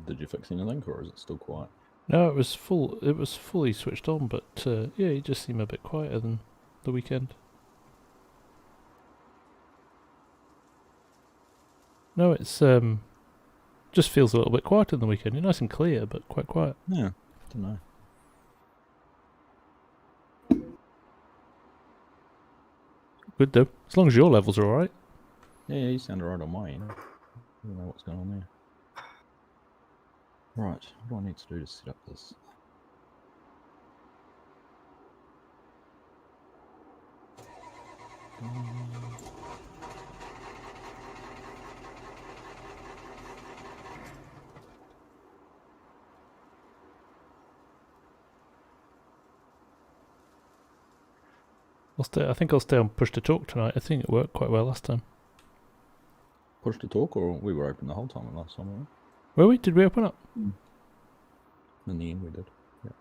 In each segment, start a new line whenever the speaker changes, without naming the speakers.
Did you fix anything, or is it still quiet?
No, it was full. It was fully switched on, but yeah, you just seem a bit quieter than the weekend. No, it's just feels a little bit quieter than the weekend. You're nice and clear, but quite quiet.
Yeah, don't know.
Good though, as long as your levels are alright.
Yeah, you sound alright on my end. I don't know what's going on there. Right, what do I need to do to set up this?
I think I'll stay on push to talk tonight. I think it worked quite well last time.
Push to talk, or we were open the whole time last time, weren't
Were we? Did we open up?
we? In the end, we did. Yeah.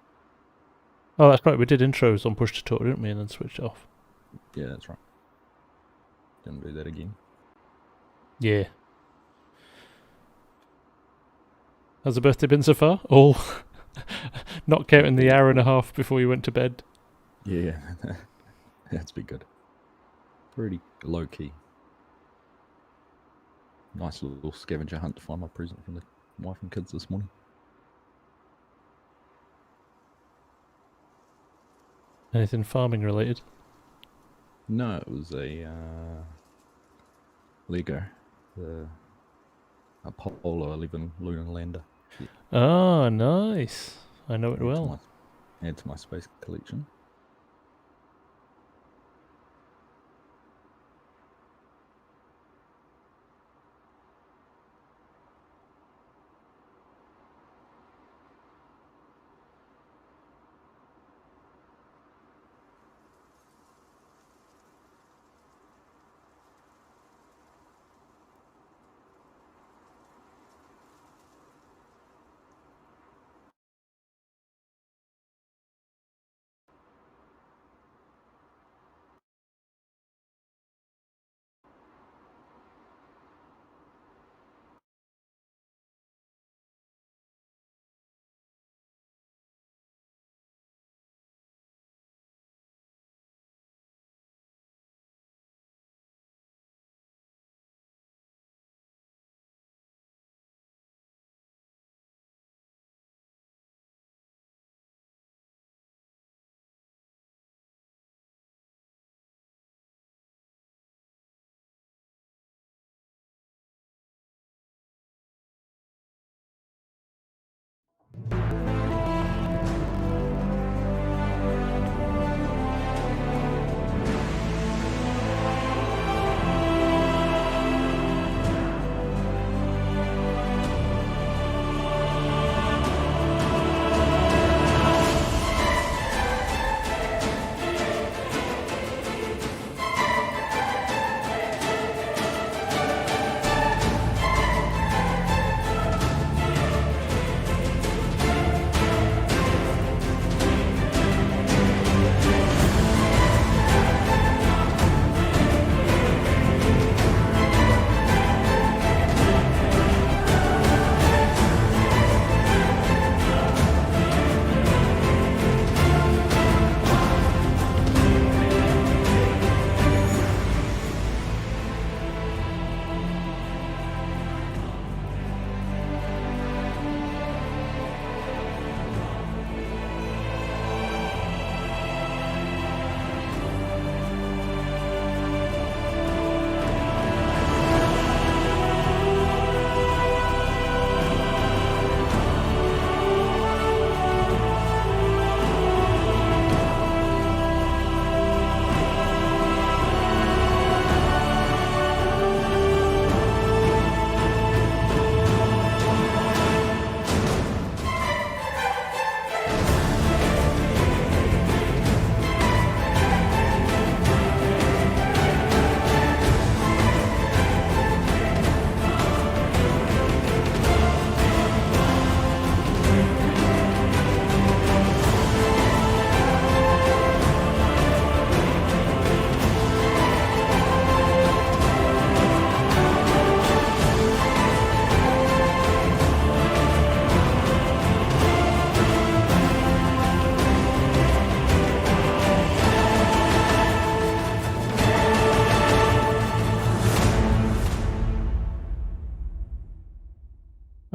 Oh, that's right. We did intros on push to talk, didn't we? And then switched it off.
Yeah, that's right. Didn't do that again.
Yeah. How's the birthday been so far? All not counting the hour and a half before you went to bed.
Yeah, that's been good. Pretty low key. Nice little scavenger hunt to find my present from the wife and kids this morning.
Anything farming related?
No, it was a Lego, the Apollo 11 lunar lander.
Ah, nice. I know it well.
Add to my space collection.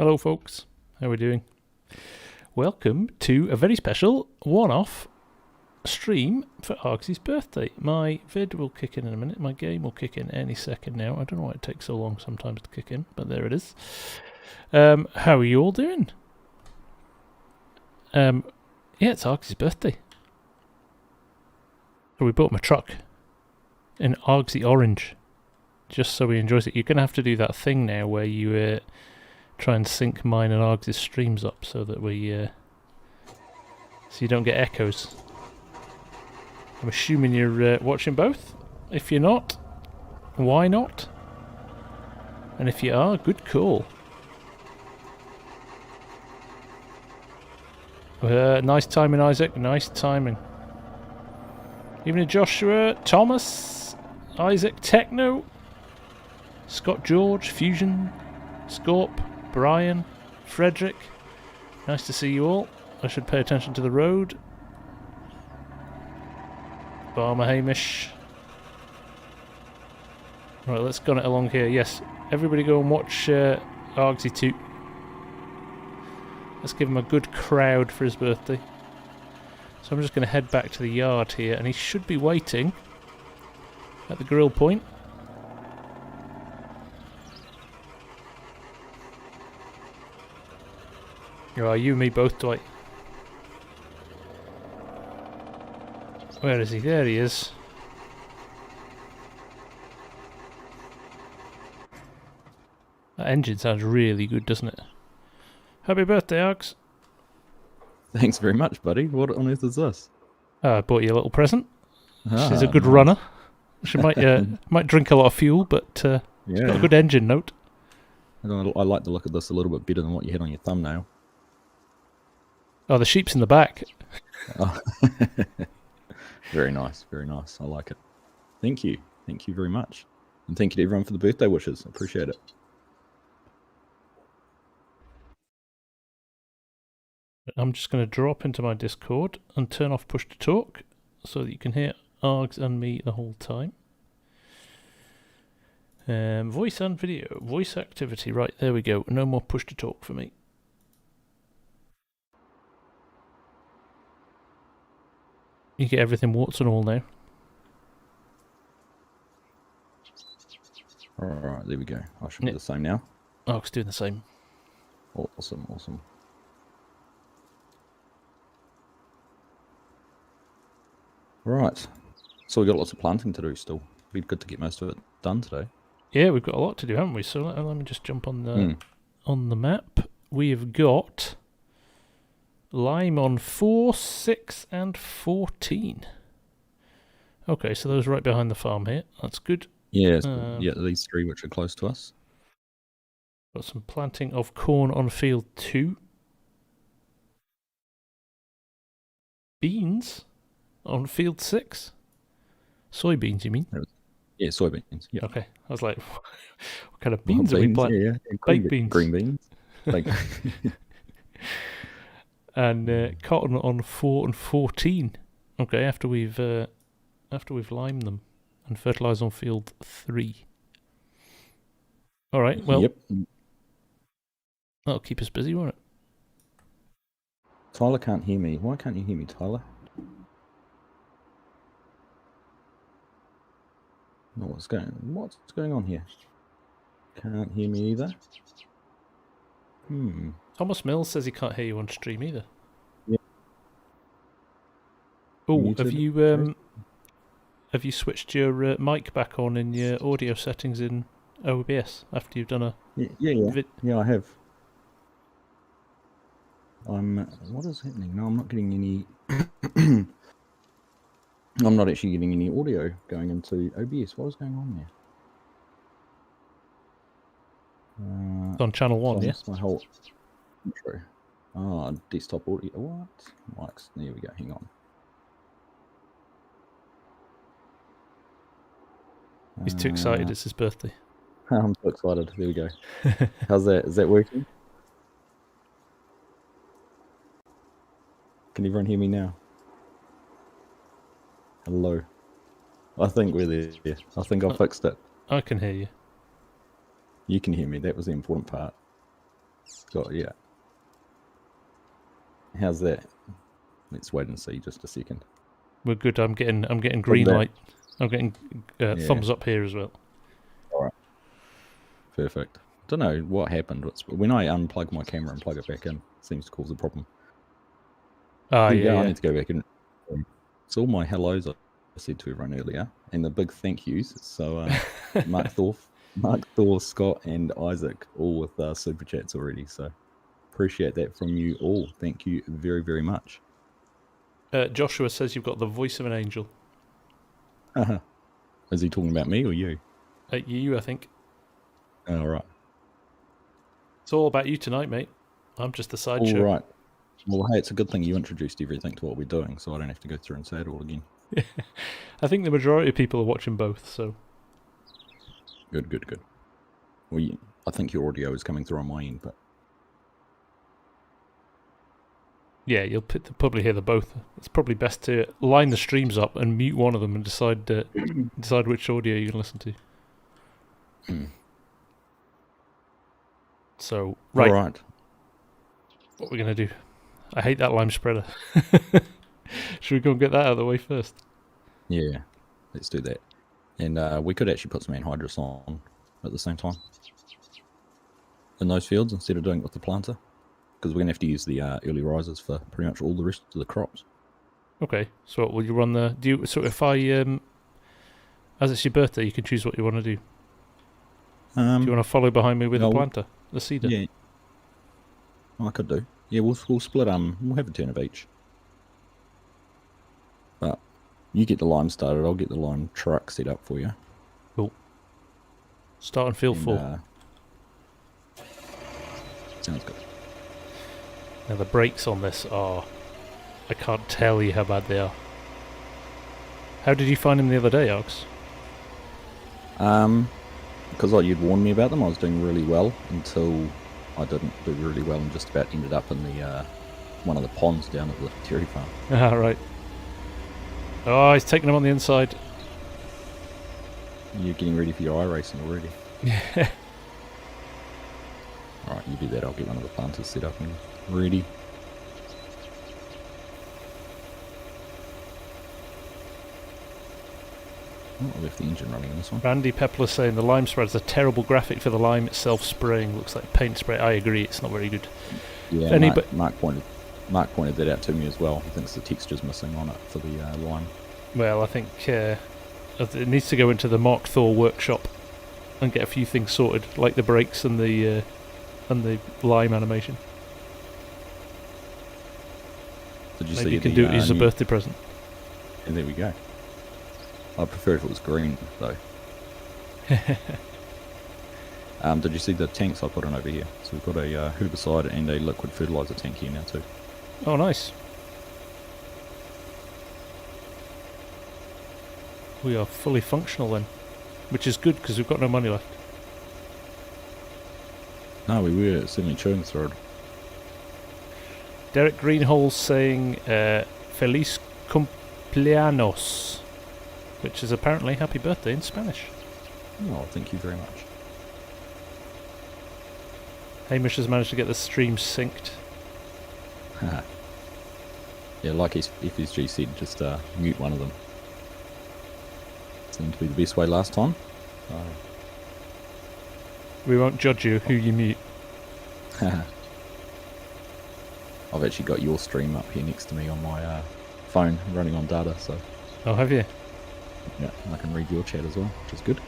Hello folks, how are we doing? Welcome to a very special one-off stream for Argsy's birthday. My vid will kick in a minute, my game will kick in any second now. I don't know why it takes so long sometimes to kick in, but there it is. How are you all doing? Yeah, it's Argsy's birthday. So we bought him a truck in Argsy Orange, just so he enjoys it. You're going to have to do that thing now where you try and sync mine and Argsy's streams up so that so you don't get echoes. I'm assuming you're watching both. If you're not, why not? And if you are, good call. Nice timing, Isaac. Nice timing. Evening, Joshua, Thomas, Isaac, Techno, Scott, George, Fusion, Scorp, Brian, Frederick. Nice to see you all. I should pay attention to the road. Barmer Hamish. Right, let's gun it along here. Yes, everybody go and watch Argsy 2. Let's give him a good crowd for his birthday. So I'm just going to head back to the yard here, and he should be waiting at the grill point. Oh, you and me both, Dwight. Where is he? There he is. That engine sounds really good, doesn't it? Happy birthday, Args.
Thanks very much, buddy. What on earth is this?
I bought you a little present. She's a good
nice.
runner. She might drink a lot of fuel, but she's got a good engine note.
I like the look of this a little bit better than what you had on your thumbnail.
Oh, the sheep's in the back.
Oh. Very nice, very nice. I like it. Thank you very much, and thank you to everyone for the birthday wishes. I appreciate it.
I'm just going to drop into my Discord and turn off push to talk so that you can hear Args and me the whole time. Voice and video, voice activity. Right, there we go. No more push to talk for me. You get everything warts and all now.
Alright, there we go. I should be the same now.
Arg's doing the same.
Awesome, awesome. Right, so we've got lots of planting to do still. Be good to get most of it done today.
Yeah, we've got a lot to do, haven't we? So let me just jump on the map. We have got lime on 4, 6, and 14. Okay, so those right behind the farm here. That's good.
Yeah, yeah, these three which are close to us.
Got some planting of corn on field 2. Beans on field 6. Soybeans, you mean?
Yeah, soybeans. Yeah.
Okay, I was like, what kind of beans are we planting?
Yeah.
Baked beans.
Green beans.
And cotton on 4 and 14. Okay, after we've limed them and fertilised on field 3. All right, well,
yep.
That'll keep us busy, won't it?
Tyler can't hear me. Why can't you hear me, Tyler? No, what's going on here? Can't hear me either.
Thomas Mills says he can't hear you on stream either.
Yeah.
Oh, have you switched your mic back on in your audio settings in OBS after you've done a
Yeah, I have. What is happening? No, I'm not getting any I'm not actually getting any audio going into OBS. What is going on there?
It's on channel 1, yeah?
My whole intro. Desktop audio. What? Mike's. There we go. Hang on.
He's too excited. It's his birthday.
I'm so excited. There we go. How's that? Is that working? Can everyone hear me now? Hello. I think we're there. I think I fixed it.
I can hear you.
You can hear me. That was the important part. Got yeah. How's that? Let's wait and see just a second.
We're good. I'm getting green light. I'm getting
Yeah.
thumbs up here as well.
All right. Perfect. Don't know what happened. When I unplug my camera and plug it back in, it seems to cause a problem.
Ah,
There you go.
yeah.
I need to go back in. It's all my hellos I said to everyone earlier, and the big thank yous. So Mark Thor, Scott, and Isaac, all with super chats already. So appreciate that from you all. Thank you very, very much.
Joshua says you've got the voice of an angel.
Is he talking about me or you?
You, I think.
All right.
It's all about you tonight, mate. I'm just a sideshow.
All right. Well, hey, it's a good thing you introduced everything to what we're doing, so I don't have to go through and say it all again.
I think the majority of people are watching both, so...
Good. Well, I think your audio is coming through on my end, but...
Yeah, you'll probably hear the both. It's probably best to line the streams up and mute one of them and decide which audio you can listen to. So, right.
All right.
What we're going to do. I hate that lime spreader. Should we go and get that out of the way first?
Yeah, let's do that. And we could actually put some anhydrous on at the same time in those fields instead of doing it with the planter, because we're going to have to use the early risers for pretty much all the rest of the crops.
Okay, so will you run the... So if I... as it's your birthday, you can choose what you want to do. Do you want to follow behind me with the planter? The seeder?
Yeah. I could do. Yeah, we'll split, we'll have a turn of each. But you get the lime started, I'll get the lime truck set up for you.
Cool. Start on field 4.
Sounds good.
Now the brakes on this are... I can't tell you how bad they are. How did you find them the other day, Args?
Because you'd warned me about them, I was doing really well until I didn't do really well and just about ended up in the one of the ponds down at the dairy farm.
Ah, right. Oh, he's taking them on the inside.
You're getting ready for your iRacing already.
Yeah.
Alright, you do that, I'll get one of the planters set up and ready. Oh, I left the engine running in this one.
Randy Pepler saying the lime spread is a terrible graphic for the lime itself spraying. Looks like paint spray. I agree, it's not very good.
Yeah, Mark pointed that out to me as well. He thinks the texture's missing on it for the lime.
Well, I think it needs to go into the Mark Thor workshop and get a few things sorted, like the brakes and the lime animation.
Did you
Maybe
see
you can do it as a birthday present.
And there we go. I prefer if it was green, though. Did you see the tanks I put in over here? So we've got a herbicide and a liquid fertilizer tank here now too.
Oh, nice. We are fully functional then, which is good because we've got no money left.
No, we were certainly chewing through it.
Derek Greenhall's saying Feliz cumpleaños, which is apparently happy birthday in Spanish.
Oh, thank you very much.
Hamish has managed to get the stream synced.
Yeah, like FSG said, just mute one of them. Seemed to be the best way last time.
We won't judge you who you mute.
I've actually got your stream up here next to me on my phone, running on data, so...
Oh, have you?
Yeah, I can read your chat as well, which is good.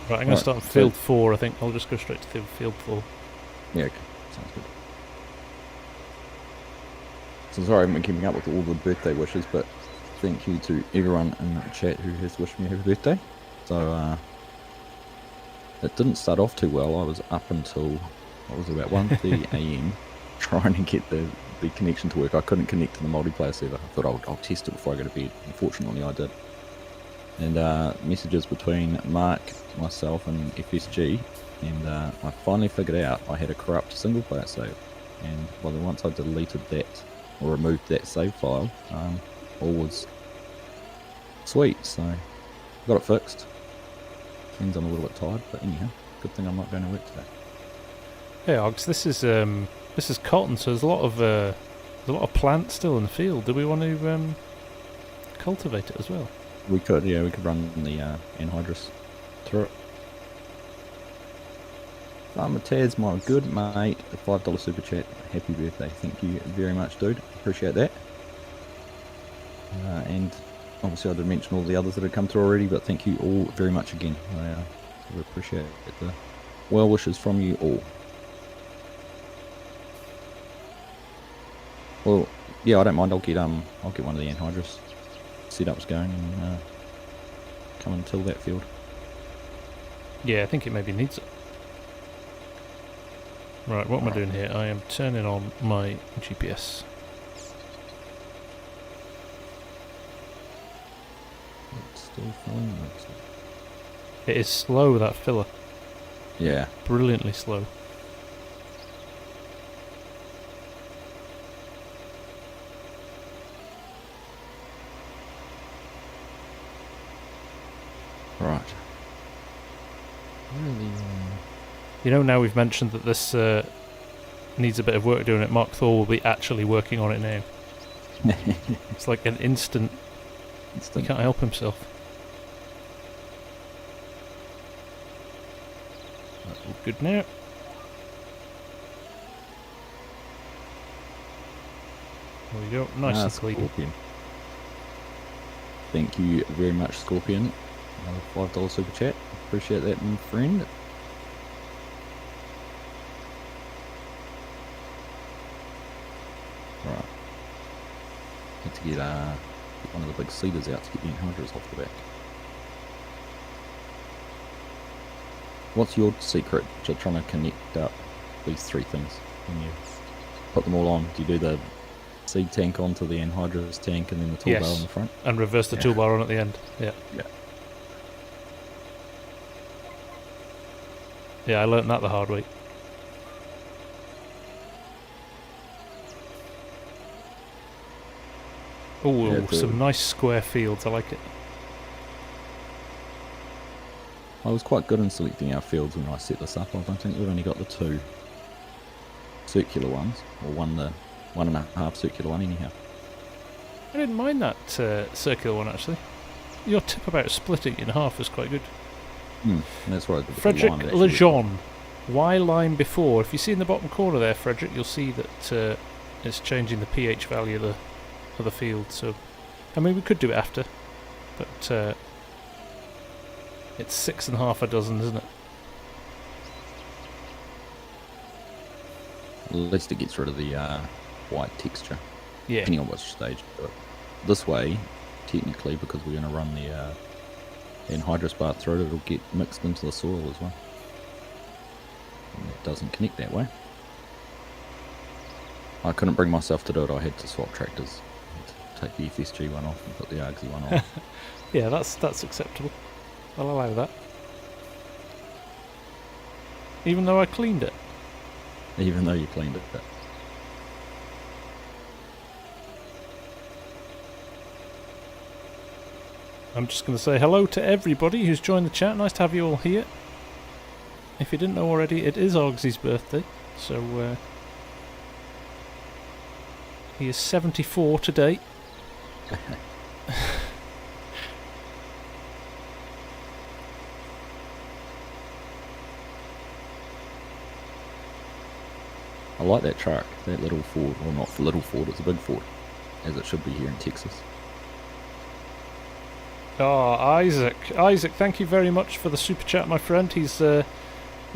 Right, I'm going to start on field 4, I think. I'll just go straight to field 4.
Yeah, okay. Sounds good. So sorry I haven't been keeping up with all the birthday wishes, but thank you to everyone in the chat who has wished me a happy birthday. So, it didn't start off too well. I was up until, what was it, about 1:30 AM trying to get the connection to work. I couldn't connect to the multiplayer server. I thought I'll test it before I go to bed. Unfortunately, I did. And messages between Mark, myself, and FSG, and I finally figured out I had a corrupt single player save. And once I deleted that, or removed that save file, all was sweet. So got it fixed. Means I'm a little bit tired, but anyhow, good thing I'm not going to work today.
Hey Args, this is cotton, so there's a lot of plants still in the field. Do we want to cultivate it as well?
We could, yeah, we could run the anhydrous through it. Farmer Taz, my good mate, a $5 super chat. Happy birthday. Thank you very much, dude. Appreciate that. And obviously I did mention all the others that had come through already, but thank you all very much again. I we appreciate the well wishes from you all. Well, yeah, I don't mind. I'll get one of the anhydrous setups going and come and till that field.
Yeah, I think it maybe needs it. Right, what am I doing here? I am turning on my GPS.
It's still filling.
It is slow, that filler.
Yeah.
Brilliantly slow.
Right. Really.
You know, now we've mentioned that this needs a bit of work doing it, Mark Thor will be actually working on it now. It's like an instant. He can't help himself. That's all good now. There we go, nice and clean.
Scorpion. Thank you very much, Scorpion. Another $5 super chat. Appreciate that, my friend. Right. Need to get one of the big seeders out to get the anhydrous off the back. What's your secret to trying to connect up these three things when you put them all on? Do you do the seed tank onto the anhydrous tank and then the toolbar on the front?
And reverse the toolbar on at the end. Yeah. Yeah, I learnt that the hard way. Oh,
Yeah,
some nice square fields, I like it.
I was quite good in selecting our fields when I set this up. I don't think we've only got the two circular ones, or the 1.5 circular one anyhow.
I didn't mind that circular one actually. Your tip about splitting it in half was quite good.
That's right.
Frederick Lejeune. Why line before? If you see in the bottom corner there, Frederick, you'll see that it's changing the pH value of the field. So, I mean, we could do it after, but it's 6.5 a dozen, isn't it?
At least it gets rid of the white texture.
Yeah.
Depending on which stage. But this way, technically, because we're going to run the anhydrous part through it, it'll get mixed into the soil as well. And it doesn't connect that way. I couldn't bring myself to do it. I had to swap tractors. I had to take the FSG one off and put the Argsy one on.
Yeah, that's acceptable. I'll allow that. Even though I cleaned it.
Even though you cleaned it.
I'm just going to say hello to everybody who's joined the chat. Nice to have you all here. If you didn't know already, it is Argsy's birthday. So, he is 74 today.
I like that truck, that little Ford. Well, not little Ford, it's a big Ford, as it should be here in Texas.
Oh, Isaac, thank you very much for the super chat, my friend. He's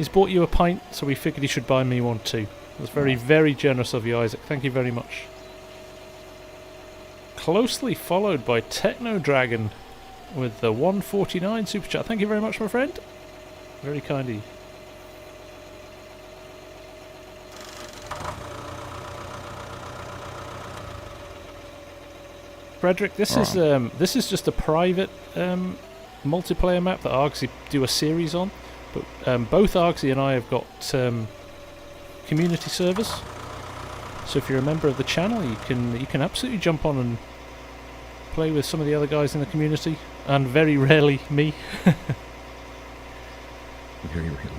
bought you a pint, so we figured he should buy me one too. That's very, very generous of you, Isaac. Thank you very much. Closely followed by Techno Dragon with the 149 super chat. Thank you very much, my friend. Very kind of you. Frederick, this is just a private multiplayer map that Argsy do a series on, but both Argsy and I have got community servers. So if you're a member of the channel, you can absolutely jump on and play with some of the other guys in the community, and very rarely me.
Very rarely.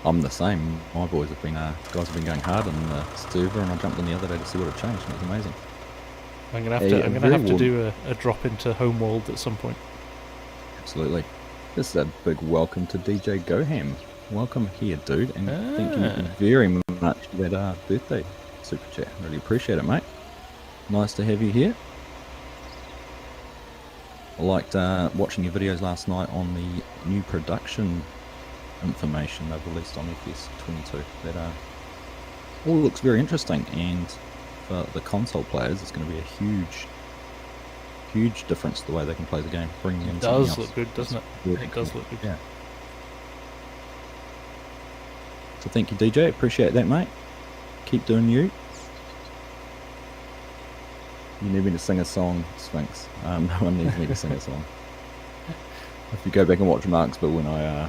I'm the same. My boys have been, guys have been going hard on the server, and I jumped in the other day to see what had changed, and it was amazing.
I'm gonna have to do a drop into Homeworld at some point.
Absolutely. This is a big welcome to DJ Goham. Welcome here, dude, and thank you very much for that birthday super chat. Really appreciate it, mate. Nice to have you here. I liked watching your videos last night on the new production information they've released on FS22. That all looks very interesting, and for the console players, it's going to be a huge difference to the way they can play the game. Bringing in
it does look good, doesn't it? It does look good.
Yeah. So thank you, DJ. Appreciate that, mate. Keep doing you. You need me to sing a song, Sphinx. No one needs me to sing a song. If you go back and watch Marxville when I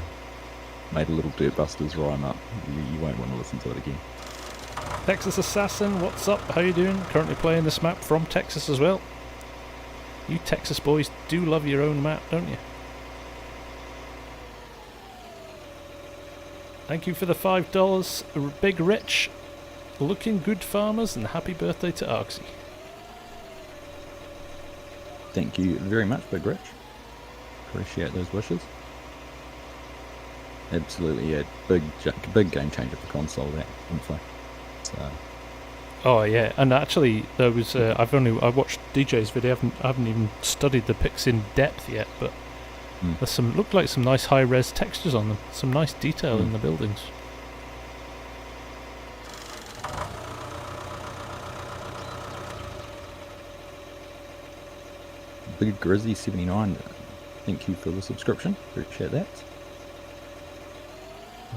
made a little Dirt Busters rhyme up, you won't want to listen to it again.
Texas Assassin, what's up? How you doing? Currently playing this map from Texas as well. You Texas boys do love your own map, don't you? Thank you for the $5, Big Rich. Looking good, farmers, and happy birthday to Argsy.
Thank you very much, Big Rich. Appreciate those wishes. Absolutely, yeah, big game changer for console. That info.
Oh yeah, and actually there was I watched DJ's video. I haven't even studied the pics in depth yet, but there's looked like some nice high res textures on them. Some nice detail in the buildings.
Big Grizzy 79. Thank you for the subscription. Appreciate that.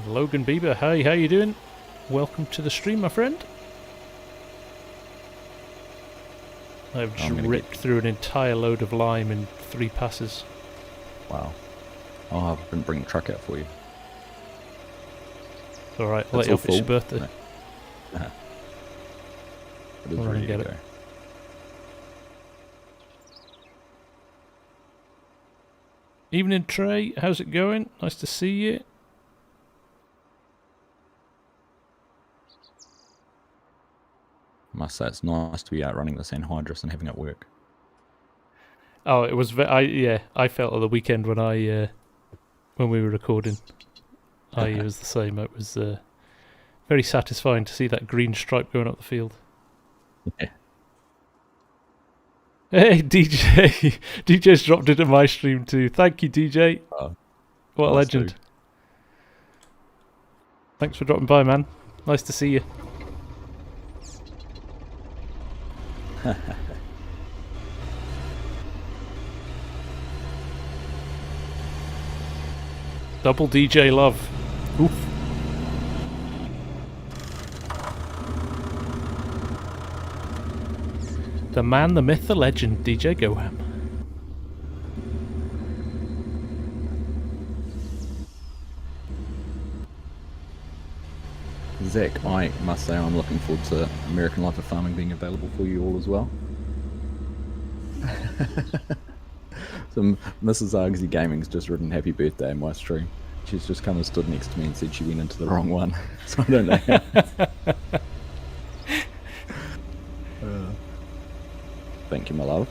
Logan Bieber, hi, how you doing? Welcome to the stream, my friend. I've just ripped through an entire load of lime in 3 passes.
Wow. I'll bring the truck out for you.
Alright, I'll let you off. It's your birthday.
No. It is ready to go.
Evening, Trey. How's it going? Nice to see you.
Must say it's nice to be out running this anhydrous and having it work.
Oh, it was. I felt at the weekend when we were recording. It was the same. It was very satisfying to see that green stripe going up the field.
Yeah.
Hey, DJ. DJ's dropped into my stream too. Thank you, DJ. What a legend. Dude. Thanks for dropping by, man. Nice to see you. Double DJ love. Oof. The man, the myth, the legend, DJ Goham.
Zach, I must say I'm looking forward to American Life of Farming being available for you all as well. So Mrs. Argsy Gaming's just written happy birthday in my stream. She's just come and stood next to me and said she went into the wrong one. So I don't know how. Thank you, my love.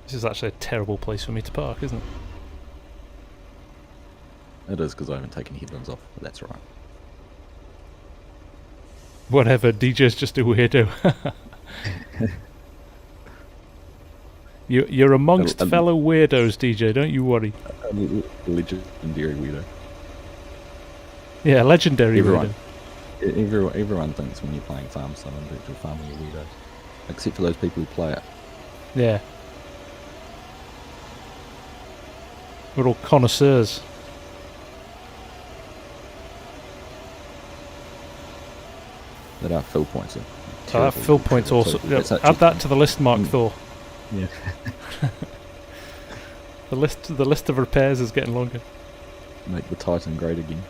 This is actually a terrible place for me to park, isn't it?
It is, because I haven't taken headphones off, but that's right.
Whatever, DJ's just a weirdo. You're amongst fellow weirdos, DJ, don't you worry.
Legendary weirdo.
Yeah, legendary weirdo.
Everyone thinks when you're playing Farm Sim and Virtual Farming you're weirdo. Except for those people who play it.
Yeah. We're all connoisseurs.
That are fill points.
That fill points also. Yeah, add that to the list, Marxville.
Yeah.
The list of repairs is getting longer.
Make the Titan great again.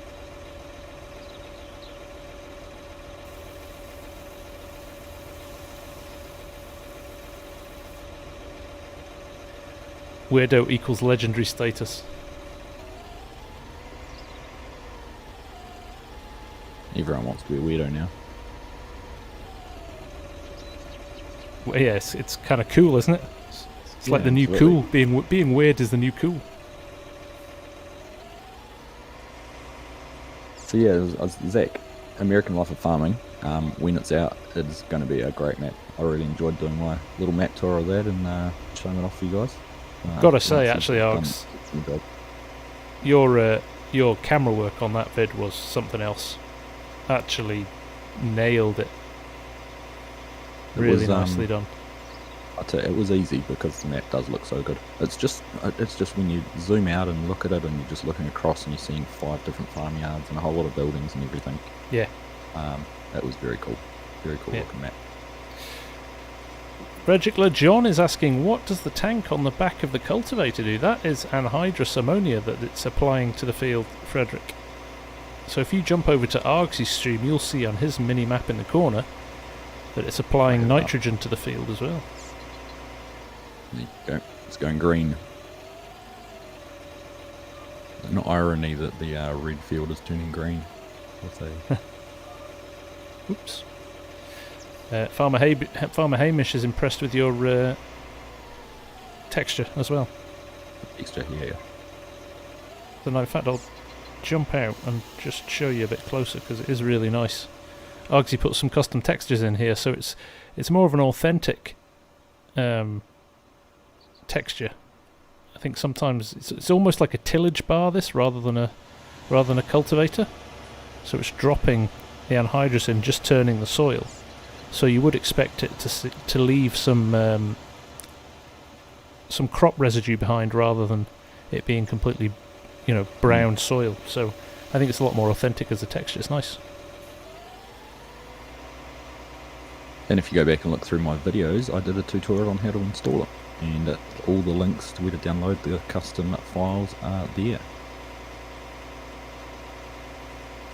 Weirdo equals legendary status.
Everyone wants to be a weirdo now.
Well, yeah, it's kind of cool, isn't it? It's like the new
absolutely.
cool. Being weird is the new cool.
So yeah, Zach, American Life of Farming, when it's out, it's going to be a great map. I really enjoyed doing my little map tour of that and showing it off for you guys.
Gotta say, actually, Args, your camera work on that vid was something else. Actually, nailed it. Really nicely done.
I tell you, it was easy because the map does look so good. It's just when you zoom out and look at it, and you're just looking across and you're seeing 5 different farmyards and a whole lot of buildings and everything.
Yeah.
That was very cool. Very cool looking map.
Regicler John is asking, what does the tank on the back of the cultivator do? That is anhydrous ammonia that it's applying to the field, Frederick. So if you jump over to Argsy's stream, you'll see on his mini-map in the corner that it's applying nitrogen to the field as well.
There you go. It's going green. Not irony that the red field is turning green. With a
Oops. Farmer Hamish is impressed with your texture as well.
texture here.
Then in fact I'll jump out and just show you a bit closer because it is really nice. Argsy put some custom textures in here, so it's more of an authentic texture. I think sometimes it's almost like a tillage bar, this, rather than a cultivator. So it's dropping the anhydrous in, just turning the soil. So you would expect it to leave some crop residue behind, rather than it being completely, brown soil. So I think it's a lot more authentic as a texture. It's nice.
And if you go back and look through my videos, I did a tutorial on how to install it. And all the links to where to download the custom files are there.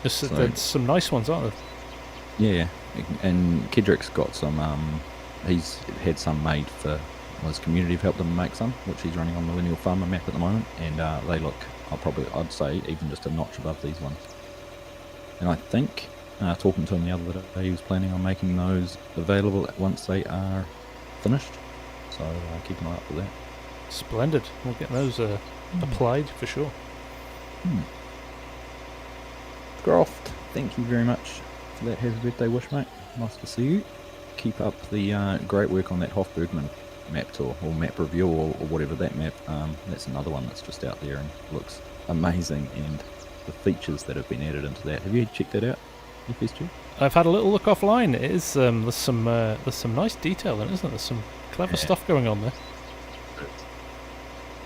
There's some nice ones, aren't there?
Yeah, and Kedrick's got some, he's had some made for, his community have helped him make some, which he's running on the Millennial Farmer map at the moment, and they look, I'd say, even just a notch above these ones. And I think, talking to him the other day, he was planning on making those available once they are finished, so keep an eye out for that.
Splendid. We'll get those applied for sure.
Groft, thank you very much for that happy birthday wish, mate. Nice to see you. Keep up the great work on that Hofbergman map tour, or map review, or whatever that map. That's another one that's just out there and looks amazing, and the features that have been added into that. Have you checked that out, FSG?
I've had a little look offline. It is there's some nice detail in it, isn't there? There's some clever stuff going on there.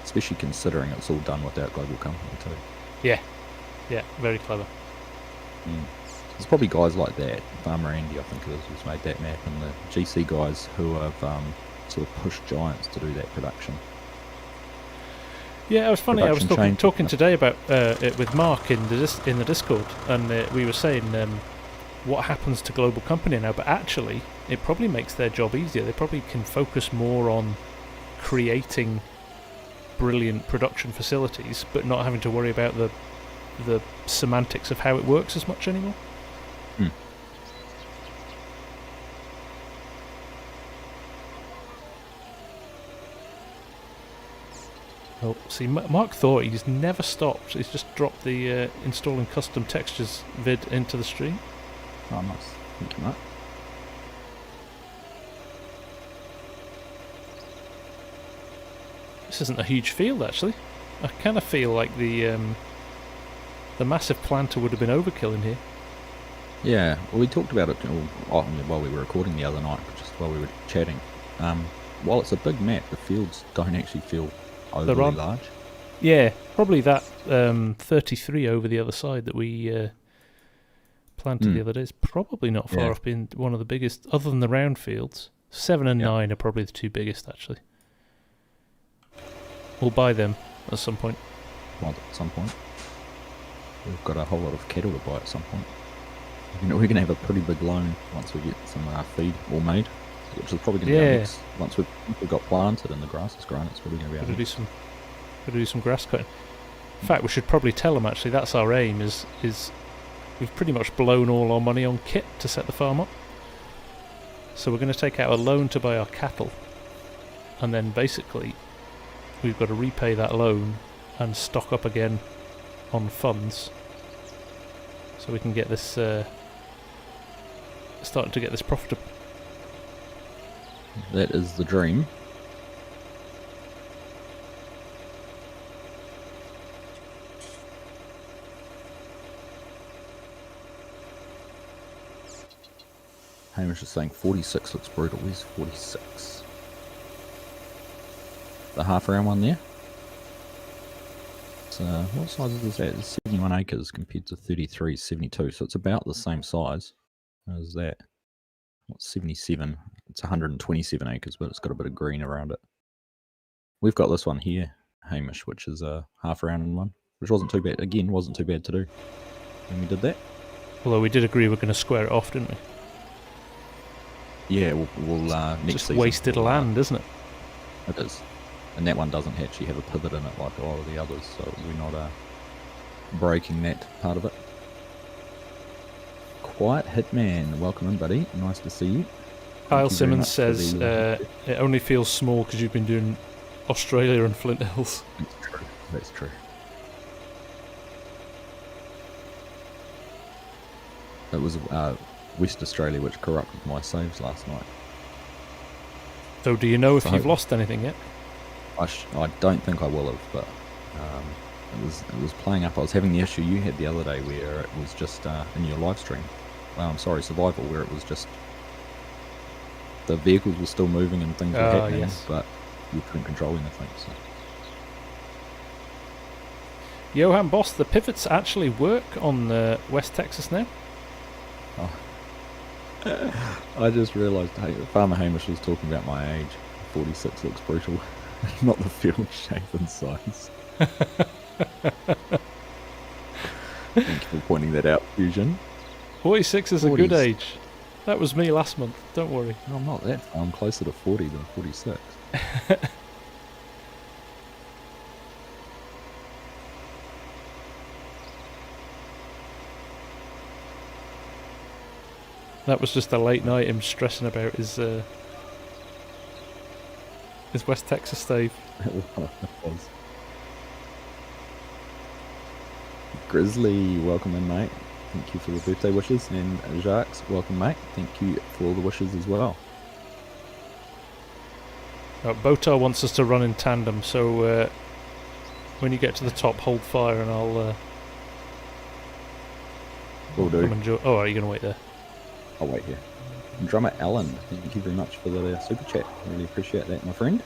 Especially considering it's all done without global company too.
Yeah, very clever.
There's probably guys like that, Farmer Andy I think it is, who's made that map, and the GC guys who have sort of pushed giants to do that production.
Yeah, it was funny. I was talking today about it with Mark in the Discord, and we were saying what happens to global company now. But actually, it probably makes their job easier. They probably can focus more on creating brilliant production facilities, but not having to worry about the semantics of how it works as much anymore. Oh, see, Mark thought he's never stopped. He's just dropped the installing custom textures vid into the stream.
Oh, nice. Thank you, Mark.
This isn't a huge field, actually. I kind of feel like the massive planter would have been overkill in here.
Yeah, well, we talked about it while we were recording the other night, just while we were chatting. While it's a big map, the fields don't actually feel overly large.
Yeah, probably that 33 over the other side that we planted the other day is probably not far off being one of the biggest, other than the round fields. 7 and 9 are probably the two biggest, actually. We'll buy them at some point.
Well, at some point. We've got a whole lot of cattle to buy at some point. We're going to have a pretty big loan once we get some feed all made. which is probably going to be
Yeah.
our next. Once we've got planted and the grass is grown, it's probably going to be our
Gotta
next.
do some grass cutting. In fact, we should probably tell them actually that's our aim. Is we've pretty much blown all our money on kit to set the farm up. So we're going to take out a loan to buy our cattle, and then basically we've got to repay that loan and stock up again on funds, so we can get this starting to get this profitable.
That is the dream. Hamish is saying 46 looks brutal. Where's 46? The half round one there. So what size is that? It's 71 acres compared to 33, 72. So it's about the same size as that. What's 77? It's 127 acres, but it's got a bit of green around it. We've got this one here, Hamish, which is a half round one, which wasn't too bad. Again, wasn't too bad to do when we did that.
Although we did agree we're going to square it off, didn't we?
Yeah, we'll next
Just
season.
wasted land, isn't it?
It is. And that one doesn't actually have a pivot in it like a lot of the others, so we're not breaking that part of it. Quiet Hitman, welcome in, buddy. Nice to see you.
Kyle Simmons says it only feels small because you've been doing Australia and Flint Hills.
That's true. That's true. It was West Australia which corrupted my saves last night.
So do you know if you've lost anything yet?
I don't think I will have, but it was playing up. I was having the issue you had the other day where it was just in your live stream. Survival, where it was just the vehicles were still moving and things were happening,
yes.
but you couldn't control anything. So.
Johan Boss, the pivots actually work on West Texas now?
Oh. I just realised Farmer Hamish was talking about my age. 46 looks brutal, not the field shape and size. Thank you for pointing that out, Fusion.
46 is a good age. That was me last month, don't worry.
No, I'm not that far. I'm closer to 40 than 46.
That was just a late night, him stressing about his West Texas stave.
It was. Grizzly, welcome in, mate. Thank you for the birthday wishes. And Jacques, welcome, mate. Thank you for all the wishes as well.
Botar wants us to run in tandem, so when you get to the top, hold fire and I'll
Will do.
come and join. Oh, are you going to wait there?
I'll wait here. Drummer Alan, thank you very much for the super chat. Really appreciate that, my friend.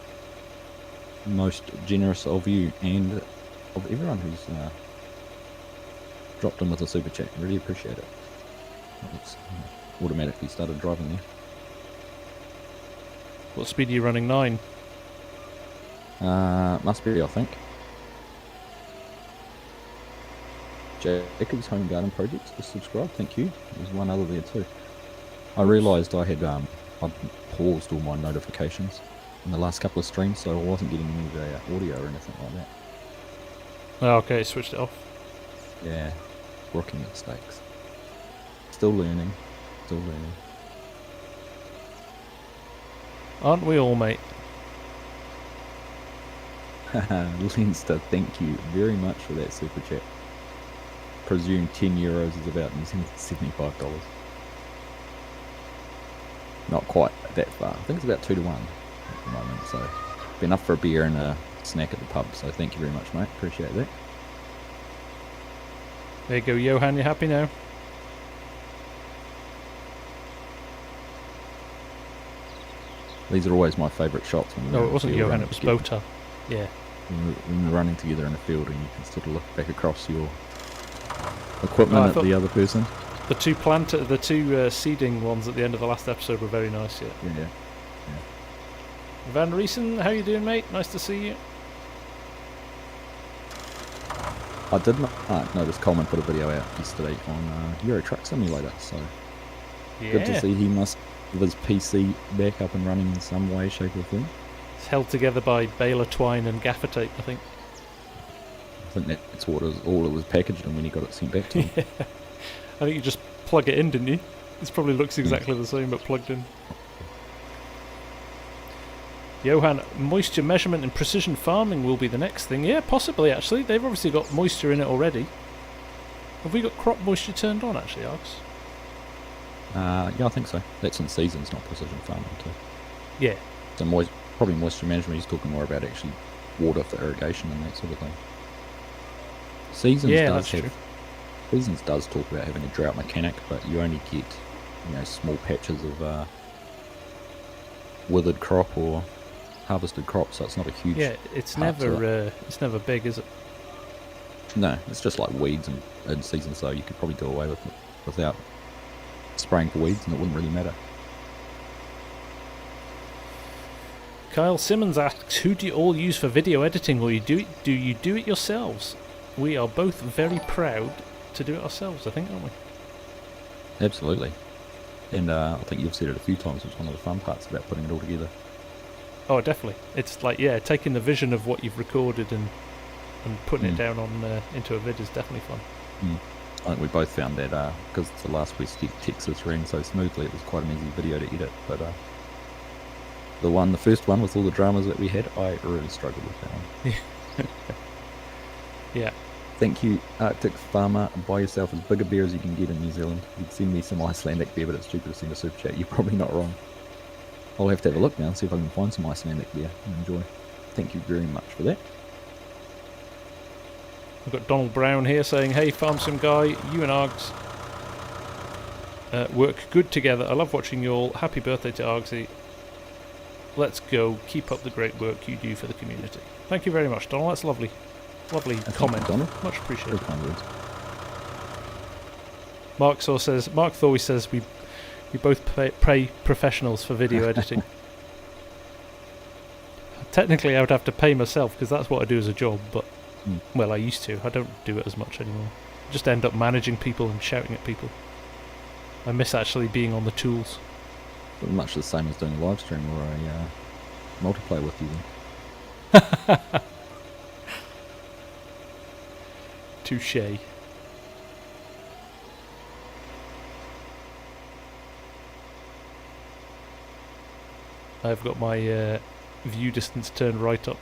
Most generous of you and of everyone who's dropped in with a super chat. Really appreciate it. It's automatically started driving there.
What speed are you running? 9?
Must be, I think. Jacob's Home Garden Projects, just subscribe, thank you. There's one other there too. I realised I had I'd paused all my notifications in the last couple of streams, so I wasn't getting any of the audio or anything like that.
Oh, okay, switched it off.
Yeah, rookie mistakes. Still learning, still learning.
Aren't we all, mate?
Leinster, thank you very much for that super chat. Presume €10 is about $75. Not quite that far. I think it's about 2 to 1 at the moment, so be enough for a beer and a snack at the pub. So thank you very much, mate. Appreciate that.
There you go, Johan. You happy now?
These are always my favourite shots. When
No, it wasn't Johan. It was Botar. Yeah.
When we're running together in a field and you can sort of look back across your equipment at the other person.
The two seeding ones at the end of the last episode were very nice. Yeah. Van Riesen, how you doing, mate? Nice to see you.
I did not notice Coleman put a video out yesterday on Euro Truck Simulator, so good to see he must with his PC back up and running in some way, shape or form.
It's held together by baler twine and gaffer tape, I think.
I think that's what all it was packaged in when he got it sent back to him.
Yeah. I think you just plug it in, didn't you? This probably looks exactly the same, but plugged in. Johan, moisture measurement and precision farming will be the next thing. Yeah, possibly, actually. They've obviously got moisture in it already. Have we got crop moisture turned on, actually, Args?
Yeah, I think so. That's in seasons, not precision farming too.
Yeah.
So probably moisture management, he's talking more about actually water for irrigation and that sort of thing. Seasons does talk about having a drought mechanic, but you only get, small patches of withered crop or harvested crop, so it's not a huge.
Yeah, it's never big, is it?
No, it's just like weeds in season, so you could probably do away with it without spraying for weeds, and it wouldn't really matter.
Kyle Simmons asks, who do you all use for video editing, or do you do it yourselves? We are both very proud to do it ourselves, I think, aren't we?
Absolutely. And I think you've said it a few times, it's one of the fun parts about putting it all together.
Oh, definitely. It's like, yeah, taking the vision of what you've recorded and putting it down on into a vid is definitely fun.
I think we both found that because the last West Texas ran so smoothly, it was quite an easy video to edit. But the first one with all the dramas that we had, I really struggled with that one.
Yeah.
Thank you, Arctic Farmer. Buy yourself as big a beer as you can get in New Zealand. You can send me some Icelandic beer, but it's cheaper to send a super chat. You're probably not wrong. I'll have to have a look now and see if I can find some Icelandic beer and enjoy. Thank you very much for that.
We've got Donald Brown here saying, hey, Farm Sim Guy, you and Args work good together. I love watching you all. Happy birthday to Argsy. Let's go. Keep up the great work you do for the community. Thank you very much, Donald. That's lovely. Lovely comment.
Donald.
Much appreciated.
Very kind words.
Mark Thorwey says we both pay professionals for video editing. Technically, I would have to pay myself because that's what I do as a job, but well, I used to. I don't do it as much anymore. I just end up managing people and shouting at people. I miss actually being on the tools.
Pretty much the same as doing a live stream or a multiplayer with you then.
Touché. I've got my view distance turned right up,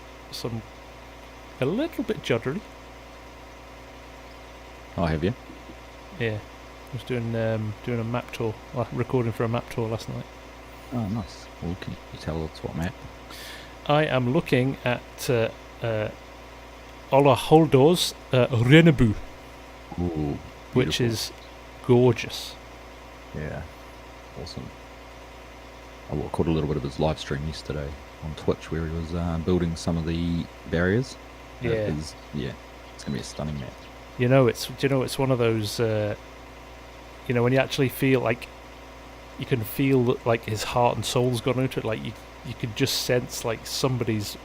a little bit juddery.
Oh, have you?
Yeah, I was doing a map tour, recording for a map tour last night.
Oh, nice. Well, can you tell us what map?
I am looking at Ola Holdor's Rennebu, which is gorgeous.
Yeah, awesome. I caught a little bit of his live stream yesterday on Twitch where he was building some of the barriers.
Yeah,
it's gonna be a stunning map.
It's one of those. When you actually feel like you can feel that, like his heart and soul's gone into it. Like you could just sense like somebody's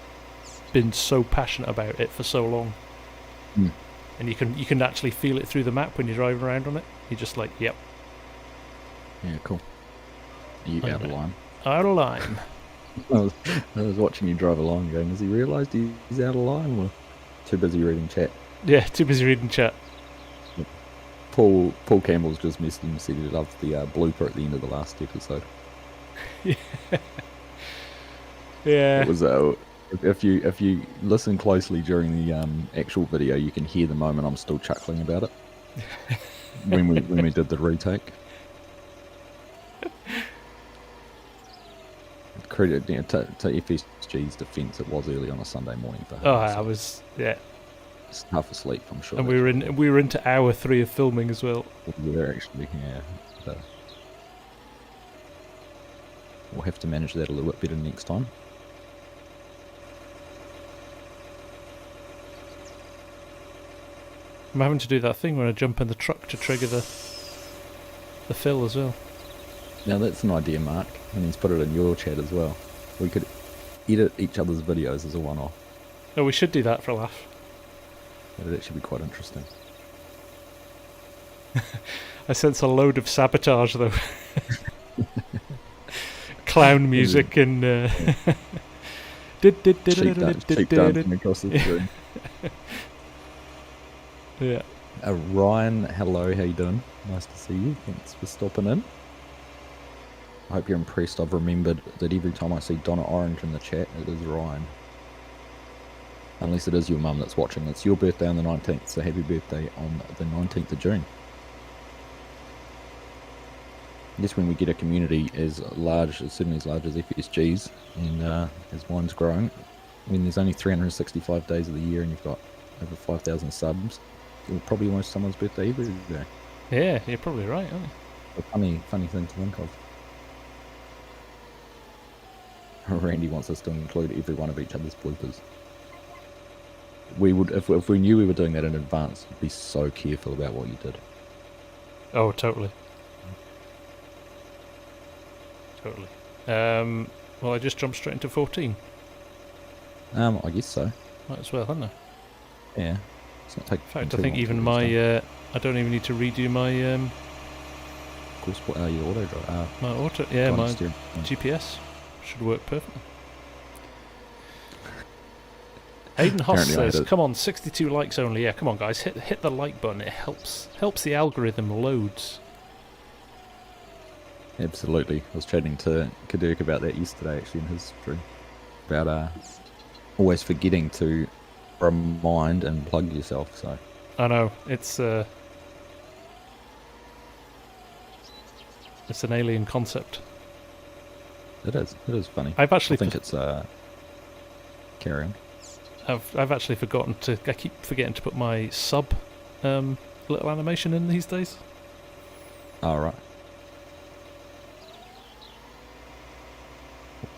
been so passionate about it for so long, and you can actually feel it through the map when you're driving around on it. You're just like, yep.
Yeah, cool. Are you out of line?
Out of line.
I was watching you drive along going, has he realised he's out of line or too busy reading chat?
Yeah, too busy reading chat.
Yep. Paul Campbell's just messaged him and said he loved the blooper at the end of the last episode.
Yeah. Yeah.
It was if you listen closely during the actual video, you can hear the moment I'm still chuckling about it. when we did the retake. Credit to FSG's defence, it was early on a Sunday morning for him.
Oh, I was
just half asleep, I'm sure.
And we were into hour 3 of filming as well.
We were actually, yeah. So we'll have to manage that a little bit better next time.
I'm having to do that thing when I jump in the truck to trigger the fill as well.
Now that's an idea, Mark, and he's put it in your chat as well. We could edit each other's videos as a one-off.
Oh, we should do that for a laugh.
That'd actually be quite interesting.
I sense a load of sabotage, though. clown music and
cheap dancing across the screen.
Yeah.
Ryan, hello, how you doing? Nice to see you. Thanks for stopping in. I hope you're impressed. I've remembered that every time I see Donna Orange in the chat, it is Ryan. Unless it is your mum that's watching. It's your birthday on the 19th, so happy birthday on the 19th of June. I guess when we get a community as large, certainly as large as FSG's, and as mine's growing, when there's only 365 days of the year and you've got over 5,000 subs, it's probably almost someone's birthday every day.
Yeah, you're probably right, aren't you?
A funny thing to think of. Randy wants us to include every one of each other's bloopers. We would, if we knew we were doing that in advance, be so careful about what you did.
Oh, totally. Totally. Well, I just jumped straight into 14.
I guess so.
Might as well, hadn't I?
Yeah. It's not taking.
In fact, I think even my I don't even need to redo my
Of course, what are your auto drive?
my auto. Yeah, my
steering.
GPS should work perfectly. Hayden Hoss
Apparently
says, "Come on, 62 likes only." Yeah, come on, guys, hit the like button. It helps the algorithm loads.
Absolutely. I was chatting to Kadirk about that yesterday, actually, in his stream. About always forgetting to remind and plug yourself, so.
I know, it's an alien concept.
It is funny.
I've actually
I think it's carry on.
I've actually forgotten to. I keep forgetting to put my sub little animation in these days.
Oh, right.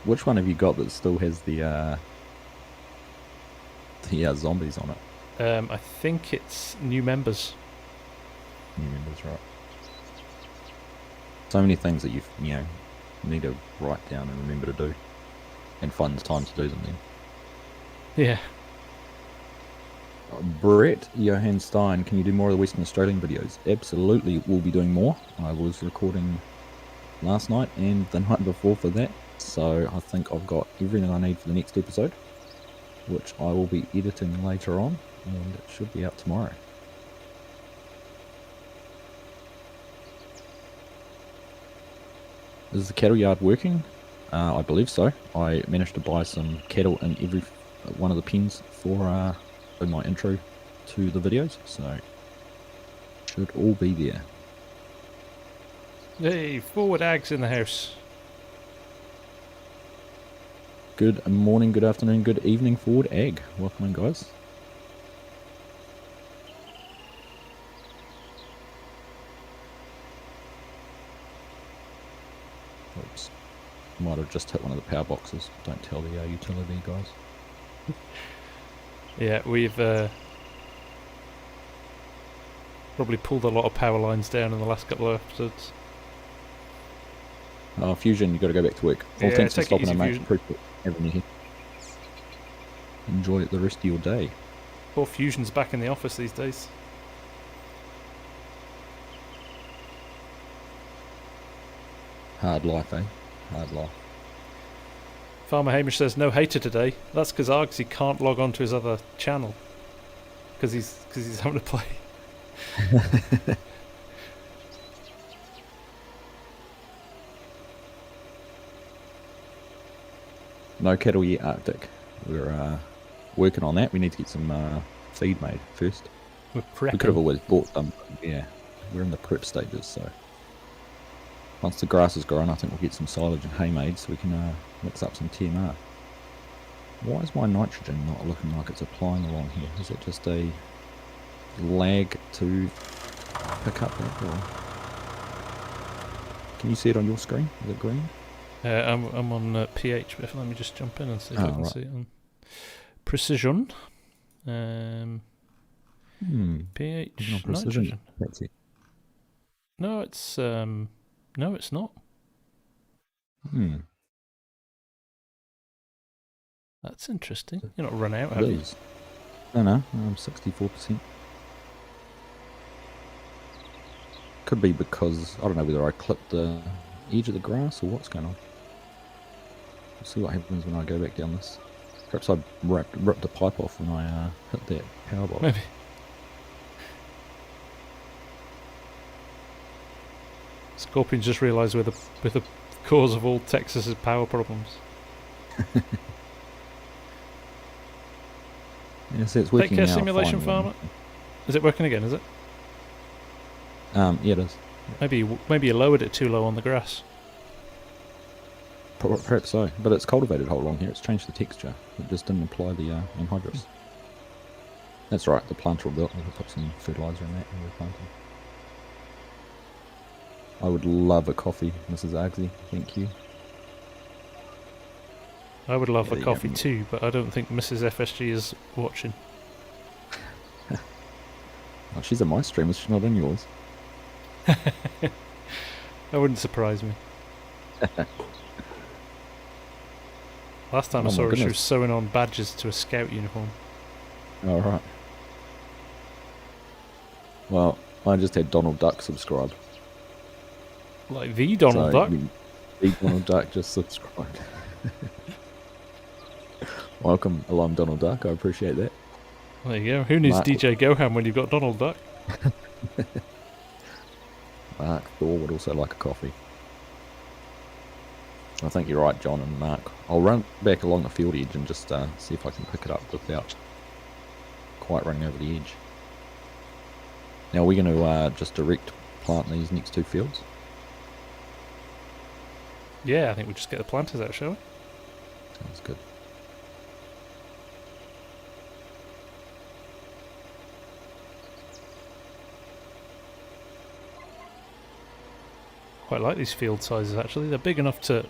Which one have you got that still has the zombies on it?
I think it's new members.
New members, right. So many things that you need to write down and remember to do. And find the time to do them then.
Yeah.
Brett Johan Stein, can you do more of the Western Australian videos? Absolutely, we'll be doing more. I was recording last night and the night before for that. So I think I've got everything I need for the next episode, which I will be editing later on, and it should be out tomorrow. Is the cattle yard working? I believe so. I managed to buy some cattle in every one of the pens for my intro to the videos, so should all be there.
Hey, forward Ags in the house.
Good morning, good afternoon, good evening, forward Ag. Welcome in, guys. Oops. Might have just hit one of the power boxes. Don't tell the utility guys.
Yeah, we've probably pulled a lot of power lines down in the last couple of episodes.
Fusion, you got to go back to work. Well,
Yeah,
thanks for
take it
stopping
easy,
in, mate.
Fusion.
Appreciate having you here. Enjoy the rest of your day.
Poor Fusion's back in the office these days.
Hard life, eh? Hard life.
Farmer Hamish says, no hater today. That's because Argsy can't log on to his other channel. Because he's having to play.
No cattle yet, Arctic. We're working on that. We need to get some feed made first.
We're
We could have
prepping.
always bought some. Yeah, we're in the prep stages, so once the grass is grown, I think we'll get some silage and hay made so we can mix up some TMR. Why is my nitrogen not looking like it's applying along here? Is it just a lag to pick up that, or can you see it on your screen? Is it green?
I'm on pH, but let me just jump in and see if I can
right.
see it on precision. pH
Even on precision,
nitrogen.
that's it.
No, it's not. That's interesting. You're not run out, have you?
Please. No, I'm 64%. Could be because, I don't know whether I clipped the edge of the grass or what's going on. We'll see what happens when I go back down this. Perhaps I ripped the pipe off when I hit that power box.
Maybe. Scorpions just realised we're the cause of all Texas's power problems.
Yeah, see, it's working
Take care,
now
Simulation
fine,
Farmer. Is it working again, is it?
Yeah, it is.
Maybe you lowered it too low on the grass.
Perhaps so, but it's cultivated whole along here. It's changed the texture. It just didn't apply the anhydrous. That's right. The planter will build. We'll put some fertilizer in that and we're planting. I would love a coffee, Mrs. Argsy. Thank you.
I would love
Yeah,
a coffee too, but I don't think Mrs. FSG is watching.
Oh, she's in my stream. Is she not in yours?
That wouldn't surprise me. Last time I
Oh
saw
my
her, she was
goodness.
sewing on badges to a scout uniform.
All right. Well, I just had Donald Duck subscribe.
Like the Donald
So,
Duck?
The Donald Duck just subscribed. Welcome along, Donald Duck. I appreciate that.
There you go. Who needs
Mark-
DJ Goham when you've got Donald Duck?
Mark Thor would also like a coffee. I think you're right, John and Mark. I'll run back along the field edge and just see if I can pick it up without quite running over the edge. Now we're going to just direct plant these next two fields.
Yeah, I think we just get the planters out, shall we?
Sounds good.
Quite like these field sizes actually. They're big enough to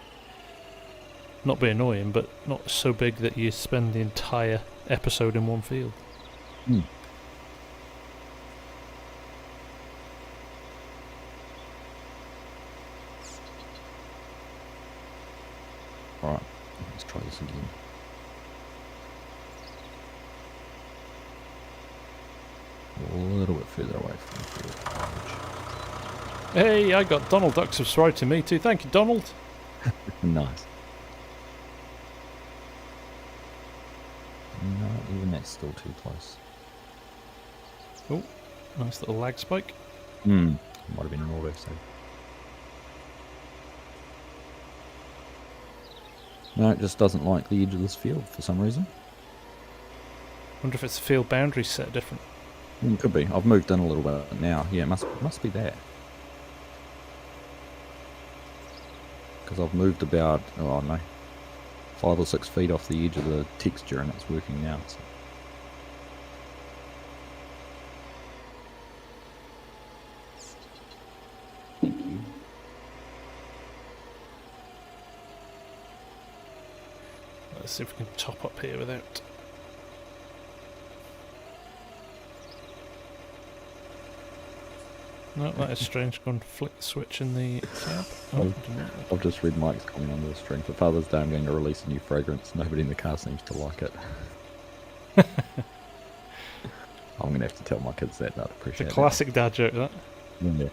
not be annoying, but not so big that you spend the entire episode in one field.
Hmm. Alright, let's try this again. A little bit further away from the field.
Hey, I got Donald Duck subscribed to me too. Thank you, Donald.
Nice. No, even that's still too close.
Nice little lag spike.
Might have been an auto save. No, it just doesn't like the edge of this field for some reason.
Wonder if it's the field boundary set different.
Could be. I've moved in a little bit now. Yeah, it must be that. Because I've moved about, I don't know, 5 or 6 feet off the edge of the texture and it's working now. So. Thank you.
Let's see if we can top up here without. No, that is strange. Go and flick the switch in the cab. Oh, didn't like that.
I've just read Mike's comment under the stream. For Father's Day, I'm going to release a new fragrance. Nobody in the car seems to like it. I'm going to have to tell my kids that. They'd
It's a
appreciate it.
classic dad joke, that.
Yeah.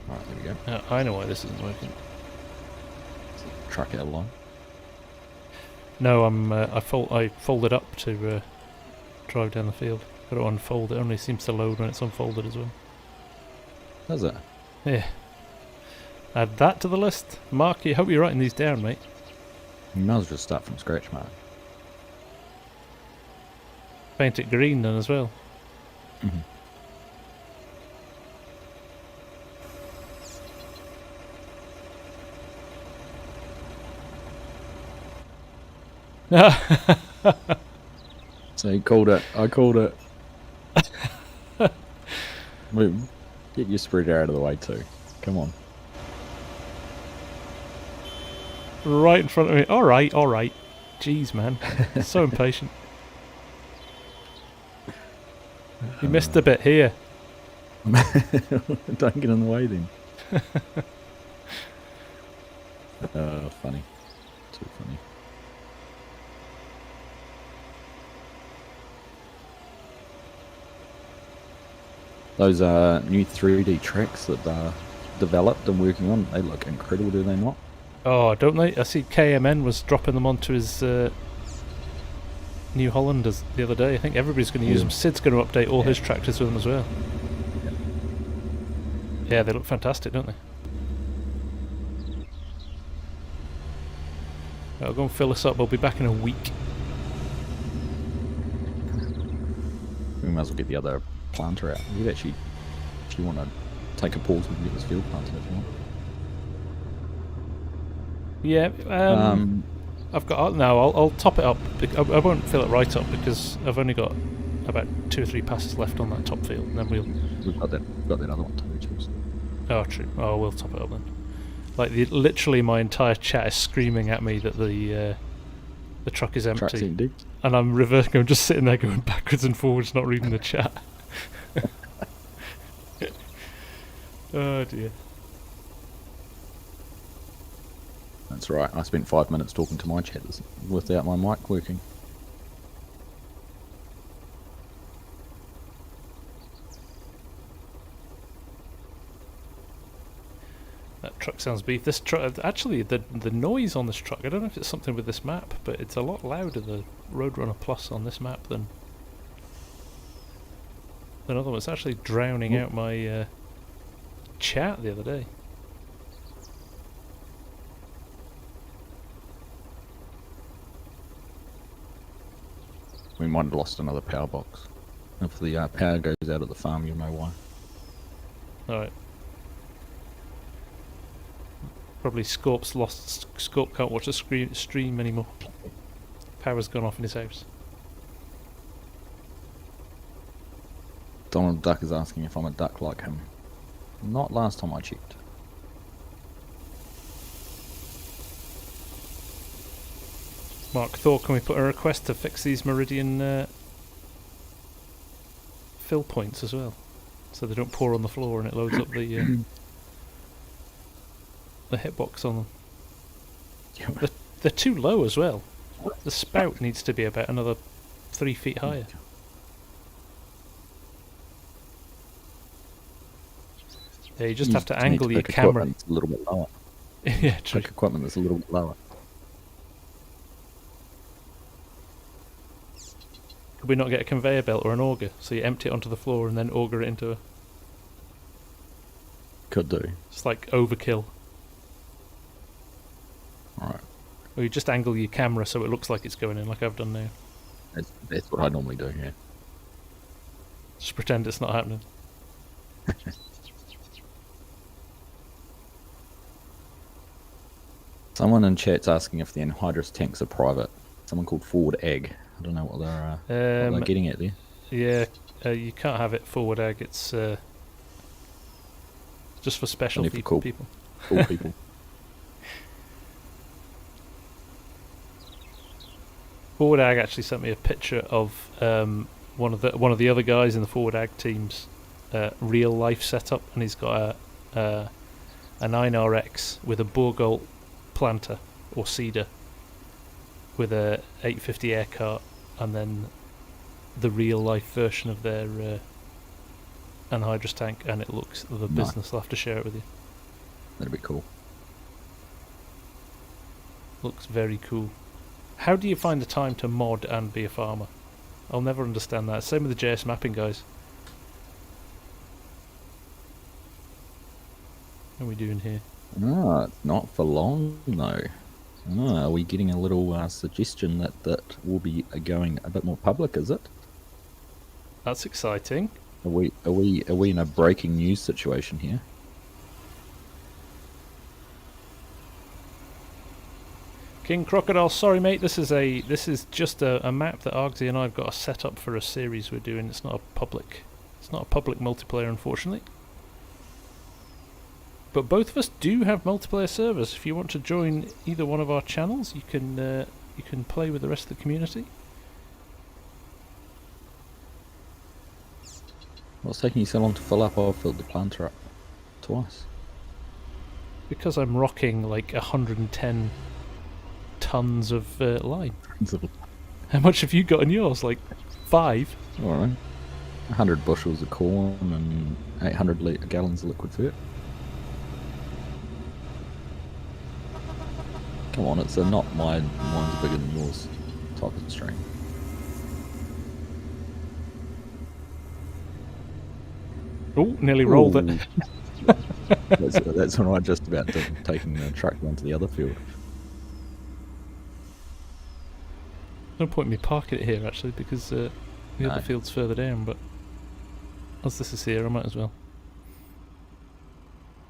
Alright, there we go.
I know why this isn't working.
Truck out along.
No, I folded up to drive down the field. Got to unfold. It only seems to load when it's unfolded as well.
Does it?
Yeah. Add that to the list. Mark, I hope you're writing these down, mate.
You might as well just start from scratch, Mark.
Paint it green then as well.
Mm-hmm. So he called it. I called it. Move. Get your spreader out of the way too. Come on.
Right in front of me. Alright, alright. Jeez, man. So impatient. You missed a bit here.
Don't get in the way then. Funny. Too funny. Those new 3D tracks that they're developed and working on, they look incredible, do they not?
Oh, don't they? I see KMN was dropping them onto his New Hollanders the other day. I think everybody's going to use them. Sid's going to update all his tractors with them as well. Yeah, they look fantastic, don't they? I'll go and fill this up. I'll be back in a week.
We might as well get the other planter out. You'd actually, if you want to take a pause, we can get this field planted if you want.
Yeah, I've got... No, I'll top it up. I won't fill it right up because I've only got about 2 or 3 passes left on that top field, and then
We've got that other one too, Jules.
Oh, true. Oh, we'll top it up then. Like, literally my entire chat is screaming at me that the truck is empty.
Truck's empty.
And I'm reversing, I'm just sitting there going backwards and forwards, not reading the chat. Oh dear.
That's right, I spent 5 minutes talking to my chat without my mic working.
That truck sounds beef. This truck, actually, the noise on this truck, I don't know if it's something with this map, but it's a lot louder, the Roadrunner Plus on this map than other one. It's actually drowning out my chat the other day.
We might have lost another power box. If the power goes out of the farm, you'll know why.
Alright. Probably Scorp's lost. Scorp can't watch the stream anymore. Power's gone off in his house.
Donald Duck is asking if I'm a duck like him. Not last time I checked.
Mark Thor, can we put a request to fix these Meridian fill points as well, so they don't pour on the floor and it loads up the hitbox on them. They're too low as well. The spout needs to be about another 3 feet higher. Yeah, you just have to angle your camera.
A little bit lower.
Yeah, true.
Pick equipment that's a little bit lower.
Could we not get a conveyor belt or an auger, so you empty it onto the floor and then auger it into a...
Could do.
It's like overkill.
Alright.
Or you just angle your camera so it looks like it's going in, like I've done now.
That's what I normally do, yeah.
Just pretend it's not happening.
Someone in chat's asking if the anhydrous tanks are private. Someone called Forward Egg. I don't know what they're getting at there.
Yeah, you can't have it forward ag. It's just for special people.
Cool people.
Forward ag actually sent me a picture of one of the other guys in the Forward ag team's real life setup, and he's got a 9RX with a Bourgolt planter or cedar with a 850 air cart, and then the real life version of their anhydrous tank, and it looks the business. I'll have to share it with you.
That'd be cool.
Looks very cool. How do you find the time to mod and be a farmer? I'll never understand that. Same with the JS mapping guys. What are we doing here?
Not for long though. Are we getting a little suggestion that will be going a bit more public? Is it?
That's exciting.
Are we in a breaking news situation here?
King Crocodile, sorry mate, this is just a map that Argsy and I've got a set up for a series we're doing. It's not a public multiplayer, unfortunately. But both of us do have multiplayer servers. If you want to join either one of our channels, you can play with the rest of the community.
What's taking you so long to fill up? I've filled the planter up twice.
because I'm rocking like 110 tons of line. How much have you got in yours? Like 5?
Alright. 100 bushels of corn and 800 gallons of liquid fert. Come on, it's not mine's bigger than yours type of stream.
Oh, nearly rolled it.
That's when I just about taking the truck down to the other field.
No point in me parking it here actually, because the other field's further down, but as this is here I might as well.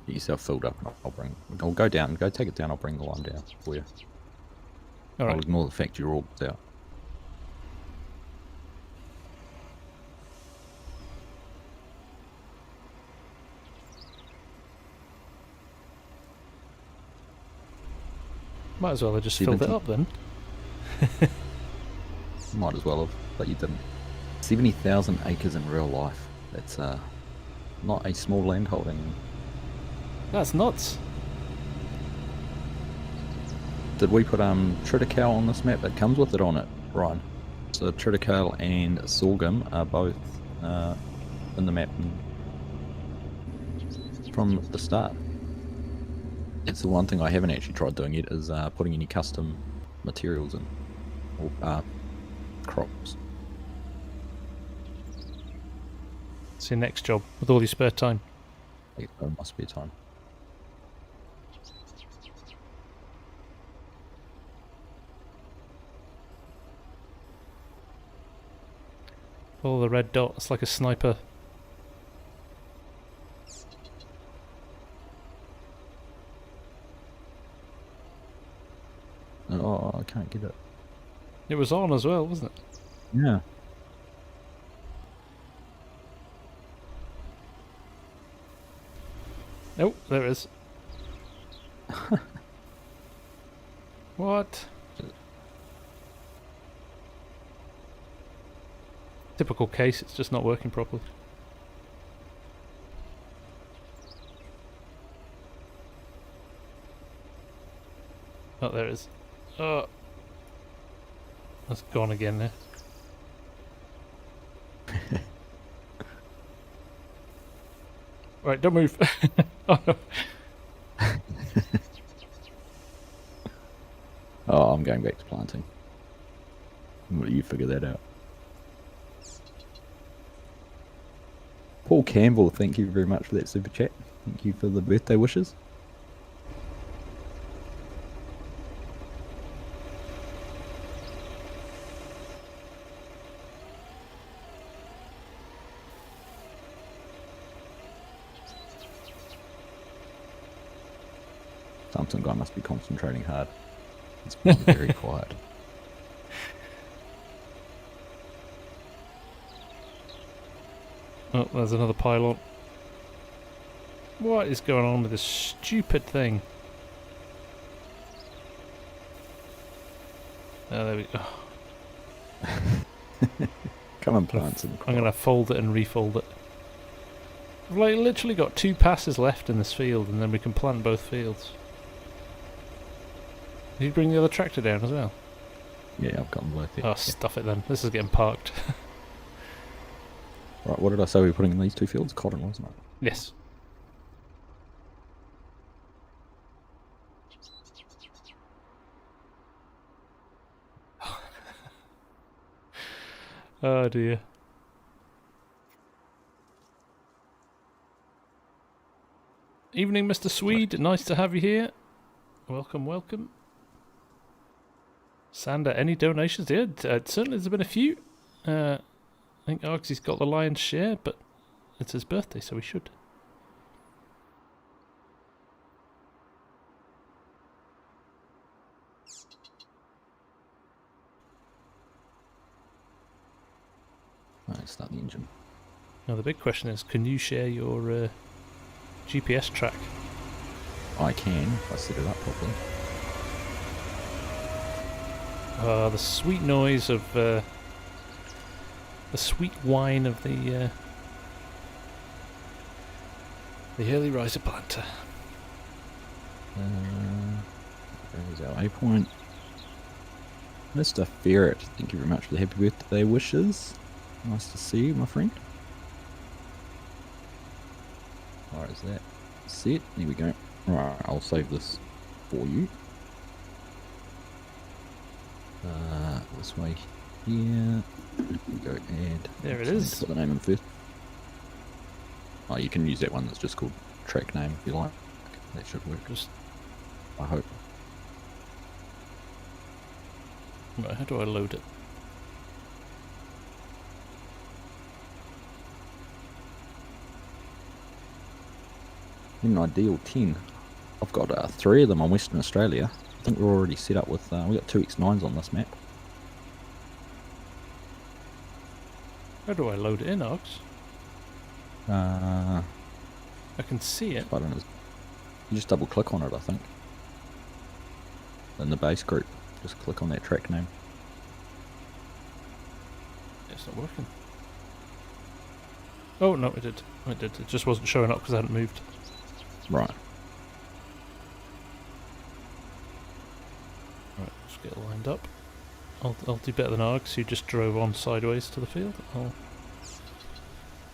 Get yourself filled up and I'll go down, go take it down, I'll bring the line down for you.
Alright.
I'll ignore the fact you're all out.
Might as well have just filled it up then.
Might as well have, but you didn't. 70,000 acres in real life. That's not a small land holding.
That's nuts.
Did we put triticale on this map? It comes with it on it, Ryan. So triticale and sorghum are both in the map from the start. It's the one thing I haven't actually tried doing yet is putting any custom materials in, or crops.
It's your next job with all your spare time.
There must be time.
Follow the red dot, it's like a sniper.
Oh, I can't get it.
It was on as well, wasn't it?
Yeah.
Oh, there it is. What? Typical case, it's just not working properly. Oh, there it is. Oh. That's gone again there. Right, don't move. Oh no.
Oh, I'm going back to planting. You figure that out. Paul Campbell, thank you very much for that super chat. Thank you for the birthday wishes. Some guy must be concentrating hard. It's been very quiet.
Oh, there's another pylon. What is going on with this stupid thing? Oh, there we go.
Come and plant some.
I'm going to fold it and refold it. We've like literally got 2 passes left in this field and then we can plant both fields. Did you bring the other tractor down as well?
Yeah, I've got them both.
Oh,
Yeah.
stuff it then. This is getting parked.
Right, what did I say we were putting in these 2 fields? Cotton, wasn't it?
Yes. Oh dear. Evening, Mr. Swede. Nice to have you here. Welcome, welcome. Sander, any donations? Yeah, certainly there's been a few. I think Argsy's got the lion's share, but it's his birthday, so he should.
Right, start the engine.
Now the big question is, can you share your GPS track?
I can, if I set it up properly.
The sweet noise of the sweet whine of the early riser banter.
There's our A point. Mr. Ferret, thank you very much for the happy birthday wishes. Nice to see you, my friend. Alright, is that set? There we go. Alright, I'll save this for you. This way here. We go add.
There it is.
Put the name in first. Oh, you can use that one that's just called track name if you like. That should work. I hope.
Right, how do I load it?
In ideal 10. I've got 3 of them on Western Australia. I think we're already set up with, we got 2 X9s on this map.
How do I load it in, Args?
I
can see it.
don't know. You just double click on it, I think. In the base group. Just click on that track name.
It's not working. Oh, no, it did. It did. It just wasn't showing up because I hadn't moved.
Right.
Right, let's get lined up. I'll do better than Args, who just drove on sideways to the field. I'll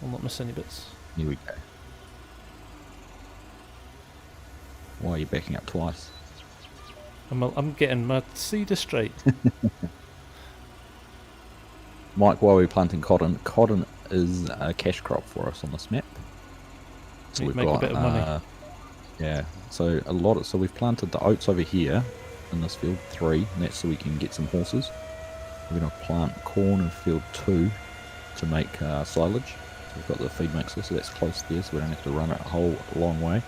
not miss any bits.
Here we go. Why are you backing up twice?
I'm getting my cedar straight.
Mike, why are we planting cotton? Cotton is a cash crop for us on this map. So
You'd
we've
make
got
a bit of money.
Yeah, so so we've planted the oats over here in this field 3, and that's so we can get some horses. We're going to plant corn in field 2 to make silage. So we've got the feed mixer, so that's close there, so we don't have to run it a whole long way.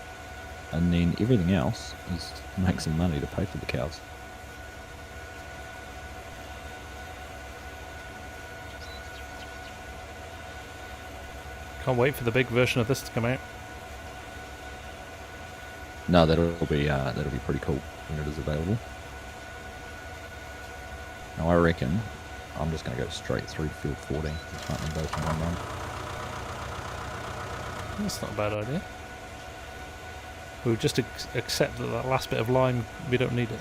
And then everything else is to make some money to pay for the cows.
Can't wait for the big version of this to come out.
No, that'll be pretty cool when it is available. Now I reckon I'm just going to go straight through field 14 and plant them both in one run.
That's not a bad idea. We'll just accept that last bit of line, we don't need it.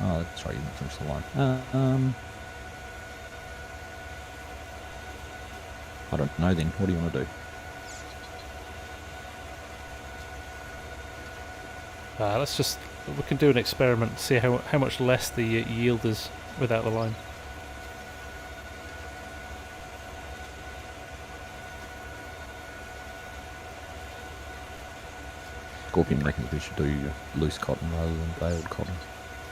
Oh, that's right, you didn't finish the line. I don't know then. What do you want to do?
We can do an experiment, see how much less the yield is without the line.
Scorpion reckons we should do loose cotton rather than baled cotton.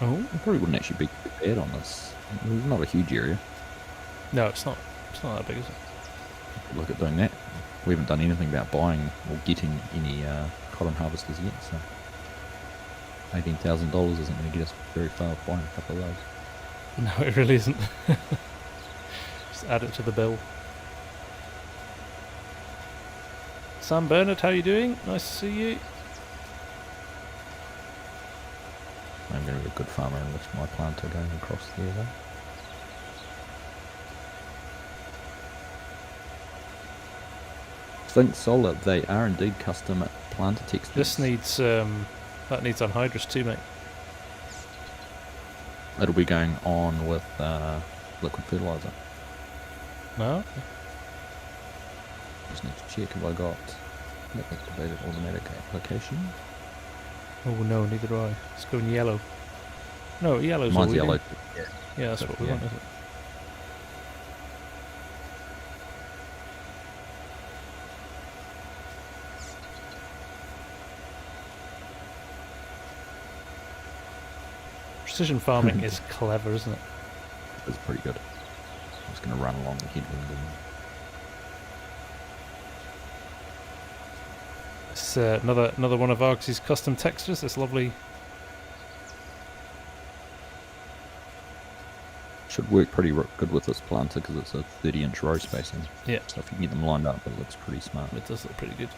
Oh?
It probably wouldn't actually be bad on this. It's not a huge area.
No, it's not. It's not that big, is it?
Look at doing that. We haven't done anything about buying or getting any cotton harvesters yet, so $18,000 isn't going to get us very far buying a couple of those.
No, it really isn't. Just add it to the bill. Sam Bernard, how you doing? Nice to see you.
I'm going to be a good farmer and lift my planter going across there though. Think Solid, they are indeed custom planter textures.
This needs, that needs anhydrous too, mate.
It'll be going on with liquid fertilizer.
No?
Just need to check if I got activated automatic application.
Oh no, neither do I. It's going yellow. No, yellow's all
Mine's
we
yellow.
need. Yeah, that's what we want, isn't it? Precision farming is clever, isn't it?
It's pretty good. I'm just going to run along the headwind and
It's another one of Argsy's custom textures. It's lovely.
should work pretty good with this planter because it's a 30-inch row spacing.
Yeah.
So if you get them lined up, it looks pretty smart.
It does look pretty good.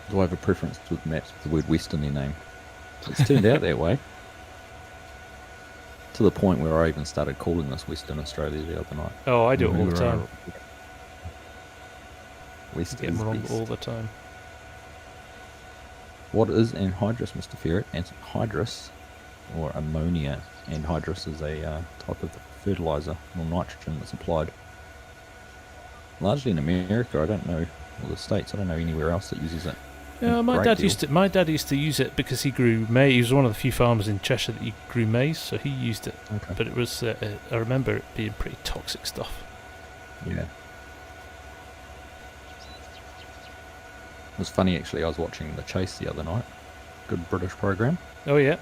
Do I have a preference with maps with the word West in their name? It's turned out that way. To the point where I even started calling this Western Australia the other night.
Oh, I do it all the time.
West
Get
is
them wrong
best.
all the time.
What is anhydrous, Mr. Ferret? Anhydrous, or ammonia. Anhydrous is a type of fertilizer or nitrogen that's applied largely in America. I don't know, or the States. I don't know anywhere else that uses it.
Yeah, my dad used to use it because he grew maize. He was one of the few farmers in Cheshire that he grew maize, so he used it.
Okay.
But it was, I remember it being pretty toxic stuff.
Yeah. It was funny actually. I was watching The Chase the other night. Good British program.
Oh yeah,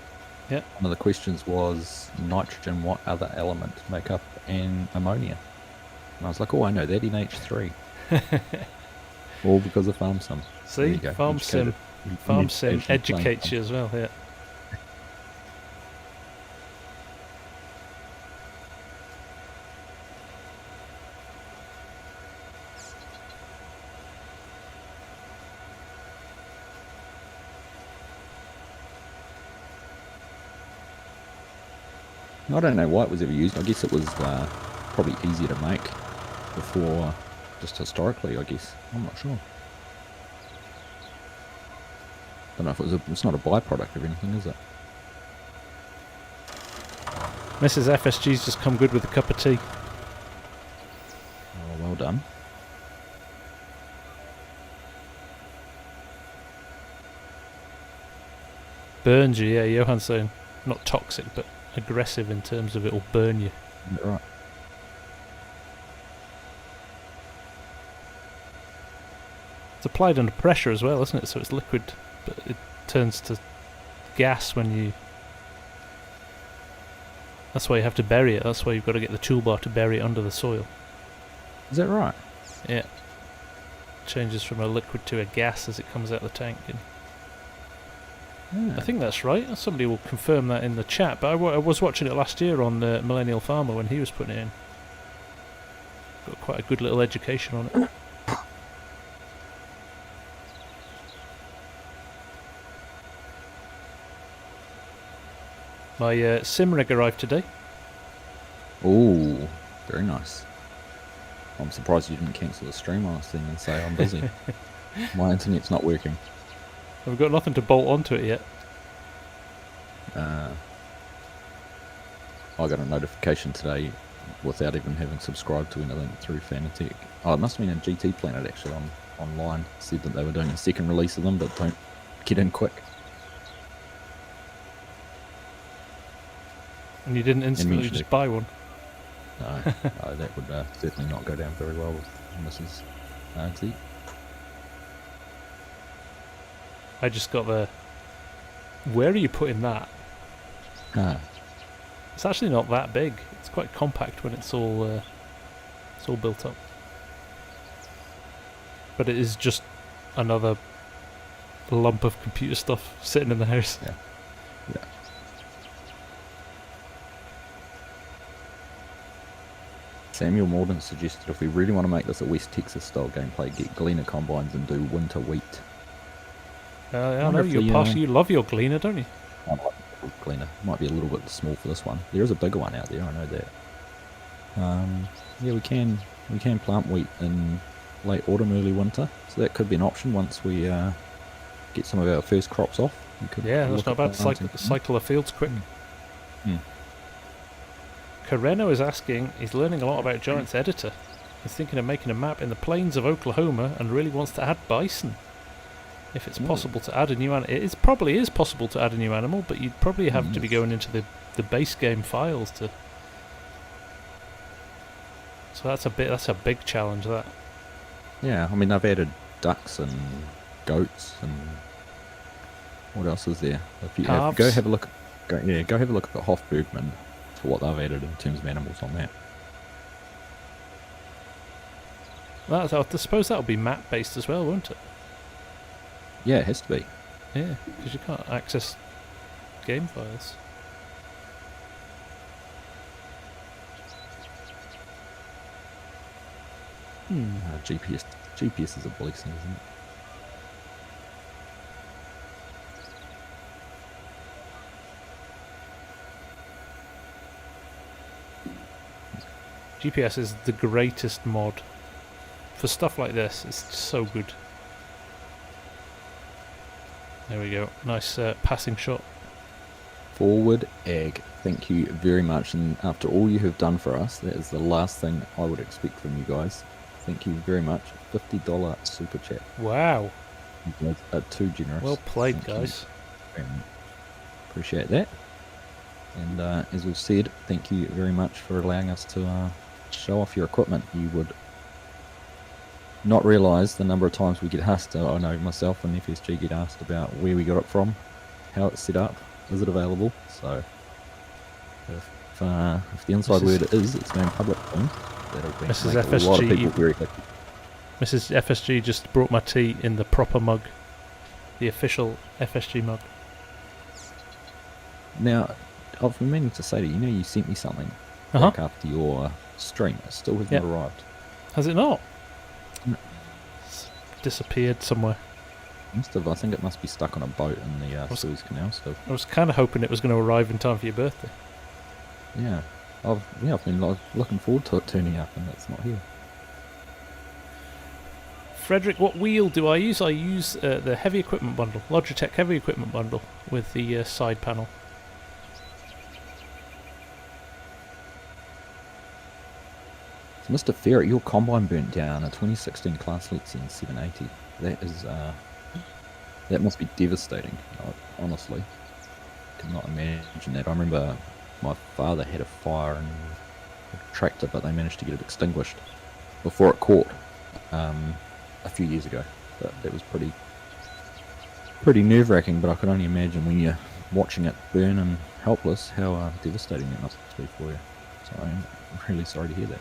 yeah.
One of the questions was nitrogen. What other element make up an ammonia? And I was like, oh, I know that, NH3. All because of Farm Sim.
See, Farm Sim educates you as well. Yeah.
I don't know why it was ever used. I guess it was probably easier to make before, just historically, I guess. I'm not sure. Don't know if it's not a byproduct of anything, is it?
Mrs. FSG's just come good with a cup of tea.
Oh, well done.
Burns you, yeah, Johan's saying. Not toxic, but aggressive in terms of it'll burn you.
Right.
It's applied under pressure as well, isn't it? So it's liquid, but it turns to gas when you... That's why you have to bury it. That's why you've got to get the toolbar to bury it under the soil.
Is that right?
Yeah. Changes from a liquid to a gas as it comes out of the tank. And
Yeah.
I think that's right. Somebody will confirm that in the chat. But I was watching it last year on Millennial Farmer when he was putting it in. Got quite a good little education on it. My sim rig arrived today.
Oh, very nice. I'm surprised you didn't cancel the stream last thing and say I'm busy. My internet's not working.
We've got nothing to bolt onto it yet.
I got a notification today without even having subscribed to anything through Fanatec. Oh, it must have been a GT Planet actually online. Said that they were doing a second release of them, but don't get in quick.
And you didn't instantly just buy one?
No, that would certainly not go down very well with Mrs. Argsy.
I just got the... Where are you putting that? It's actually not that big. It's quite compact when it's all built up. But it is just another lump of computer stuff sitting in the house.
Yeah. Yeah. Samuel Morden suggested if we really want to make this a West Texas style gameplay, get Gleaner combines and do winter wheat.
I know you love your Gleaner, don't you?
I like the Gleaner. Might be a little bit small for this one. There is a bigger one out there, I know that. Yeah, we can plant wheat in late autumn, early winter, so that could be an option once we get some of our first crops off.
Yeah, that's not bad. Cycle the fields quick. Carreno is asking, he's learning a lot about Giants Editor. He's thinking of making a map in the plains of Oklahoma and really wants to add bison. If it's possible to add a new animal. It probably is possible to add a new animal, but you'd probably have to be going into the base game files to... So that's a big challenge, that.
Yeah, I mean, I've added ducks and goats and... What else is there? If you go have a look at the Hofbergman for what they've added in terms of animals on that.
I suppose that'll be map based as well, won't it?
Yeah, it has to be.
Yeah, because you can't access game files.
GPS is a blessing, isn't it?
GPS is the greatest mod for stuff like this. It's so good. There we go. Nice passing shot.
Forward egg. Thank you very much. And after all you have done for us, that is the last thing I would expect from you guys. Thank you very much. $50 super chat.
Wow.
You guys are too generous.
Well played,
Thank
guys.
you. Appreciate that. And as we've said, thank you very much for allowing us to show off your equipment. You would not realise the number of times we get asked, I know myself and FSG get asked about where we got it from, how it's set up, is it available? So if the inside word is it's known public thing, that'll be
Mrs.
make a lot of people very happy.
Mrs. FSG just brought my tea in the proper mug. The official FSG mug.
Now, I've been meaning to say to you, you sent me something back after your stream. It still hasn't arrived.
Has it not?
No.
It's disappeared somewhere.
Must have. I think it must be stuck on a boat in the Suez Canal still.
I was kind of hoping it was going to arrive in time for your birthday.
Yeah. I've been looking forward to it turning up and it's not here.
Frederick, what wheel do I use? I use the heavy equipment bundle, Logitech heavy equipment bundle with the side panel.
So Mr. Ferret, your combine burnt down a 2016 Class Lexion 780. That is, that must be devastating, honestly. Could not imagine that. I remember my father had a fire in a tractor, but they managed to get it extinguished before it caught a few years ago. But that was pretty nerve-wracking, but I could only imagine when you're watching it burn and helpless how devastating that must be for you. So I'm really sorry to hear that.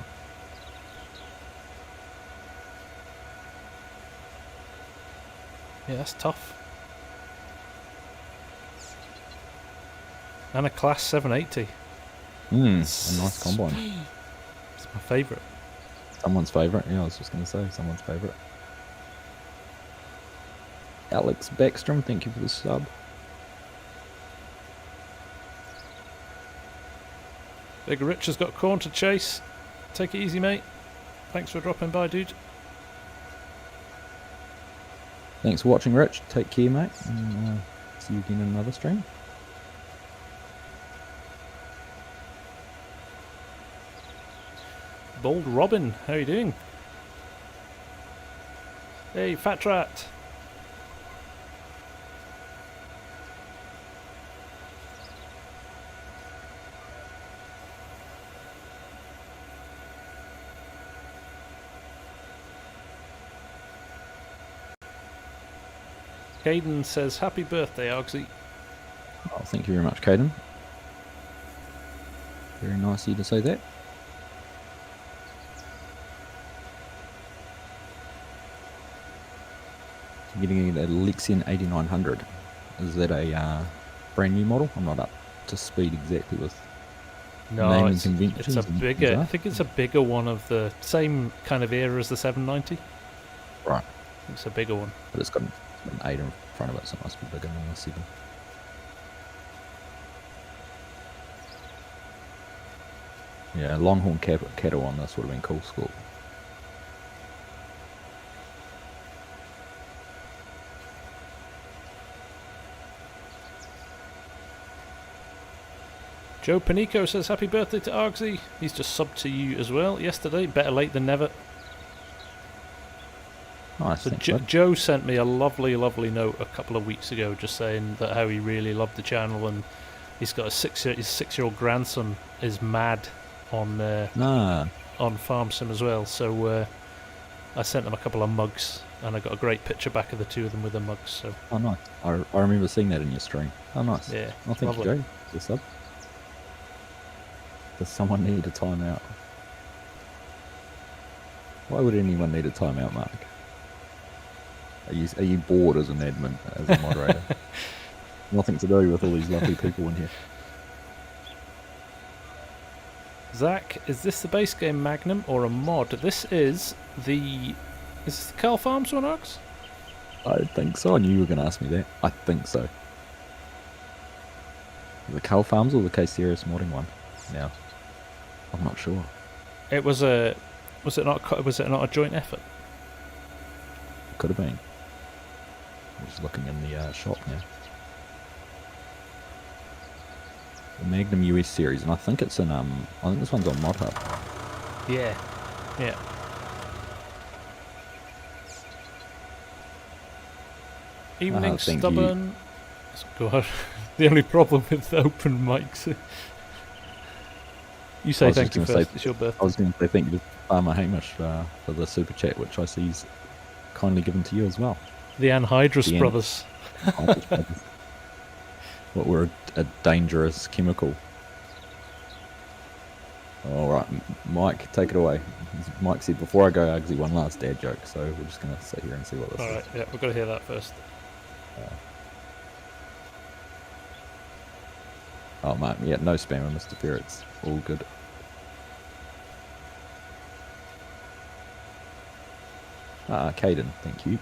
Yeah, that's tough. And a Class 780.
A nice combine.
It's my favourite.
Someone's favourite. Yeah, I was just going to say someone's favourite. Alex Backstrom, thank you for the sub.
Big Rich has got corn to chase. Take it easy, mate. Thanks for dropping by, dude.
Thanks for watching, Rich. Take care, mate. And see you again in another stream.
Bold Robin, how are you doing? Hey, Fat Rat. Caden says, happy birthday, Argsy.
Oh, thank you very much, Caden. Very nice of you to say that. I'm getting a Lexion 8900. Is that a brand new model? I'm not up to speed exactly with naming conventions.
It's a bigger, I think it's a bigger one of the same kind of era as the 790.
Right.
It's a bigger one.
But it's got an 8 in front of it, so it must be bigger than the 7. Yeah, Longhorn cattle on this would have been cool school.
Joe Panico says happy birthday to Argsy. He's just subbed to you as well yesterday. Better late than never.
Nice.
So
thanks,
Joe sent me a lovely note a couple of weeks ago just saying that how he really loved the channel, and he's got his 6-year-old grandson is mad on Farm Sim as well. So I sent him a couple of mugs, and I got a great picture back of the two of them with the mugs. So
Oh, nice. I remember seeing that in your stream. Oh, nice.
yeah,
Oh, thank you, Joe. What's up? Does someone need a timeout? Why would anyone need a timeout, Mark? Are you bored as an admin, as a moderator? Nothing to do with all these lovely people in here.
Zach, is this the base game Magnum or a mod? This is the... Is this the Carl Farms one, Args?
I think so. I knew you were going to ask me that. I think so. The Cull Farms or the K-Series modding one? Now, I'm not sure.
It was a... Was it not a joint effort?
Could have been. I'm just looking in the shop now. The Magnum US series, and I think it's in I think this one's on Mod Hub.
Yeah. Evening
thank
stubborn. Go ahead. The only problem with the open mics. You say thank you first. It's your birthday.
I was going to say thank you to Farmer Hamish for the super chat, which I see he's kindly given to you as well.
The Anhydrous brothers.
What were a dangerous chemical. Alright, Mike, take it away. Mike said, before I go, Argsy, one last dad joke, so we're just going to sit here and see what this is.
Alright, yeah, we've got to hear that first.
Oh, mate, yeah, no spammer, Mr. Ferret's all good. Caden, thank you.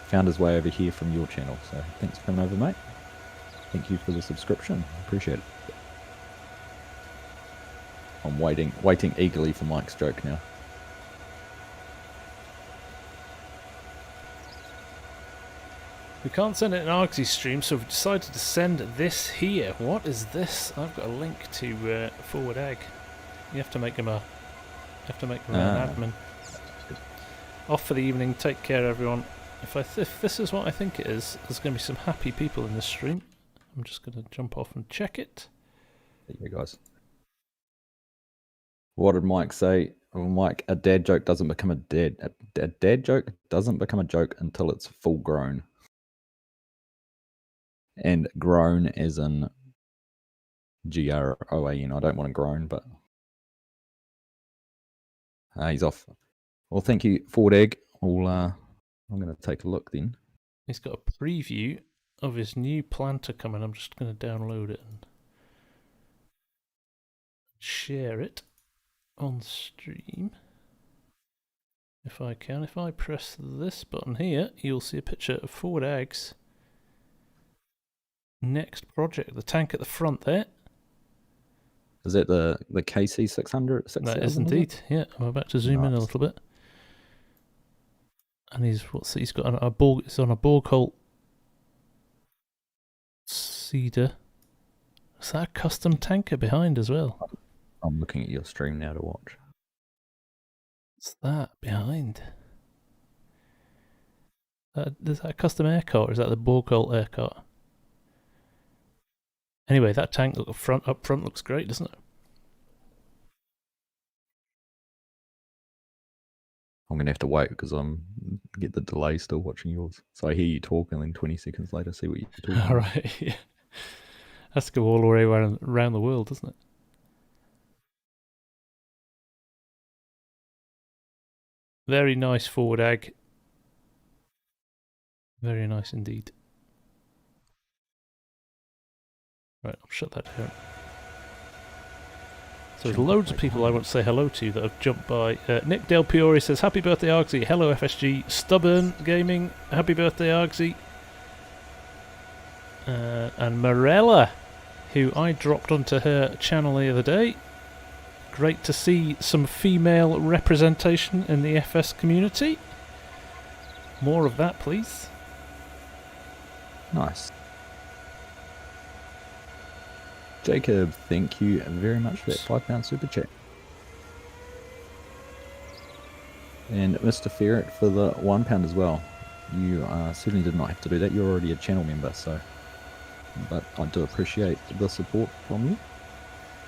Found his way over here from your channel, so thanks for coming over, mate. Thank you for the subscription. Appreciate it. I'm waiting eagerly for Mike's joke now.
We can't send it an Argsy stream, so we've decided to send this here. What is this? I've got a link to Forward Egg. You have to make him an admin. Off for the evening. Take care, everyone. If this is what I think it is, there's going to be some happy people in this stream. I'm just going to jump off and check it.
There you go, guys. What did Mike say? Well, Mike, a dad joke doesn't become a dad joke doesn't become a joke until it's full grown. And grown as in G-R-O-A-N. I don't want to groan, but he's off. Well, thank you, Ford Egg. I'm going to take a look then.
He's got a preview of his new planter coming. I'm just going to download it and share it on stream. If I can. If I press this button here, you'll see a picture of Forward Egg's next project. The tank at the front there.
Is that the KC 600?
That is indeed. Yeah, I'm about to zoom in a little bit. And he's got it's on a Borgholt Cedar. Is that a custom tanker behind as well?
I'm looking at your stream now to watch.
What's that behind? Is that a custom air cart or is that the Borgholt air cart? Anyway, that tank up front looks great, doesn't it?
I'm going to have to wait because get the delay still watching yours. So I hear you talk and then 20 seconds later see what you're talking about.
Alright, yeah. Has to go all the way around the world, doesn't it? Very nice Forward Egg. Very nice indeed. Right, I'll shut that down. So there's loads of people I want to say hello to that have jumped by. Nick Del Piore says, happy birthday Argsy. Hello FSG. Stubborn Gaming, happy birthday Argsy. And Morella, who I dropped onto her channel the other day. Great to see some female representation in the FS community. More of that, please.
Nice. Jacob, thank you very much for that £5 super chat. And Mr. Ferret for the £1 as well. You certainly did not have to do that. You're already a channel member, but I do appreciate the support from you.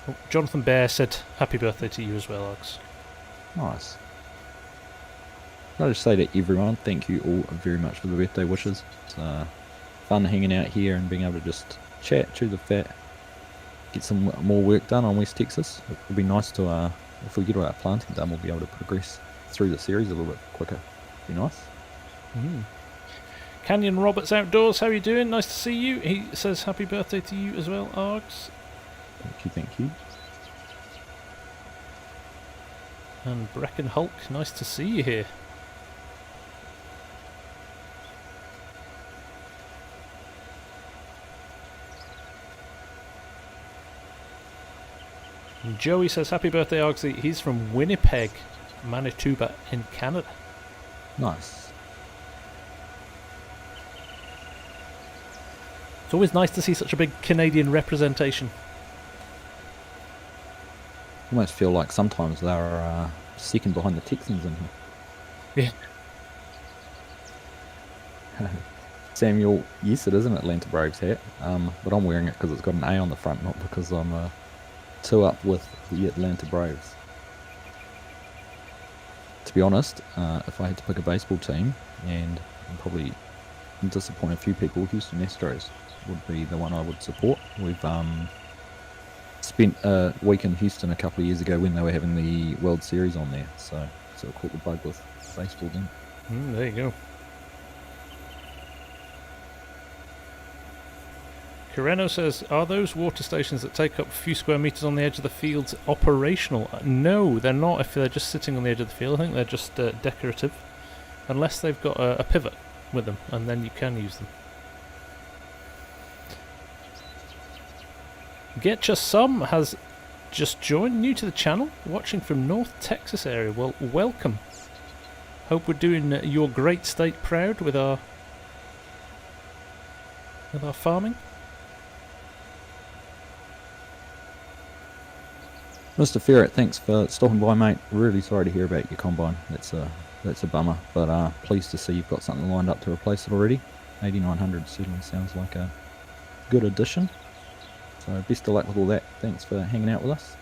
Oh, Jonathan Bear said happy birthday to you as well, Args.
Nice. I'll just say to everyone, thank you all very much for the birthday wishes. It's fun hanging out here and being able to just chat, chew the fat, get some more work done on West Texas. It would be nice to, if we get all our planting done, we'll be able to progress through the series a little bit quicker. Be nice.
Canyon Roberts Outdoors, how are you doing? Nice to see you. He says happy birthday to you as well, Args.
Thank you.
And Brecken Hulk, nice to see you here. And Joey says happy birthday Argsy. He's from Winnipeg, Manitoba in Canada.
Nice.
It's always nice to see such a big Canadian representation.
I almost feel like sometimes they're second behind the Texans in here.
Yeah.
Samuel, yes, it is an Atlanta Braves hat, but I'm wearing it because it's got an A on the front, not because I'm too up with the Atlanta Braves. To be honest, if I had to pick a baseball team, and probably disappoint a few people, Houston Astros would be the one I would support. We've spent a week in Houston a couple of years ago when they were having the World Series on there, so I caught the bug with baseball then.
There you go. Carreno says, are those water stations that take up a few square metres on the edge of the fields operational? No, they're not if they're just sitting on the edge of the field. I think they're just decorative. Unless they've got a pivot with them, and then you can use them. Getcha Some has just joined, new to the channel, watching from North Texas area. Well, welcome. Hope we're doing your great state proud with our farming.
Mr. Ferret, thanks for stopping by, mate. Really sorry to hear about your combine. That's a bummer, but pleased to see you've got something lined up to replace it already. 8900 certainly sounds like a good addition. So best of luck with all that. Thanks for hanging out with us.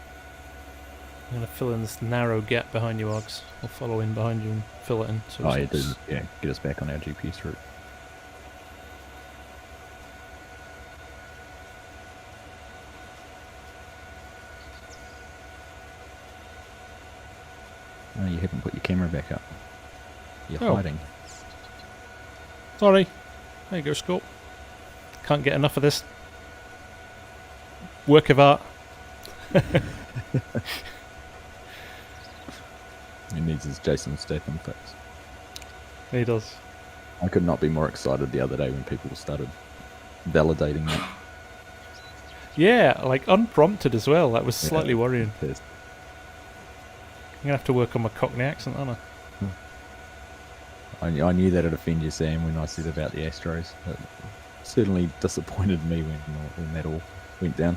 I'm going to fill in this narrow gap behind you, Args. I'll follow in behind you and fill it in. So
oh, yeah, get us back on our GPS route. Oh, you haven't put your camera back up. You're hiding.
Sorry. There you go, Scope. Can't get enough of this work of art.
He needs his Jason Statham fix.
He does.
I could not be more excited the other day when people started validating that.
Yeah, like unprompted as well. That was slightly worrying.
It is.
I'm going to have to work on my Cockney accent, aren't I?
I knew that'd offend you, Sam, when I said about the Astros. It certainly disappointed me when that all went down.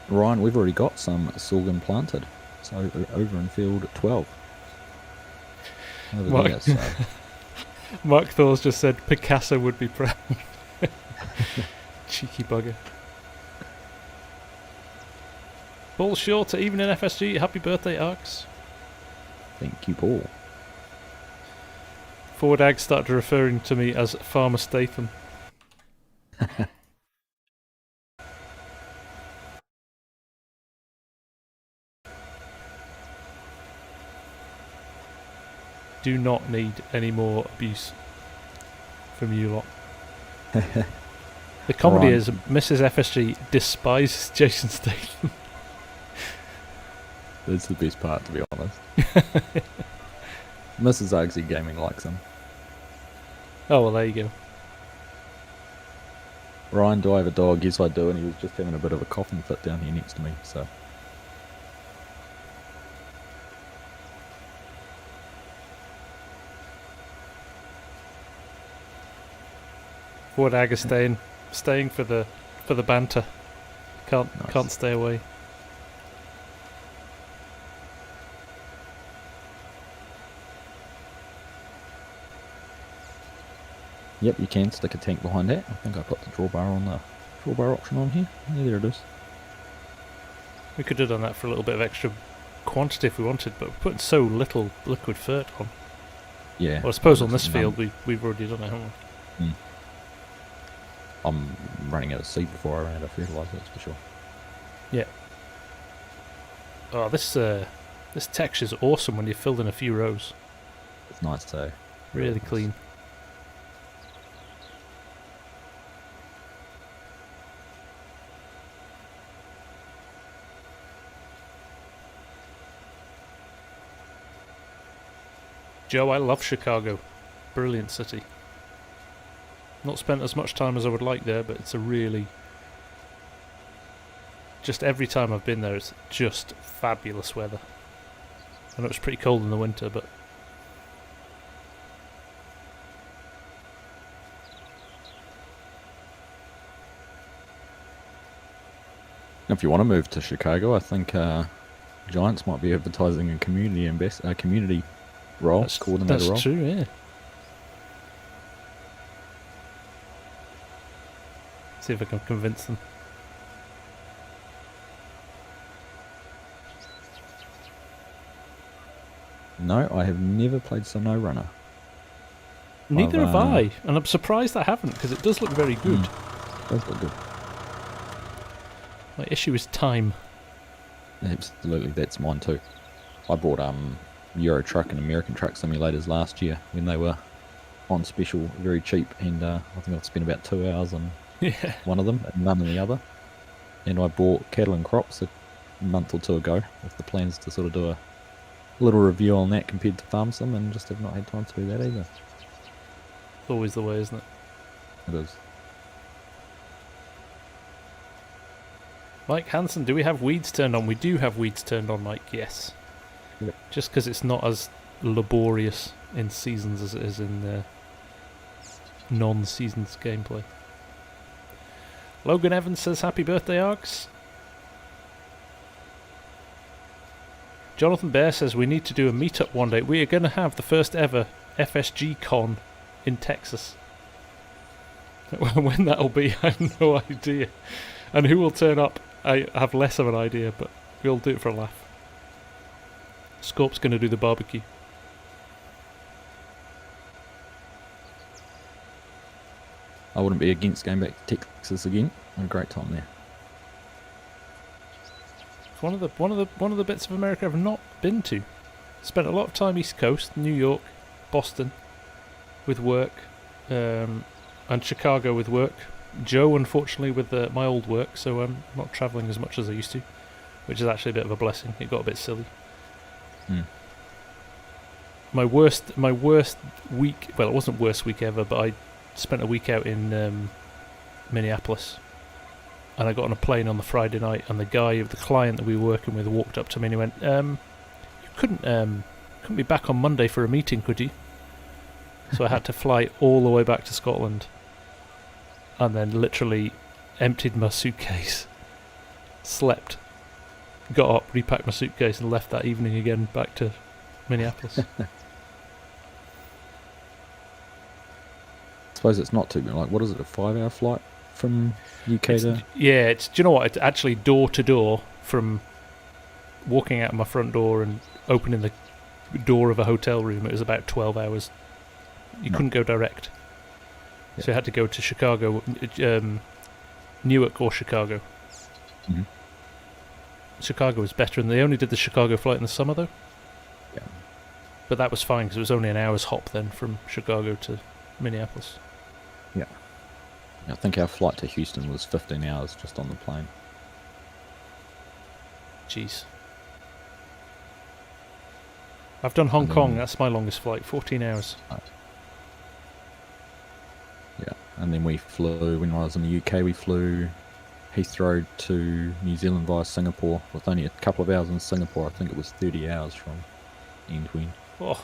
Ryan, we've already got some sorghum planted. So over in field 12. Over
Mark,
there, so.
Mark Thor's just said Picasso would be proud. Cheeky bugger. Paul Shorter, even in FSG, happy birthday, Arx.
Thank you, Paul.
Ford Ag started referring to me as Farmer Statham. Do not need any more abuse from you lot. The comedy is Mrs. FSG despises Jason Statham.
That's the best part, to be honest. Mrs. Argsy Gaming likes him.
Oh, well, there you go.
Ryan, do I have a dog? Yes, I do, and he was just having a bit of a coughing fit down here next to me, so...
Ford Ag is staying for the banter. Can't stay away.
Yep, you can stick a tank behind that. I think I put the drawbar option on here. Yeah, there it is.
We could have done that for a little bit of extra quantity if we wanted, but we're putting so little liquid fert on.
Yeah.
Well, I suppose on this field we've already done it, haven't we?
I'm running out of seed before I run out of fertiliser, that's for sure.
Yeah. Oh, this texture's awesome when you've filled in a few rows.
It's nice too.
Really clean. Joe, I love Chicago. Brilliant city. Not spent as much time as I would like there, but it's a really... Just every time I've been there, it's just fabulous weather. I know it's pretty cold in the winter, but
If you want to move to Chicago, I think Giants might be advertising a community role, coordinator role.
that's true, yeah. See if I can convince them.
No, I have never played Snow Runner.
Neither have I, and I'm surprised I haven't, because it does look very good.
It does look good.
My issue is time.
Absolutely, that's mine too. I bought Euro Truck and American Truck simulators last year when they were on special, very cheap, and I think I've spent about 2 hours on one of them and none on the other. And I bought Cattle and Crops a month or two ago with the plans to sort of do a little review on that compared to Farm Sim, and just have not had time to do that either.
It's always the way, isn't it?
It is.
Mike Hansen, do we have weeds turned on? We do have weeds turned on, Mike, yes.
Yep.
Just because it's not as laborious in Seasons as it is in the non-Seasons gameplay. Logan Evans says, happy birthday, Args. Jonathan Bear says, we need to do a meetup one day. We are going to have the first ever FSG con in Texas. When that'll be, I have no idea. And who will turn up, I have less of an idea, but we'll do it for a laugh. Scorp's going to do the barbecue.
I wouldn't be against going back to Texas again. Had a great time there.
It's one of the bits of America I've not been to. Spent a lot of time East Coast, New York, Boston, with work, and Chicago with work. Joe, unfortunately, with my old work, so I'm not travelling as much as I used to, which is actually a bit of a blessing. It got a bit silly. My worst week, well, it wasn't worst week ever, but I spent a week out in Minneapolis, and I got on a plane on the Friday night, and the client that we were working with walked up to me and he went, you couldn't be back on Monday for a meeting, could you? So I had to fly all the way back to Scotland, and then literally emptied my suitcase, slept, got up, repacked my suitcase, and left that evening again back to Minneapolis.
I suppose it's not too bad. Like, what is it, a 5-hour flight from UK to...
Yeah, do you know what? It's actually door to door, from walking out of my front door and opening the door of a hotel room. It was about 12 hours. You couldn't go direct. Yeah. So you had to go to Chicago, Newark or Chicago.
Mm-hmm.
Chicago was better, and they only did the Chicago flight in the summer, though.
Yeah.
But that was fine, because it was only an hour's hop then from Chicago to Minneapolis.
Yeah. I think our flight to Houston was 15 hours just on the plane.
Jeez. I've done Hong Kong, that's my longest flight, 14 hours.
Right. Yeah, and then we flew, when I was in the UK, we flew Heathrow to New Zealand via Singapore, with only a couple of hours in Singapore. I think it was 30 hours from end to end.
Oh,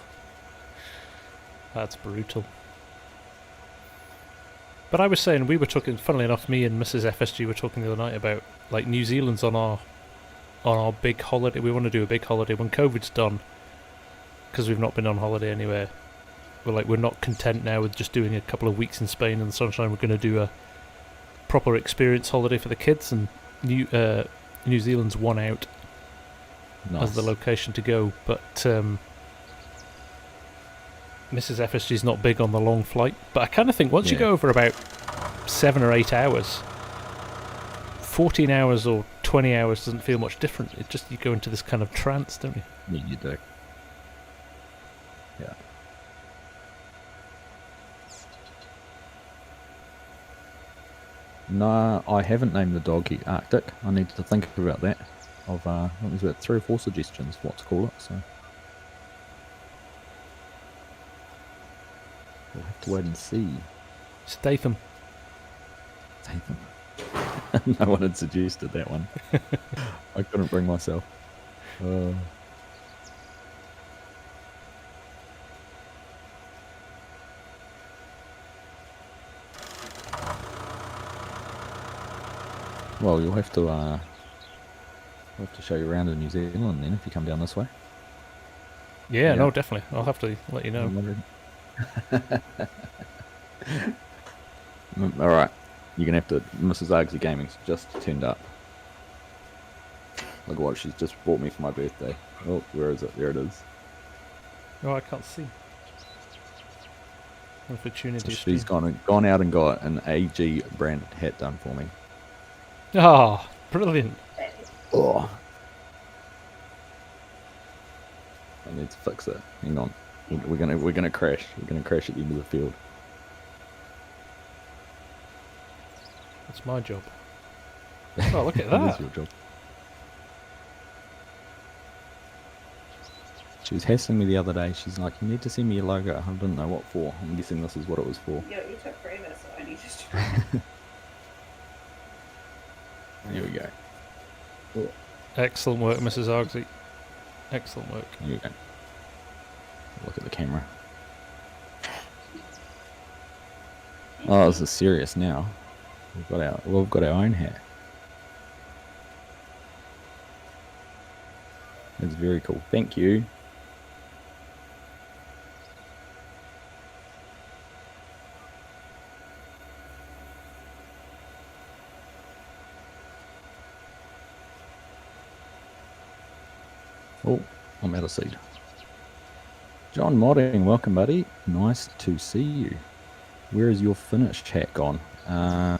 that's brutal. But I was saying, we were talking, funnily enough, me and Mrs. FSG were talking the other night about, like, New Zealand's on our big holiday. We want to do a big holiday when COVID's done, because we've not been on holiday anywhere. We're not content now with just doing a couple of weeks in Spain in the sunshine. We're going to do a proper experience holiday for the kids, and New Zealand's one out as the location to go. But Mrs. FSG's not big on the long flight, but I kind of think once you go over about 7 or 8 hours, 14 hours or 20 hours doesn't feel much different. It just, you go into this kind of trance, don't you?
Yeah, you do. Yeah. No, I haven't named the dog yet Arctic. I need to think about that. There's about 3 or 4 suggestions what to call it, so we'll have to wait and see.
Statham.
No one had suggested that one. I couldn't bring myself. Well, you'll have to we'll have to show you around in New Zealand then if you come down this way.
Yeah, no, definitely. I'll have to let you know.
All right, you're gonna have to. Mrs. Argsy Gaming's just turned up. Look what she's just bought me for my birthday. Oh, where is it? There it is.
Oh, I can't see. Opportunity.
So she's gone out and got an AG branded hat done for me.
Ah, brilliant.
Oh. I need to fix it. Hang on. We're gonna crash. We're gonna crash at the end of the field.
That's my job. Oh, look at
That
that.
is your job. She was hassling me the other day. She's like, "You need to send me your logo." I didn't know what for. I'm guessing this is what it was for.
Yeah, you took forever, so I need to.
Here we go. Oh.
Excellent work, Mrs. Argsy. Excellent work.
Here we go. Look at the camera. Oh, this is serious now. We've got our own hat. That's very cool. Thank you. Oh, I'm out of seed. John Modding, welcome buddy. Nice to see you. Where is your finish hat gone? They're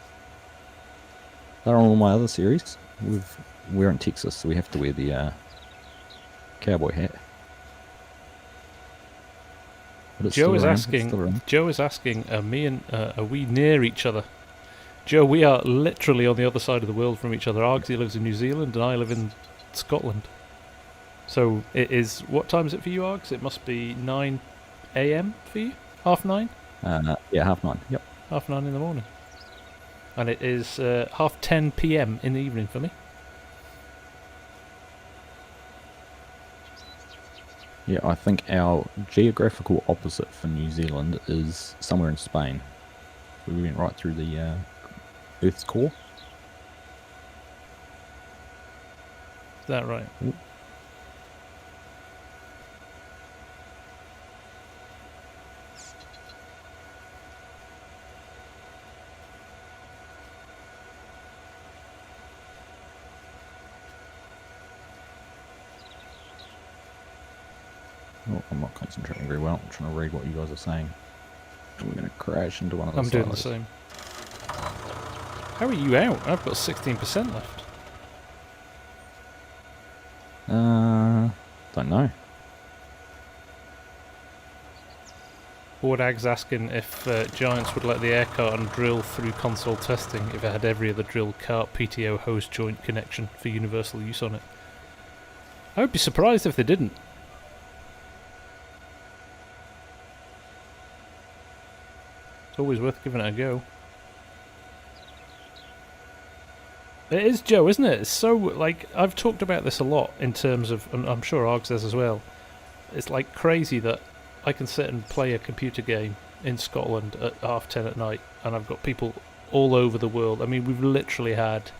on all my other series. We're in Texas, so we have to wear the cowboy hat. But it's
Joe is
still around,
asking.
it's still around.
Joe is asking. Are we near each other? Joe, we are literally on the other side of the world from each other. Argsy lives in New Zealand, and I live in Scotland. So it is. What time is it for you, Args? It must be 9 a.m. for you. 9:30.
Yeah, 9:30. Yep.
9:30 in the morning. And it is 10:30 p.m. in the evening for me.
Yeah, I think our geographical opposite for New Zealand is somewhere in Spain. We went right through the Earth's core.
Is that right?
Ooh. Oh, I'm not concentrating very well. I'm trying to read what you guys are saying. I'm going to crash into one of the
I'm doing the
silos.
same. How are you out? I've got 16% left.
Don't know.
Board Ag's asking if Giants would let the air carton drill through console testing if it had every other drill cart PTO hose joint connection for universal use on it. I would be surprised if they didn't. It's always worth giving it a go. It is, Joe, isn't it? It's so, like, I've talked about this a lot in terms of, and I'm sure Args has as well, it's like crazy that I can sit and play a computer game in Scotland at 10:30 at night, and I've got people all over the world. I mean, we've literally had,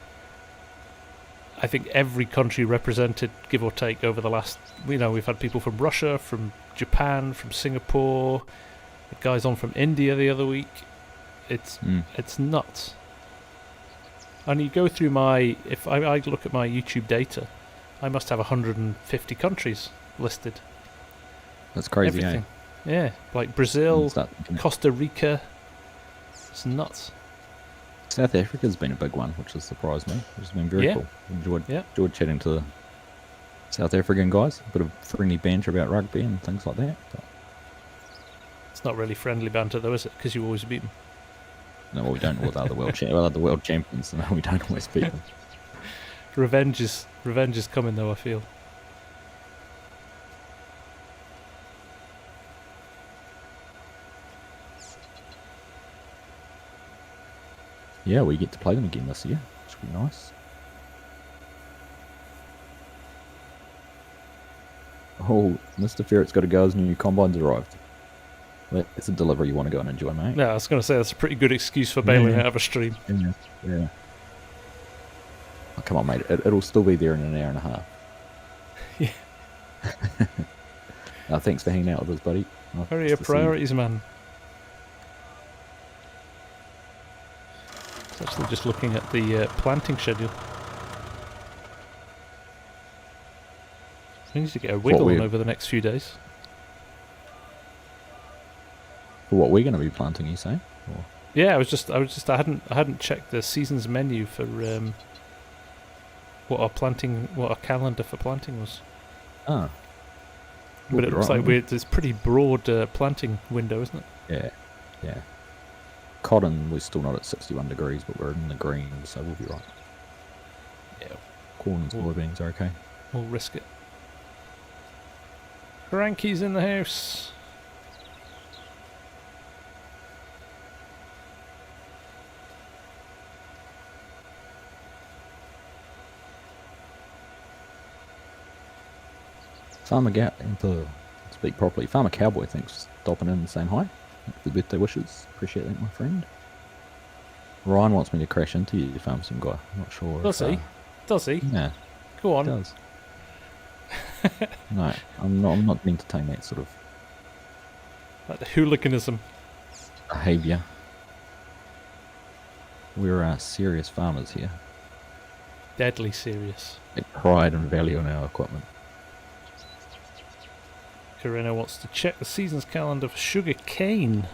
I think, every country represented, give or take, over the last, we've had people from Russia, from Japan, from Singapore, guys on from India the other week. It's nuts. And you go through if I look at my YouTube data, I must have 150 countries listed.
That's crazy,
Everything. Yeah, like Brazil, Costa Rica. It's nuts.
South Africa's been a big one, which has surprised me. Which has been very cool. Enjoyed chatting to the South African guys. A bit of friendly banter about rugby and things like that. But
it's not really friendly banter though, is it? Because you always beat them.
No, well, we don't with other world champions. No, we don't always beat them.
Revenge is coming though, I feel.
Yeah, we get to play them again this year, which will be nice. Oh, Mr. Ferret's got to go. His new combine's arrived. It's a delivery you want to go and enjoy, mate.
Yeah, I was going to say that's a pretty good excuse for bailing out of a stream.
Yeah. Oh, come on, mate. It'll still be there in an hour and a half.
Yeah.
Thanks for hanging out with us, buddy.
Hurry your priorities, man. It's actually just looking at the planting schedule. We need to get a wiggle on over the next few days.
For what we're going to be planting, you say? Or?
Yeah, I hadn't checked the season's menu for what our calendar for planting was.
Ah.
But it looks like it's pretty broad planting window, isn't it?
Yeah, yeah. Cotton, we're still not at 61 degrees, but we're in the green, so we'll be right.
Yeah.
Corn and soybeans are okay.
We'll risk it. Franky's in the house.
Speak properly. Farmer Cowboy, thanks for stopping in and saying hi. Thanks for the birthday wishes. Appreciate that, my friend. Ryan wants me to crash into you, Farm Sim guy. I'm not sure.
Does he? Does he?
Yeah.
Go on.
He does. No, I'm not going to entertain that sort of
Like the hooliganism.
behaviour. We're serious farmers here.
Deadly serious.
Take pride and value in our equipment.
Carino wants to check the season's calendar for sugar cane.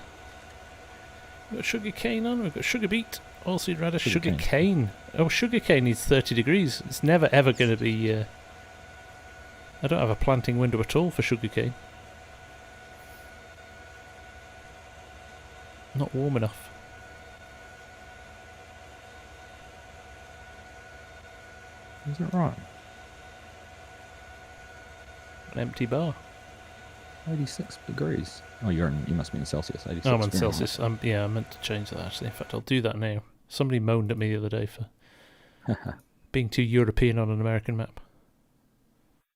We've got sugar cane on, we've got sugar beet, oilseed radish, sugar cane. Oh, sugar cane needs 30 degrees. It's never ever going to be... I don't have a planting window at all for sugar cane. Not warm enough.
Is that right?
An empty bar.
86 degrees. Oh, you must be in Celsius. 86.
Oh, I'm in Celsius. Yeah, I meant to change that actually. In fact, I'll do that now. Somebody moaned at me the other day for being too European on an American map.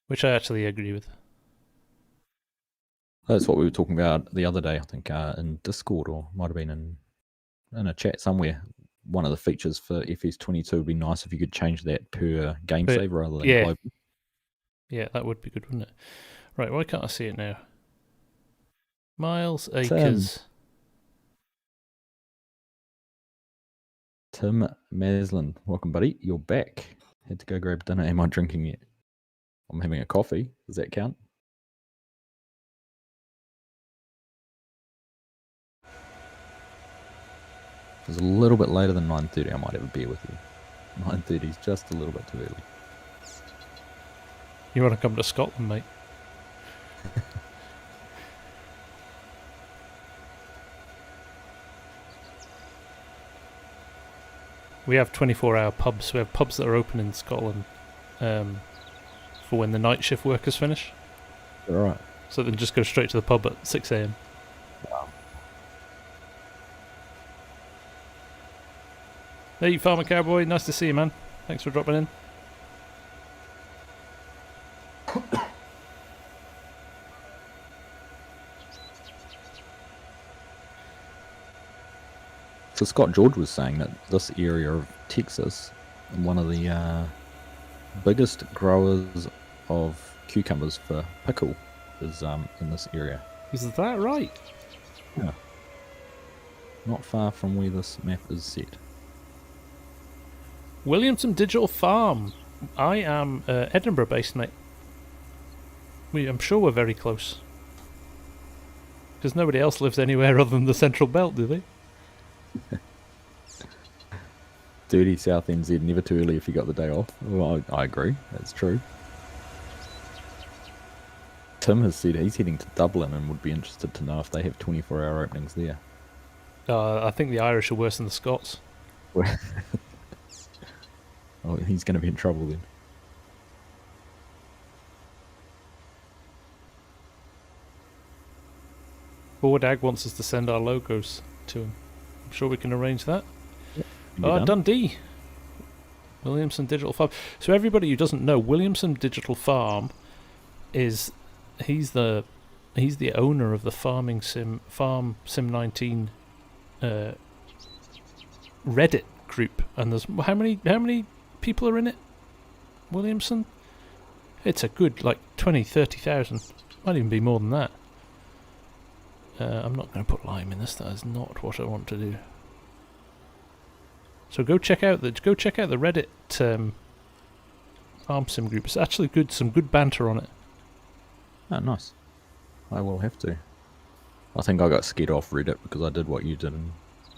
Which I actually agree with.
That's what we were talking about the other day, I think, in Discord, or might have been in a chat somewhere. One of the features for FS22 would be nice if you could change that per game save rather than global.
Yeah, that would be good, wouldn't it? Right, why can't I see it now? Miles Acres.
Tim Maslin, welcome, buddy. You're back. Had to go grab dinner. Am I drinking yet? I'm having a coffee. Does that count? If it's a little bit later than 9:30, I might have a beer with you. 9:30 is just a little bit too early.
You want to come to Scotland, mate? We have 24-hour pubs. We have pubs that are open in Scotland for when the night shift workers finish.
All right.
So then just go straight to the pub at 6 a.m.
Wow.
Hey, Farmer Cowboy. Nice to see you, man. Thanks for dropping in.
So Scott George was saying that this area of Texas, one of the biggest growers of cucumbers for pickle is in this area.
Is that right?
Yeah. Not far from where this map is set.
Williamson Digital Farm. I am Edinburgh based, mate. I'm sure we're very close. Because nobody else lives anywhere other than the Central Belt, do they?
Dirty South NZ, never too early if you got the day off. Well, I agree, that's true. Tim has said he's heading to Dublin and would be interested to know if they have 24-hour openings there.
I think the Irish are worse than the Scots.
Oh, he's going to be in trouble then.
Board Ag wants us to send our logos to him. I'm sure we can arrange that.
Yep.
Dundee. Williamson Digital Farm. So everybody who doesn't know, Williamson Digital Farm is he's the owner of the Farm Sim 19 Reddit group, and there's how many people are in it. Williamson. It's a good, like, 20, 30,000. Might even be more than that. I'm not going to put lime in this. That is not what I want to do. So go check out the Reddit Arm Sim group. It's actually good. Some good banter on it.
Oh, nice. I will have to. I think I got scared off Reddit because I did what you did and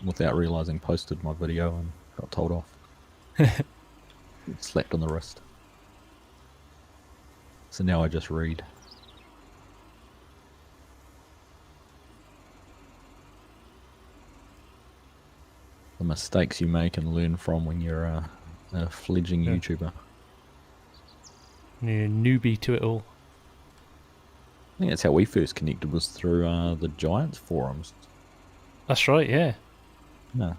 without realising posted my video and got told off. Slapped on the wrist. So now I just read. The mistakes you make and learn from when you're a fledgling YouTuber.
You're a newbie to it all.
I think that's how we first connected, was through the Giants forums.
That's right, yeah.
Yeah.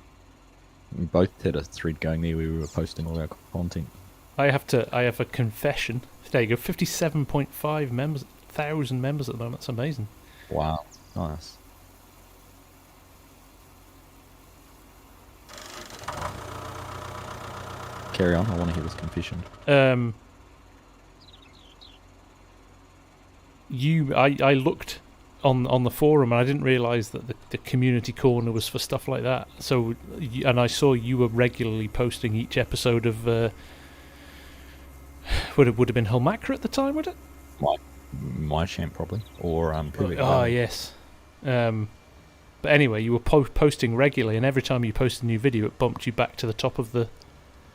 We both had a thread going there where we were posting all our content.
I have a confession. There you go, 57.5 members, 1,000 members at the moment. That's amazing.
Wow, nice. Carry on, I want to hear this confession.
I looked on the forum and I didn't realise that the community corner was for stuff like that. So, and I saw you were regularly posting each episode of. Would have been Hulmacra at the time, would it?
My champ probably, or Perfect.
Oh yes. But anyway, you were posting regularly, and every time you posted a new video, it bumped you back to the top of the.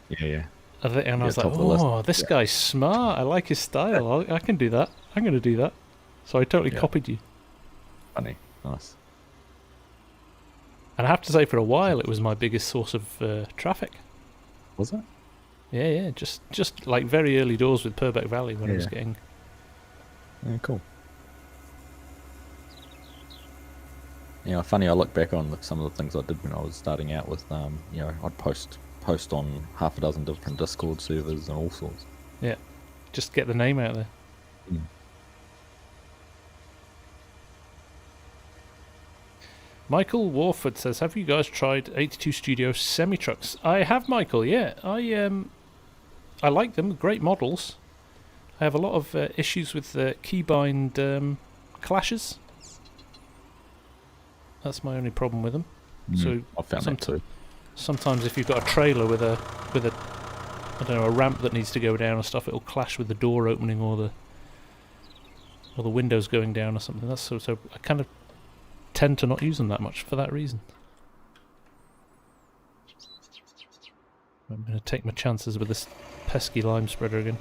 Yeah.
And I was like, oh, this guy's smart. I like his style. I can do that. I'm going to do that. So I totally copied you.
Funny. Nice.
And I have to say, for a while, it was my biggest source of traffic.
Was it?
Yeah. Just like very early doors with Purbeck Valley when I was getting...
Yeah, cool. Yeah, funny, I look back on some of the things I did when I was starting out with, I'd post on half a dozen different Discord servers and all sorts.
Yeah, just get the name out there.
Mm.
Michael Warford says, have you guys tried 82 Studio semi-trucks? I have, Michael, yeah. I like them, great models. I have a lot of issues with keybind clashes. That's my only problem with them. So
I found that too.
Sometimes if you've got a trailer with a I don't know, a ramp that needs to go down or stuff, it'll clash with the door opening or the windows going down or something. That's so I kind of tend to not use them that much for that reason. I'm going to take my chances with this pesky lime spreader again.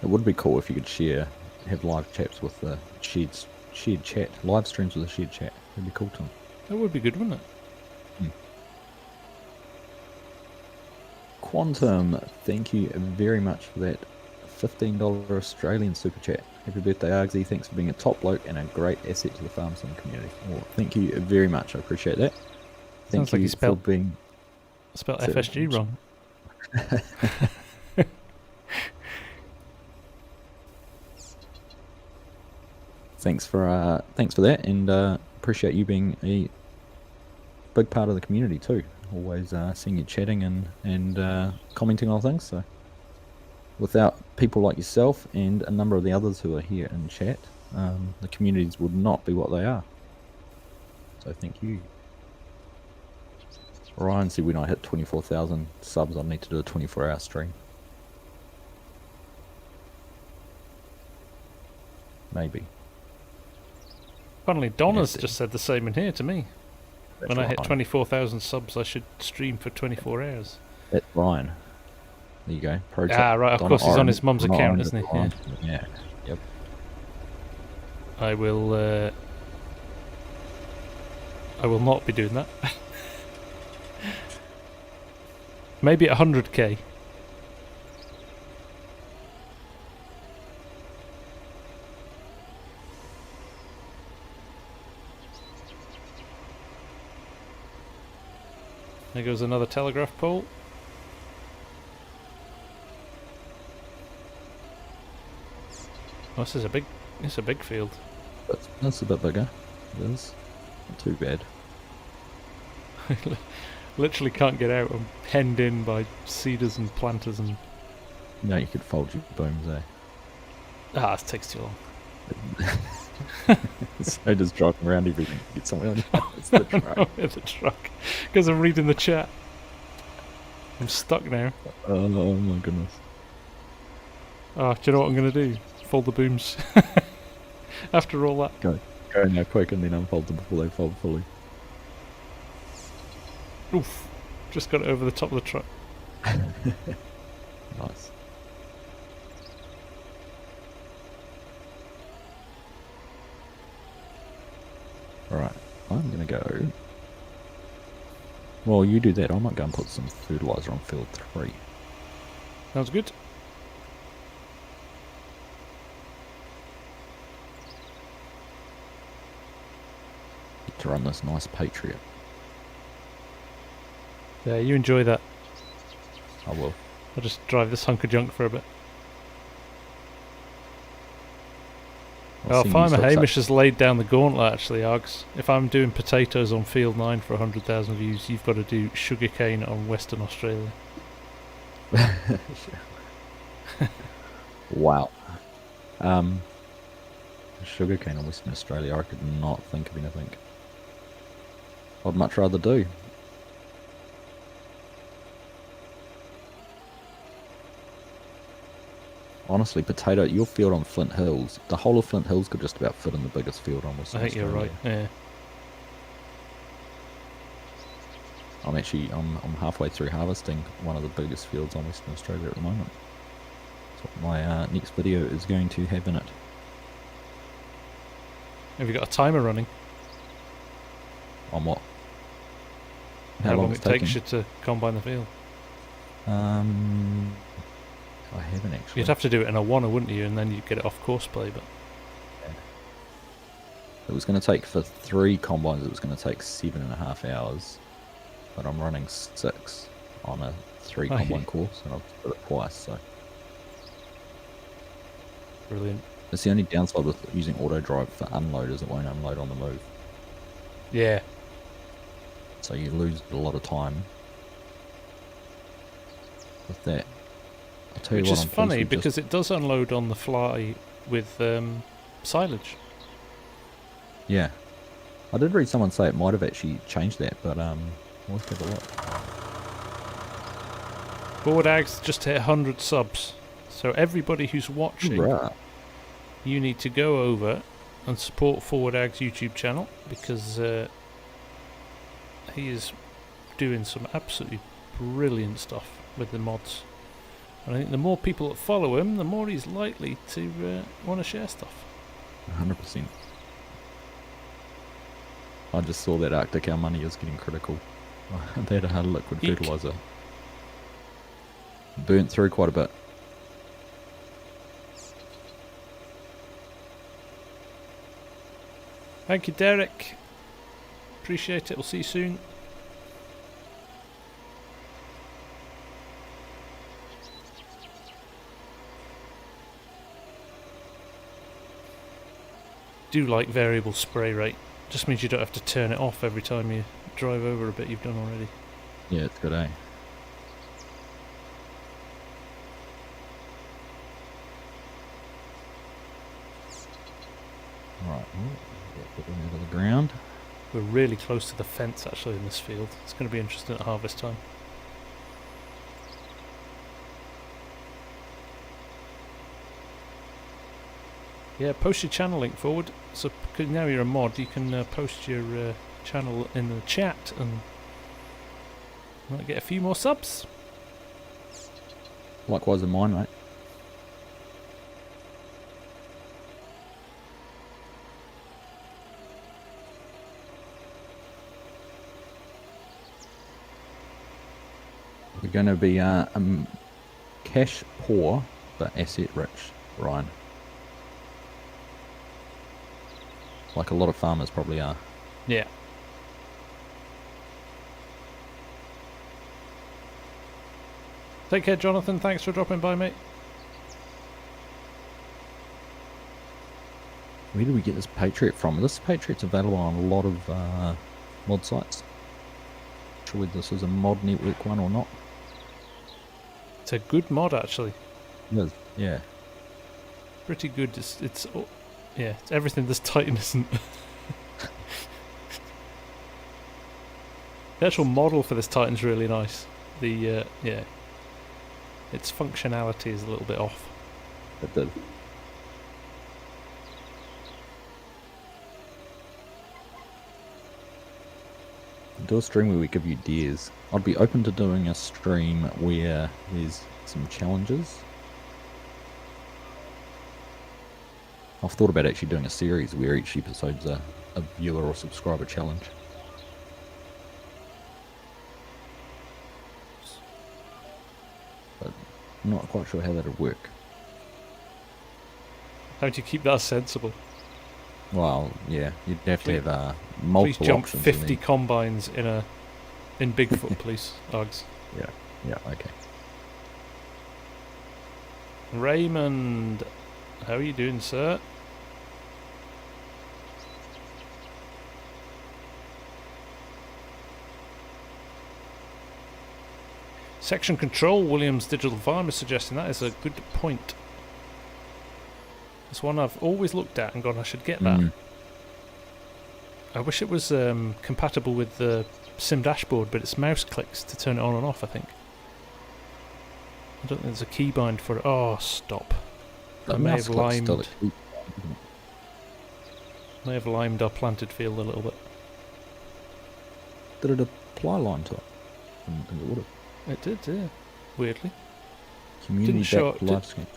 It would be cool if you could have live chats with the shared chat, live streams with a shared chat. It'd be cool too.
That would be good, wouldn't it?
Quantum, thank you very much for that $15 Australian super chat. Happy birthday, Argsy. Thanks for being a top bloke and a great asset to the farm sim community. Well, thank you very much. I appreciate that. Thank
Sounds like
you
you spelled
for
FSG wrong.
Thanks for that, and appreciate you being a big part of the community too. Always seeing you chatting and commenting on things. So without people like yourself and a number of the others who are here in chat, the communities would not be what they are. So thank you. Ryan said when I hit 24,000 subs, I'll need to do a 24-hour stream. Maybe.
Funnily, Donna's just said the same in here to me.
That's
when I hit
Ryan.
24,000 subs, I should stream for 24 hours.
That's Ryan. There you go. Pro tip.
Right, of
Donna
course, he's on
Oren.
his mum's
Donna
account,
Oren
isn't he?
Ryan. Yeah. Yep.
I will not be doing that. Maybe at 100k. There goes another telegraph pole. Oh, this is a big. It's a big field.
That's a bit bigger. It is. Not too bad.
Literally can't get out. I'm hemmed in by cedars and planters and.
No, you could fold your booms, eh?
Ah, it takes too long.
So just driving around everything to get somewhere on your it's the truck.
No, the truck. Because I'm reading the chat. I'm stuck now.
Oh my goodness.
Oh, do you know what I'm going to do? Fold the booms. After all that.
Go now quick and then unfold them before they fold fully.
Oof. Just got it over the top of the truck.
Nice. Alright, I'm gonna go. Well, you do that. I might go and put some fertilizer on field 3.
Sounds good.
Get to run this nice Patriot.
Yeah, you enjoy that.
I will.
I'll just drive this hunk of junk for a bit. Farmer Hamish has laid down the gauntlet actually, Args. If I'm doing potatoes on field 9 for 100,000 views, you've got to do sugarcane on Western Australia.
Wow. Sugarcane on Western Australia, I could not think of anything I'd much rather do. Honestly, potato, your field on Flint Hills, the whole of Flint Hills could just about fit in the biggest field on Western
I think
Australia.
you're right, yeah.
I'm halfway through harvesting one of the biggest fields on Western Australia at the moment. That's what my next video is going to have in it.
Have you got a timer running?
On what?
How long
it's
it takes
taking?
you to combine the field?
I haven't actually.
You'd have to do it in a wanna, wouldn't you? And then you'd get it off course play, but...
It was going to take, for 3 combines, it was going to take 7.5 hours. But I'm running 6 on a 3
Oh,
combine
yeah.
course, and I've did it twice, so...
Brilliant.
It's the only downside with using auto drive for unload is it won't unload on the move.
Yeah.
So you lose a lot of time with that. I'll tell you
Which
what,
is
I'm pleased
funny
we
because it does unload on the fly with silage.
Yeah. I did read someone say it might have actually changed that, but let's have a look.
Forward Ags just hit 100 subs. So everybody who's watching,
Right.
you need to go over and support Forward Ag's YouTube channel because he is doing some absolutely brilliant stuff with the mods. And I think the more people that follow him, the more he's likely to want to share stuff.
100%. I just saw that Arctic our money is getting critical. They had a liquid
Eek.
fertilizer. Burnt through quite a bit.
Thank you, Derek. Appreciate it. We'll see you soon. Do like variable spray rate. Just means you don't have to turn it off every time you drive over a bit you've done already.
Yeah, it's good, eh? Alright, get them out of the ground.
We're really close to the fence actually in this field. It's going to be interesting at harvest time. Yeah, post your channel link forward. So cause now you're a mod, you can post your channel in the chat and might get a few more subs.
Likewise in mine, mate. We're going to be cash poor, but asset rich, Ryan. Like a lot of farmers probably are.
Yeah. Take care, Jonathan. Thanks for dropping by, mate.
Where do we get this Patriot from? This Patriot's available on a lot of mod sites. Not sure whether this is a mod network one or not.
It's a good mod, actually.
It is, yeah.
Pretty good. Yeah, it's everything this Titan isn't. The actual model for this Titan's really nice. Yeah, its functionality is a little bit off.
It did. Do a stream where we give you dares. I'd be open to doing a stream where there's some challenges. I've thought about actually doing a series where each episode's a viewer or subscriber challenge. But I'm not quite sure how that would work.
How do you keep that sensible?
Well, yeah, you'd have to have
Please
multiple
jump
options.
50 combines in Bigfoot, please, Args.
Yeah, okay.
Raymond, how are you doing, sir? Section control, Williams Digital Farm is suggesting that is a good point. It's one I've always looked at and gone, I should get that. I wish it was compatible with the sim dashboard, but it's mouse clicks to turn it on and off, I think. I don't think there's a keybind for it. Oh, stop. I may have limed our planted field a little bit.
Did it apply line to it? I didn't think it would have.
It did, yeah. Weirdly.
Community
Didn't show
backed
up,
live stream.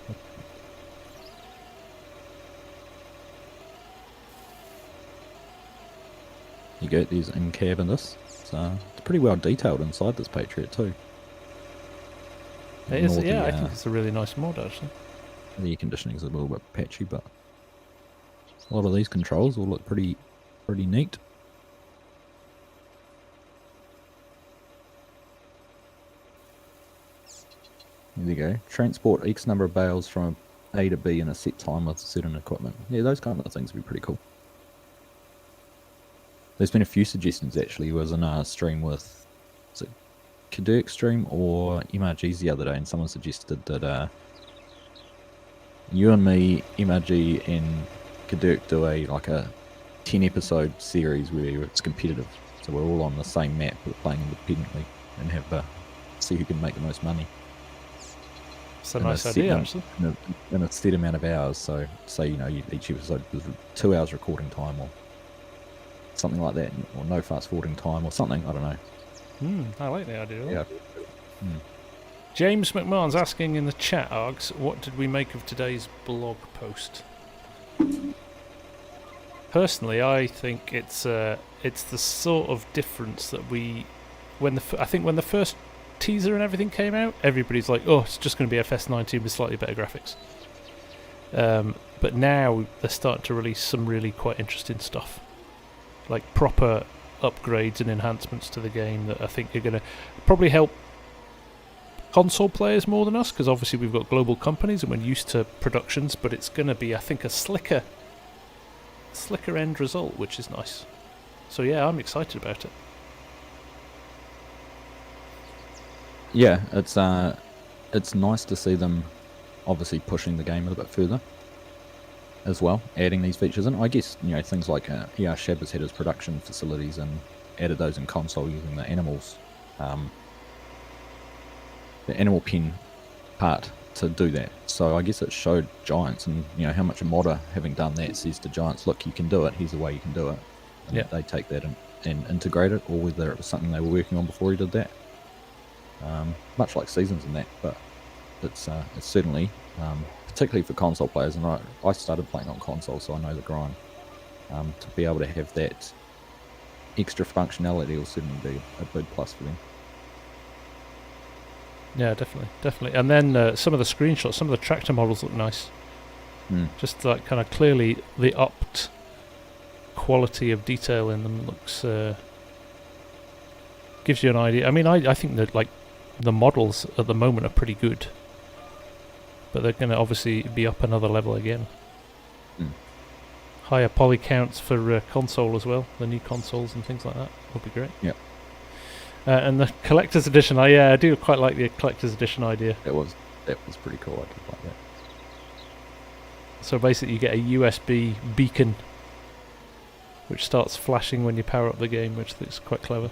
You go, there's in-cab in this. So it's pretty well detailed inside this Patriot too.
It is,
Ignore
yeah,
the,
I think it's a really nice mod, actually.
The air conditioning's a little bit patchy, but a lot of these controls will look pretty neat. There you go. Transport X number of bales from A to B in a set time with certain equipment. Yeah, those kind of things would be pretty cool. There's been a few suggestions actually. It was in a stream with, is it Kadurk stream or MRG's the other day, and someone suggested that you and me, MRG and Kadurk do a 10 episode series where it's competitive. So we're all on the same map, but playing independently and have see who can make the most money.
It's a nice idea, actually.
In a set amount of hours. So say, each episode was 2 hours recording time or something like that, or no fast forwarding time or something, I don't know.
I like the idea.
Yeah.
James McMahon's asking in the chat, Args, what did we make of today's blog post? Personally, I think it's the sort of difference that I think when the first teaser and everything came out, everybody's like, oh, it's just going to be FS19 with slightly better graphics. But now they're starting to release some really quite interesting stuff, like proper upgrades and enhancements to the game that I think are going to probably help console players more than us, because obviously we've got global companies and we're used to productions, but it's going to be, I think, a slicker end result, which is nice. So yeah, I'm excited about it.
Yeah, it's nice to see them obviously pushing the game a little bit further as well, adding these features in. I guess, things like Shab has had his production facilities and added those in console using the animals, the animal pen part to do that. So I guess it showed Giants, and how much a modder having done that says to Giants, look, you can do it, here's the way you can do it. And they take that and integrate it, or whether it was something they were working on before he did that. Much like Seasons and that, but it's certainly, particularly for console players, and I started playing on console, so I know the grind. To be able to have that extra functionality will certainly be a big plus for them.
Yeah, definitely. And then some of the screenshots, some of the tractor models look nice. Just like kind of clearly the upped quality of detail in them looks gives you an idea. I mean, I think that like the models at the moment are pretty good, but they're going to obviously be up another level again. higher poly counts for console as well, the new consoles and things like that. Would be great.
Yep.
And the collector's edition, I do quite like the collector's edition idea.
That was pretty cool. I did like that.
So basically you get a USB beacon which starts flashing when you power up the game, which is quite clever.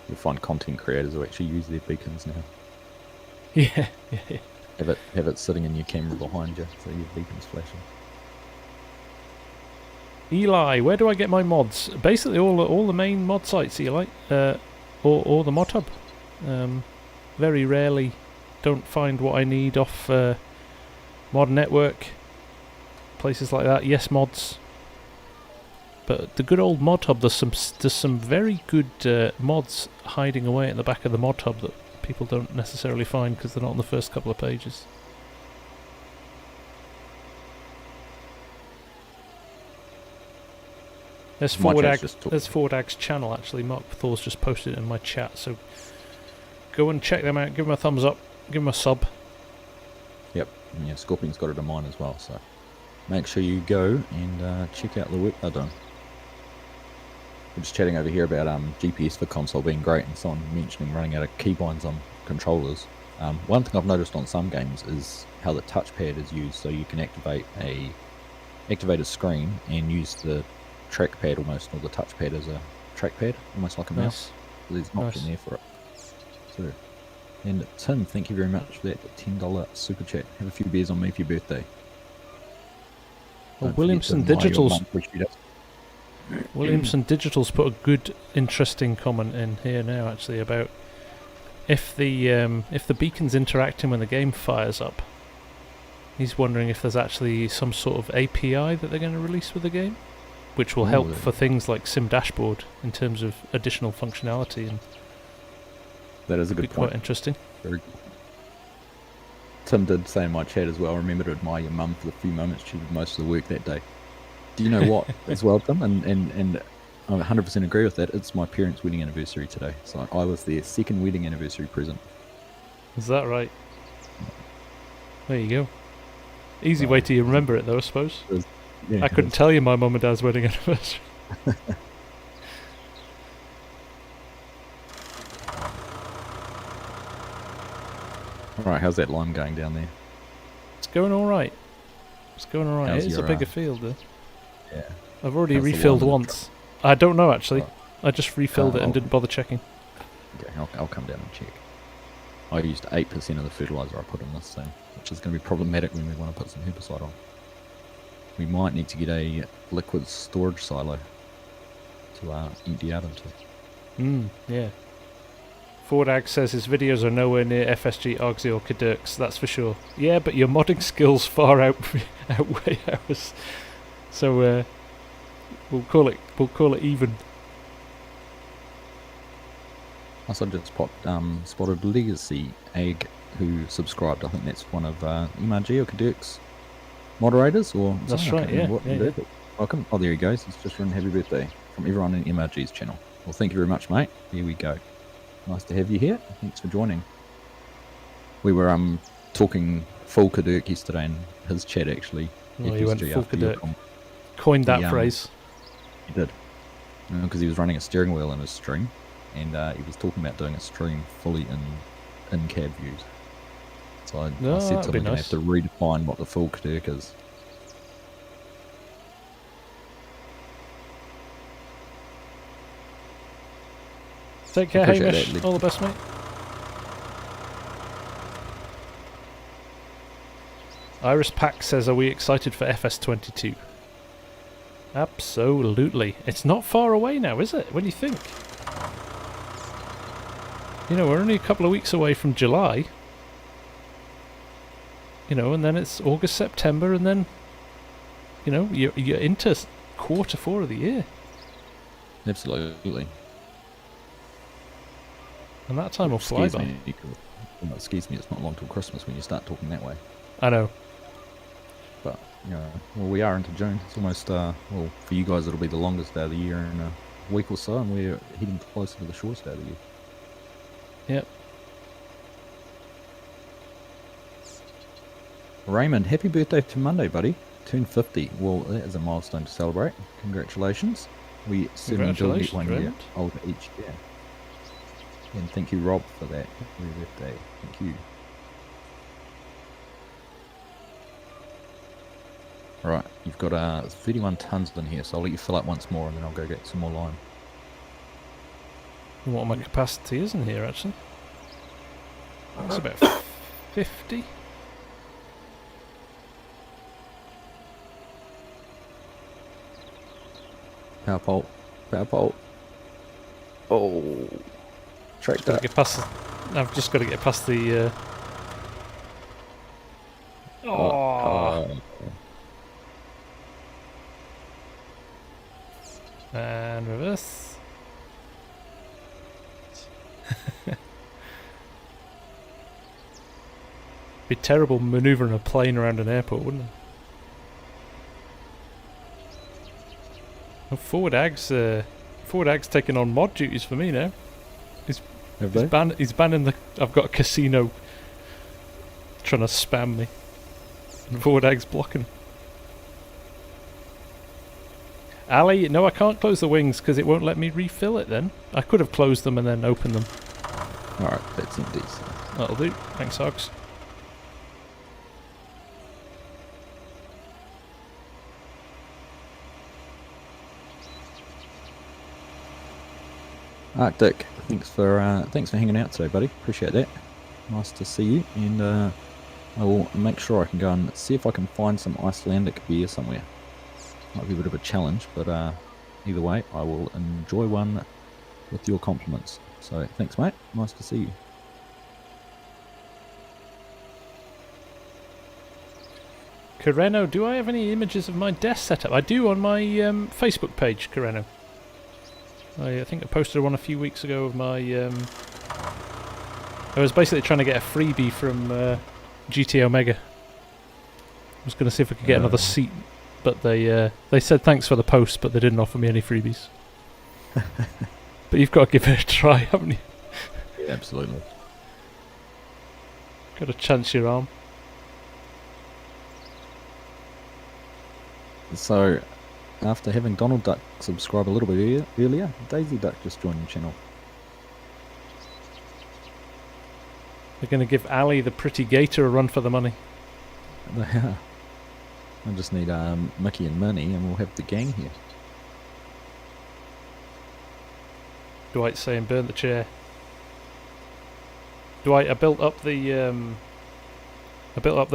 You'll find content creators who actually use their beacons now.
Yeah.
Have it sitting in your camera behind you, so your beacon's flashing.
Eli, where do I get my mods? Basically all the main mod sites, Eli, or the mod hub. Very rarely don't find what I need off Mod Network, places like that. Yes Mods. But the good old mod hub, there's some very good mods hiding away at the back of the mod hub that people don't necessarily find because they're not on the first couple of pages. There's Forward Ag's channel actually. Mark Thor's just posted it in my chat, so go and check them out. Give them a thumbs up. Give them a sub.
Yep, and yeah, Scorpion's got it in mine as well, so make sure you go and check out the work they're doing. We're just chatting over here about GPS for console being great, and someone mentioning running out of keybinds on controllers. One thing I've noticed on some games is how the touchpad is used, so you can activate a screen and use the trackpad almost, or the touchpad as a trackpad, almost like a mouse. So there's an option there for it. So, and Tim, thank you very much for that $10 super chat. Have a few beers on me for your birthday.
Well, Williamson Digital's put a good, interesting comment in here now, actually, about if the beacon's interacting when the game fires up. He's wondering if there's actually some sort of API that they're going to release with the game, which will help for things like Sim Dashboard in terms of additional functionality, and
that is a good point.
Quite interesting.
Very good. Tim did say in my chat as well, remember to admire your mum for the few moments she did most of the work that day. Do you know what as well, Tim? And I 100% agree with that. It's my parents' wedding anniversary today, so I was their second wedding anniversary present.
Is that right? There you go. Easy way to remember it, though, I suppose. I couldn't tell you my mum and dad's wedding anniversary.
Alright, how's that lime going down there?
It's going alright. It's going alright. It is a bigger field, though.
Yeah.
I've already refilled once. I don't know, actually. I just refilled it and didn't bother checking.
Okay, I'll come down and check. I used 8% of the fertilizer I put in this thing, which is going to be problematic when we want to put some herbicide on. We might need to get a liquid storage silo to empty out into.
Yeah. Ford Ag says his videos are nowhere near FSG, Argsy or Kadurks, that's for sure. Yeah, but your modding skills far outweigh ours. So we'll call it even.
Also just spotted Legacy Ag who subscribed. I think that's one of MRG or Kadurk's moderators, or
that's right. Yeah.
Welcome. Oh, there he goes. He's just written happy birthday from everyone in MRG's channel. Well, thank you very much, mate. Here we go. Nice to have you here. Thanks for joining. We were talking full Kadurk yesterday in his chat, actually.
Oh, he went full Kadurk. Coined that phrase.
He did. Because he was running a steering wheel in his stream, and he was talking about doing a stream fully in cab views. So I said to him, I'm going to have to redefine what the full Kadurk is.
Take care, Hamish. All the best, mate. Iris Pack says, are we excited for FS22? Absolutely. It's not far away now, is it? When you think. You know, we're only a couple of weeks away from July. You know, and then it's August, September, and then, you know, you're into Q4 of the year.
Absolutely.
And that time will fly by.
Excuse me, it's not long till Christmas when you start talking that way.
I know.
But, you know, well, we are into June. It's almost, well, for you guys it'll be the longest day of the year in a week or so, and we're heading closer to the shortest day of the year.
Yep.
Raymond, happy birthday to Monday, buddy. Turned 50. Well, that is a milestone to celebrate. Congratulations. We certainly do get 1 year
Raymond.
older each year. And thank you, Rob, for that. Happy birthday. Thank you. Right, you've got 31 tons in here, so I'll let you fill up once more and then I'll go get some more lime.
What my capacity is in here, actually. It's about 50.
Power pole. Power pole. Oh. Track
Gotta
that.
get past. I've just got to get past the. And reverse. Be terrible manoeuvring a plane around an airport, wouldn't it? Oh, forward Ag's taking on mod duties for me now.
Have they?
He's banning the. I've got a casino trying to spam me. And forward Ag's blocking. Ali, no, I can't close the wings because it won't let me refill it. Then I could have closed them and then opened them.
All right, that's empty. So.
That'll do. Thanks, Args.
Arctic, thanks for hanging out today, buddy. Appreciate that. Nice to see you, and I will make sure I can go and see if I can find some Icelandic beer somewhere. Might be a bit of a challenge, but either way, I will enjoy one with your compliments. So thanks, mate. Nice to see you.
Carreno, do I have any images of my desk setup? I do on my Facebook page, Carreno. I think I posted one a few weeks ago of my... I was basically trying to get a freebie from GT Omega. I was going to see if I could get another seat, but they said thanks for the post, but they didn't offer me any freebies. But you've got to give it a try, haven't you?
Yeah, absolutely.
Got to chance your arm.
So, after having Donald Duck subscribe a little bit earlier, Daisy Duck just joined the channel.
They're going to give Ali the pretty gator a run for the money.
They are. I just need Mickey and Minnie and we'll have the gang here.
Dwight saying burn the chair. Dwight, I built up the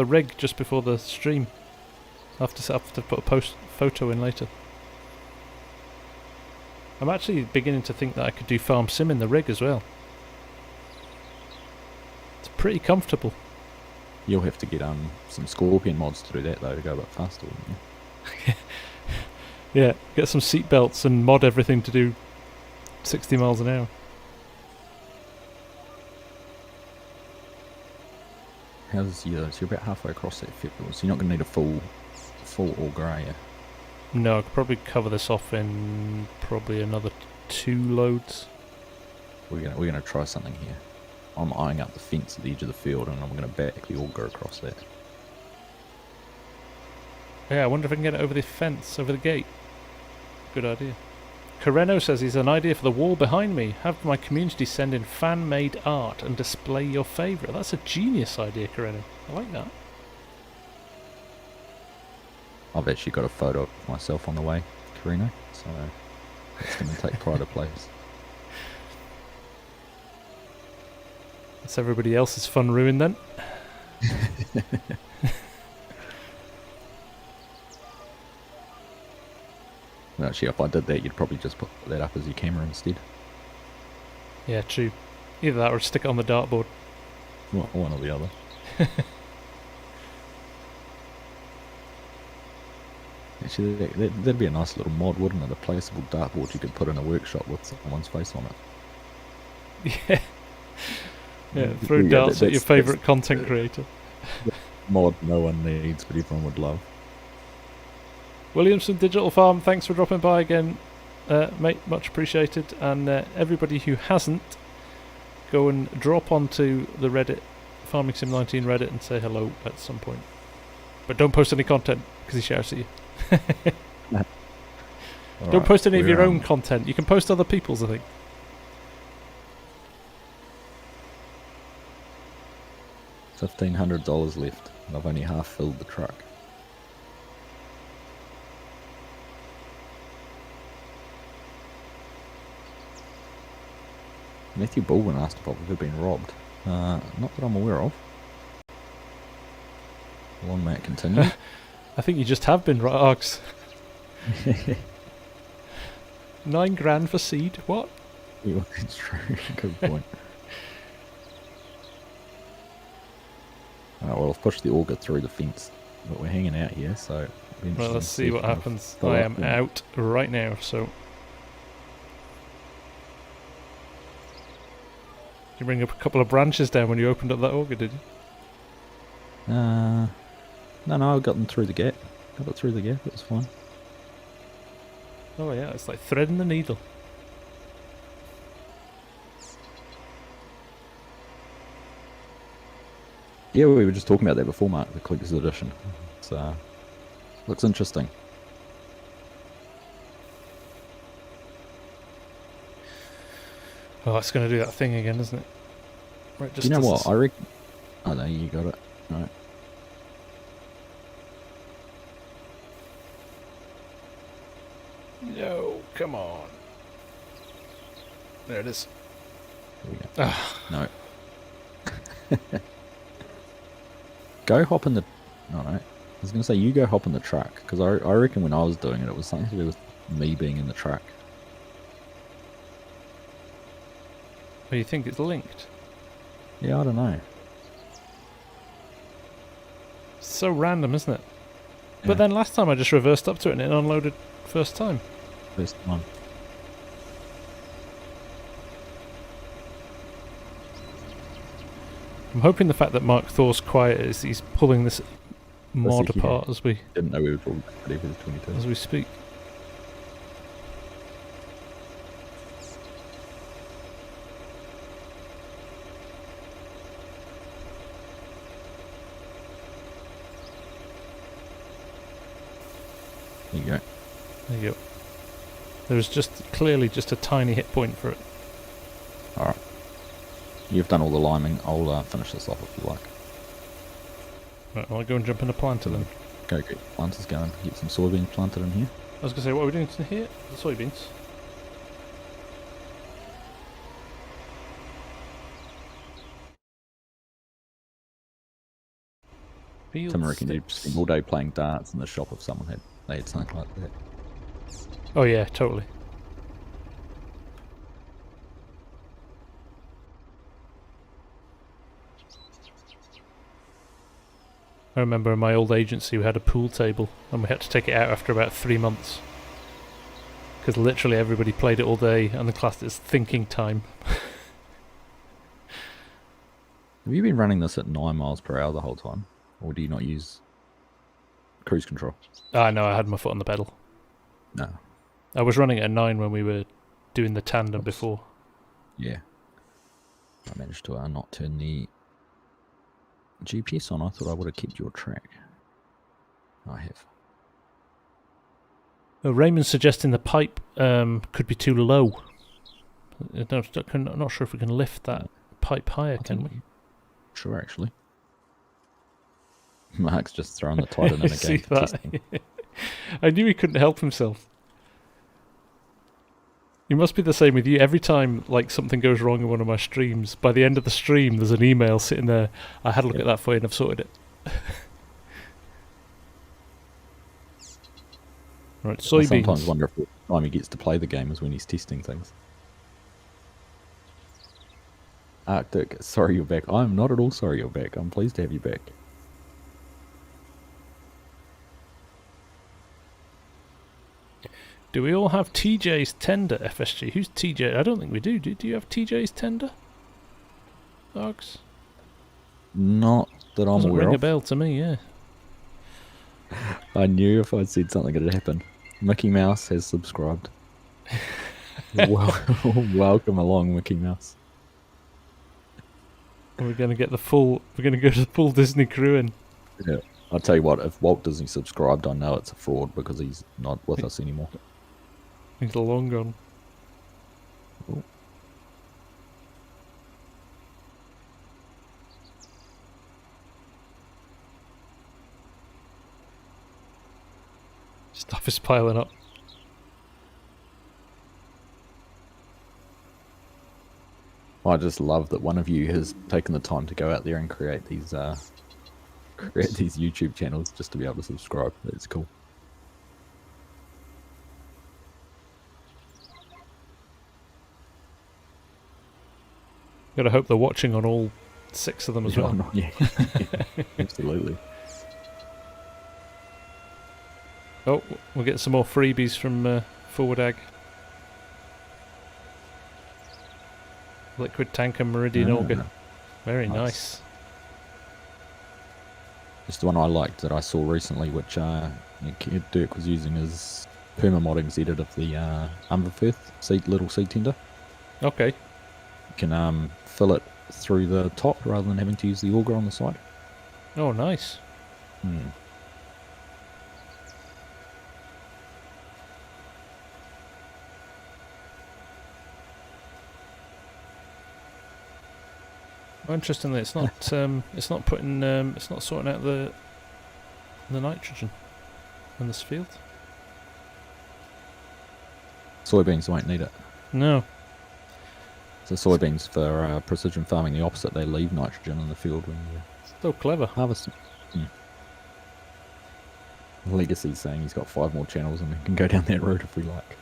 rig just before the stream. I'll have to put a photo in later. I'm actually beginning to think that I could do farm sim in the rig as well. It's pretty comfortable.
You'll have to get some Scorpion mods to do that though, to go a bit faster, wouldn't you?
Yeah, get some seat belts and mod everything to do 60 miles an hour.
So you're about halfway across that field, so you're not going to need a full all grey, yeah?
No, I could probably cover this off in probably another 2 loads.
We're gonna try something here. I'm eyeing up the fence at the edge of the field and I'm going to vertically all go across that.
Yeah, I wonder if I can get it over the fence, over the gate. Good idea. Carreno says he's an idea for the wall behind me. Have my community send in fan-made art and display your favourite. That's a genius idea, Carreno. I like that.
I've actually got a photo of myself on the way, Carino, so it's going to take pride of place.
That's everybody else's fun ruined then.
Well, actually, if I did that, you'd probably just put that up as your camera instead.
Yeah, true. Either that or stick it on the dartboard.
One or the other. Actually, that'd be a nice little mod, wouldn't it? A placeable dartboard you could put in a workshop with someone's face on it.
Yeah. Yeah, throw darts at your favourite content creator.
Mod no one needs, but everyone would love.
Williamson Digital Farm, thanks for dropping by again, mate, much appreciated. And everybody who hasn't, go and drop onto the Reddit, Farming Sim 19 Reddit, and say hello at some point. But don't post any content, because he shouts at you. Don't
Alright,
post any of your
we're,
own content. You can post other people's, I think.
$1,500 left, and I've only half filled the truck. Matthew Baldwin asked if I've ever been robbed. Not that I'm aware of. Long may it continue.
I think you just have been, Args. 9 grand for seed? What?
Yeah, it's true. Good point. Alright, well, I've pushed the auger through the fence, but we're hanging out here, so...
Well, let's see what happens. I am out right now, so... Did you bring up a couple of branches down when you opened up that auger, did you?
No, I got them through the gap. Got it through the gap, it was fine.
Oh yeah, it's like threading the needle.
Yeah, we were just talking about that before, Mark, the collector's edition. So, looks interesting.
Oh, it's going to do that thing again, isn't it? Right, just
You know
as
what, I reckon... Oh no, you got it. Right.
No, come on. There it is.
Here we go.
Ah.
No. Go hop in the... Oh no. I was going to say, you go hop in the truck, because I reckon when I was doing it, it was something to do with me being in the truck.
Oh, you think it's linked?
Yeah, I don't know.
So random, isn't it?
Yeah.
But then last time I just reversed up to it and it unloaded first time.
First one.
I'm hoping the fact that Mark Thor's quiet is he's pulling this mod apart as we
Didn't know we were talking ready for the 22.
as we speak.
There you go.
There you go. There's just clearly just a tiny hit point for it.
Alright. You've done all the liming. I'll finish this off if you like.
Right, I'll go and jump in a planter then.
Go get planters going. Get some soybeans planted in here.
I was going to say, what are we doing here? The soybeans. Field
Tim reckon you'd
sticks.
spend all day playing darts in the shop if someone had something like that.
Oh yeah, totally. I remember in my old agency we had a pool table and we had to take it out after about 3 months. Because literally everybody played it all day and the class is thinking time.
Have you been running this at 9 miles per hour the whole time? Or do you not use cruise control?
Ah no, I had my foot on the pedal.
No.
I was running at 9 when we were doing the tandem before.
Yeah. I managed to not turn the GPS on. I thought I would have kept your track. I have.
Raymond's suggesting the pipe could be too low. I'm not sure if we can lift that pipe higher, can we?
Sure, actually. Mark's just throwing the Titan in
See
again for
that?
testing.
I knew he couldn't help himself. It must be the same with you. Every time like something goes wrong in one of my streams, by the end of the stream there's an email sitting there. I had a look at that for you and I've sorted it. Right,
I
soybeans.
sometimes wonder if the time he gets to play the game is when he's testing things. Arctic, sorry you're back. I'm not at all sorry you're back. I'm pleased to have you back.
Do we all have TJ's tender, FSG? Who's TJ? I don't think we do. Do you have TJ's tender? Dogs?
Not that I'm
Doesn't
aware
ring a
of.
bell to me, yeah.
I knew if I'd said something it'd happen. Mickey Mouse has subscribed. Welcome along, Mickey Mouse.
We're going to get the full... We're going to go to the full Disney crew in.
Yeah. I'll tell you what, if Walt Disney subscribed, I know it's a fraud because he's not with us anymore.
He's long gone.
Cool.
Stuff is piling up.
I just love that one of you has taken the time to go out there and create these YouTube channels just to be able to subscribe. That's cool.
Gotta hope they're watching on all 6 of them as well.
Yeah, absolutely.
Oh, we'll get some more freebies from Forward Ag. Liquid Tanker Meridian Auger. Very nice.
Just the one I liked that I saw recently, which Dirk was using, is perma-modding's edit of the Umberfirth little seed tender.
Okay.
You can fill it through the top rather than having to use the auger on the side.
Oh, nice. Oh, interestingly, it's not putting it's not sorting out the nitrogen in this field.
Soybeans won't need it.
No.
So soybeans for precision farming, the opposite, they leave nitrogen in the field when you
So clever.
harvest them. Legacy's saying he's got 5 more channels and we can go down that route if we like.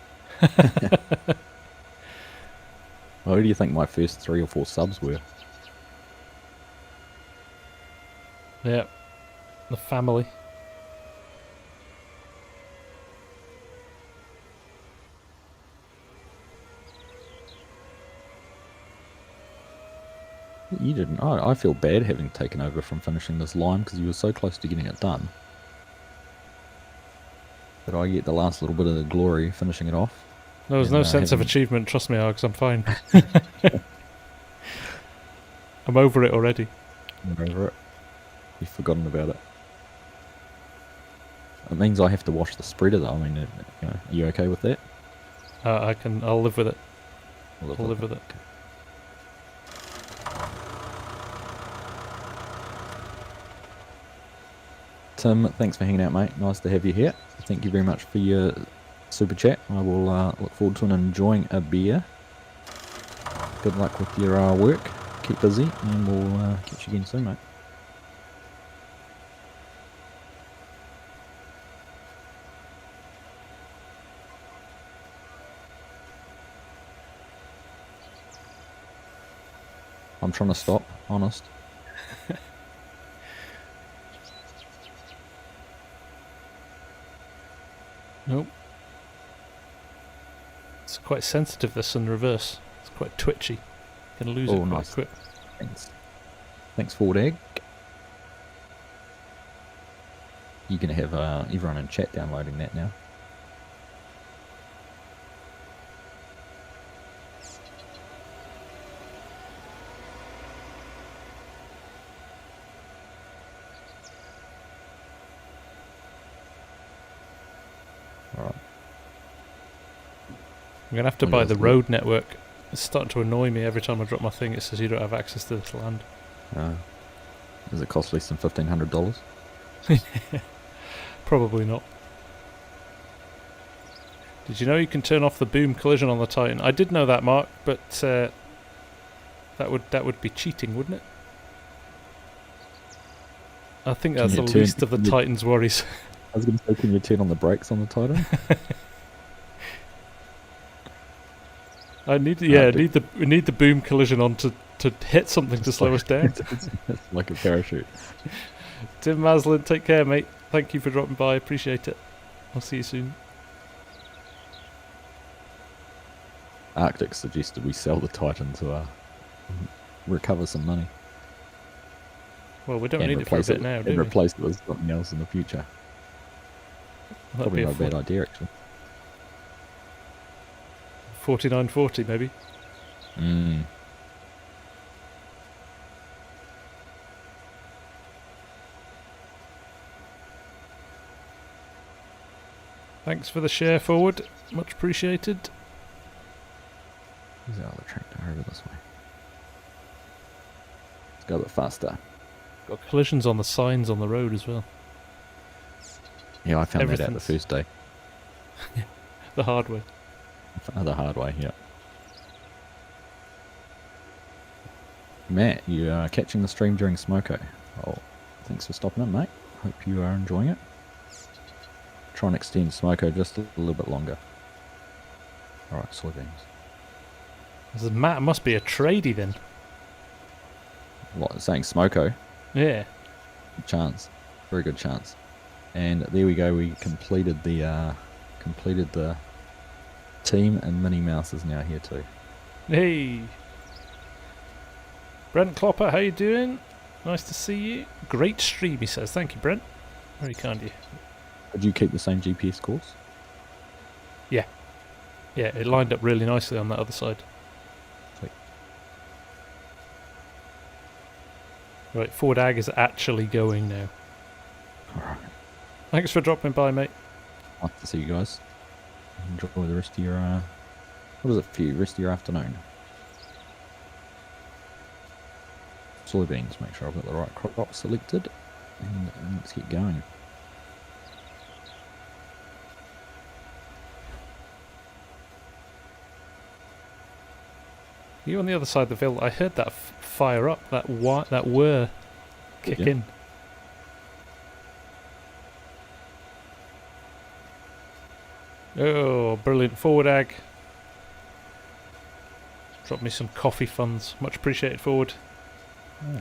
Well, who do you think my first 3 or 4 subs were?
Yeah. The family.
You didn't. I feel bad having taken over from finishing this line because you were so close to getting it done. But I get the last little bit of the glory finishing it off.
There was no sense of achievement, trust me, Args, I'm fine. I'm over it already.
You're over it. You've forgotten about it. It means I have to wash the spreader though. I mean, are you okay with that?
I'll live with it.
I'll
live with it.
Tim, thanks for hanging out, mate. Nice to have you here. Thank you very much for your super chat. I will look forward to enjoying a beer. Good luck with your work. Keep busy, and we'll catch you again soon, mate. I'm trying to stop, honest.
Nope. It's quite sensitive, this in reverse. It's quite twitchy. You can lose it quite quick.
Thanks. Thanks, Ford Egg. You're going to have everyone in chat downloading that now.
I'm going to have to buy the road network. It's starting to annoy me every time I drop my thing. It says you don't have access to this land.
Does it cost less than $1,500?
Probably not. Did you know you can turn off the boom collision on the Titan? I did know that, Mark, but that would be cheating, wouldn't it? I think that's the least of the Titan's worries.
I was going to say, can you turn on the brakes on the Titan?
I need the boom collision on to hit something to slow us down.
It's like a parachute.
Tim Maslin, take care, mate. Thank you for dropping by. Appreciate it. I'll see you soon.
Arctic suggested we sell the Titan to recover some money.
Well, we don't need it for a bit now, do we?
And replace it with something else in the future.
That'd
Probably not a bad idea, actually.
49.40 maybe. Thanks for the share forward. Much appreciated.
Where's the other tractor? Over this way. Let's go a bit faster.
Got collisions on the signs on the road as well.
Yeah, I found that out the
Everything's-
first day.
The hard way.
The hard way, yeah. Matt, you are catching the stream during Smoko. Oh, thanks for stopping in, mate. Hope you are enjoying it. Try and extend Smoko just a little bit longer. Alright, soybeans.
This is Matt must be a tradie then.
What, saying Smoko?
Yeah.
Good chance. Very good chance. And there we go, we completed the team, and Minnie Mouse is now here too.
Hey. Brent Clopper, how you doing? Nice to see you. Great stream, he says. Thank you, Brent. Very kind of you.
Did you keep the same GPS course?
Yeah, it lined up really nicely on that other side.
Sweet.
Right, Ford Ag is actually going now.
Alright.
Thanks for dropping by, mate.
Nice to see you guys. Enjoy the rest of your, what is it for you? Rest of your afternoon. Soybeans, make sure I've got the right crop selected. And let's get going.
You on the other side of the hill, I heard that fire up, that whir kick
Yeah.
in. Oh, brilliant. Forward Ag. Drop me some coffee funds. Much appreciated, Forward.
Yeah.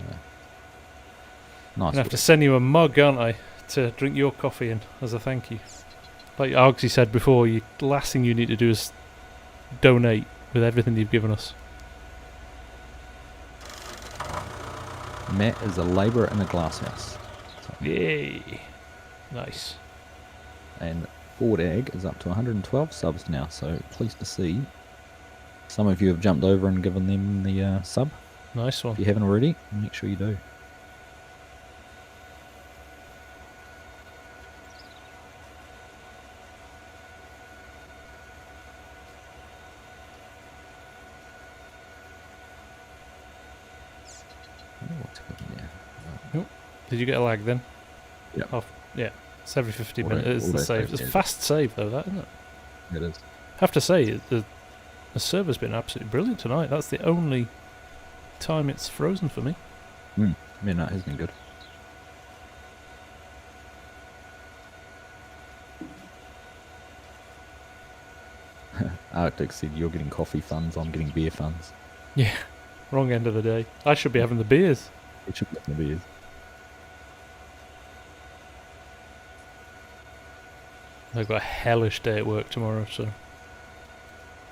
I'm
Nice.
going to have to send you a mug, aren't I, to drink your coffee in as a thank you. Like Argsy said before, the last thing you need to do is donate with everything you've given us.
Matt is a labourer in a glasshouse. So,
Yay. Nice.
and Ford Ag is up to 112 subs now, so pleased to see some of you have jumped over and given them the sub.
Nice
If
one.
you haven't already, make sure you do. Oh, what's happening there?
Did you get a lag then?
Yeah.
Yeah. It's every 50
All
minutes.
right,
It's
all
the
right,
save.
okay,
It's a
yeah.
fast save though, that isn't it?
It is.
Have to say, the server's been absolutely brilliant tonight. That's the only time it's frozen for me.
Yeah, no, it has been good. Arctic said you're getting coffee funds, I'm getting beer funds.
Yeah. Wrong end of the day. I should be having the beers.
It should be the beers.
I've got a hellish day at work tomorrow, so I'm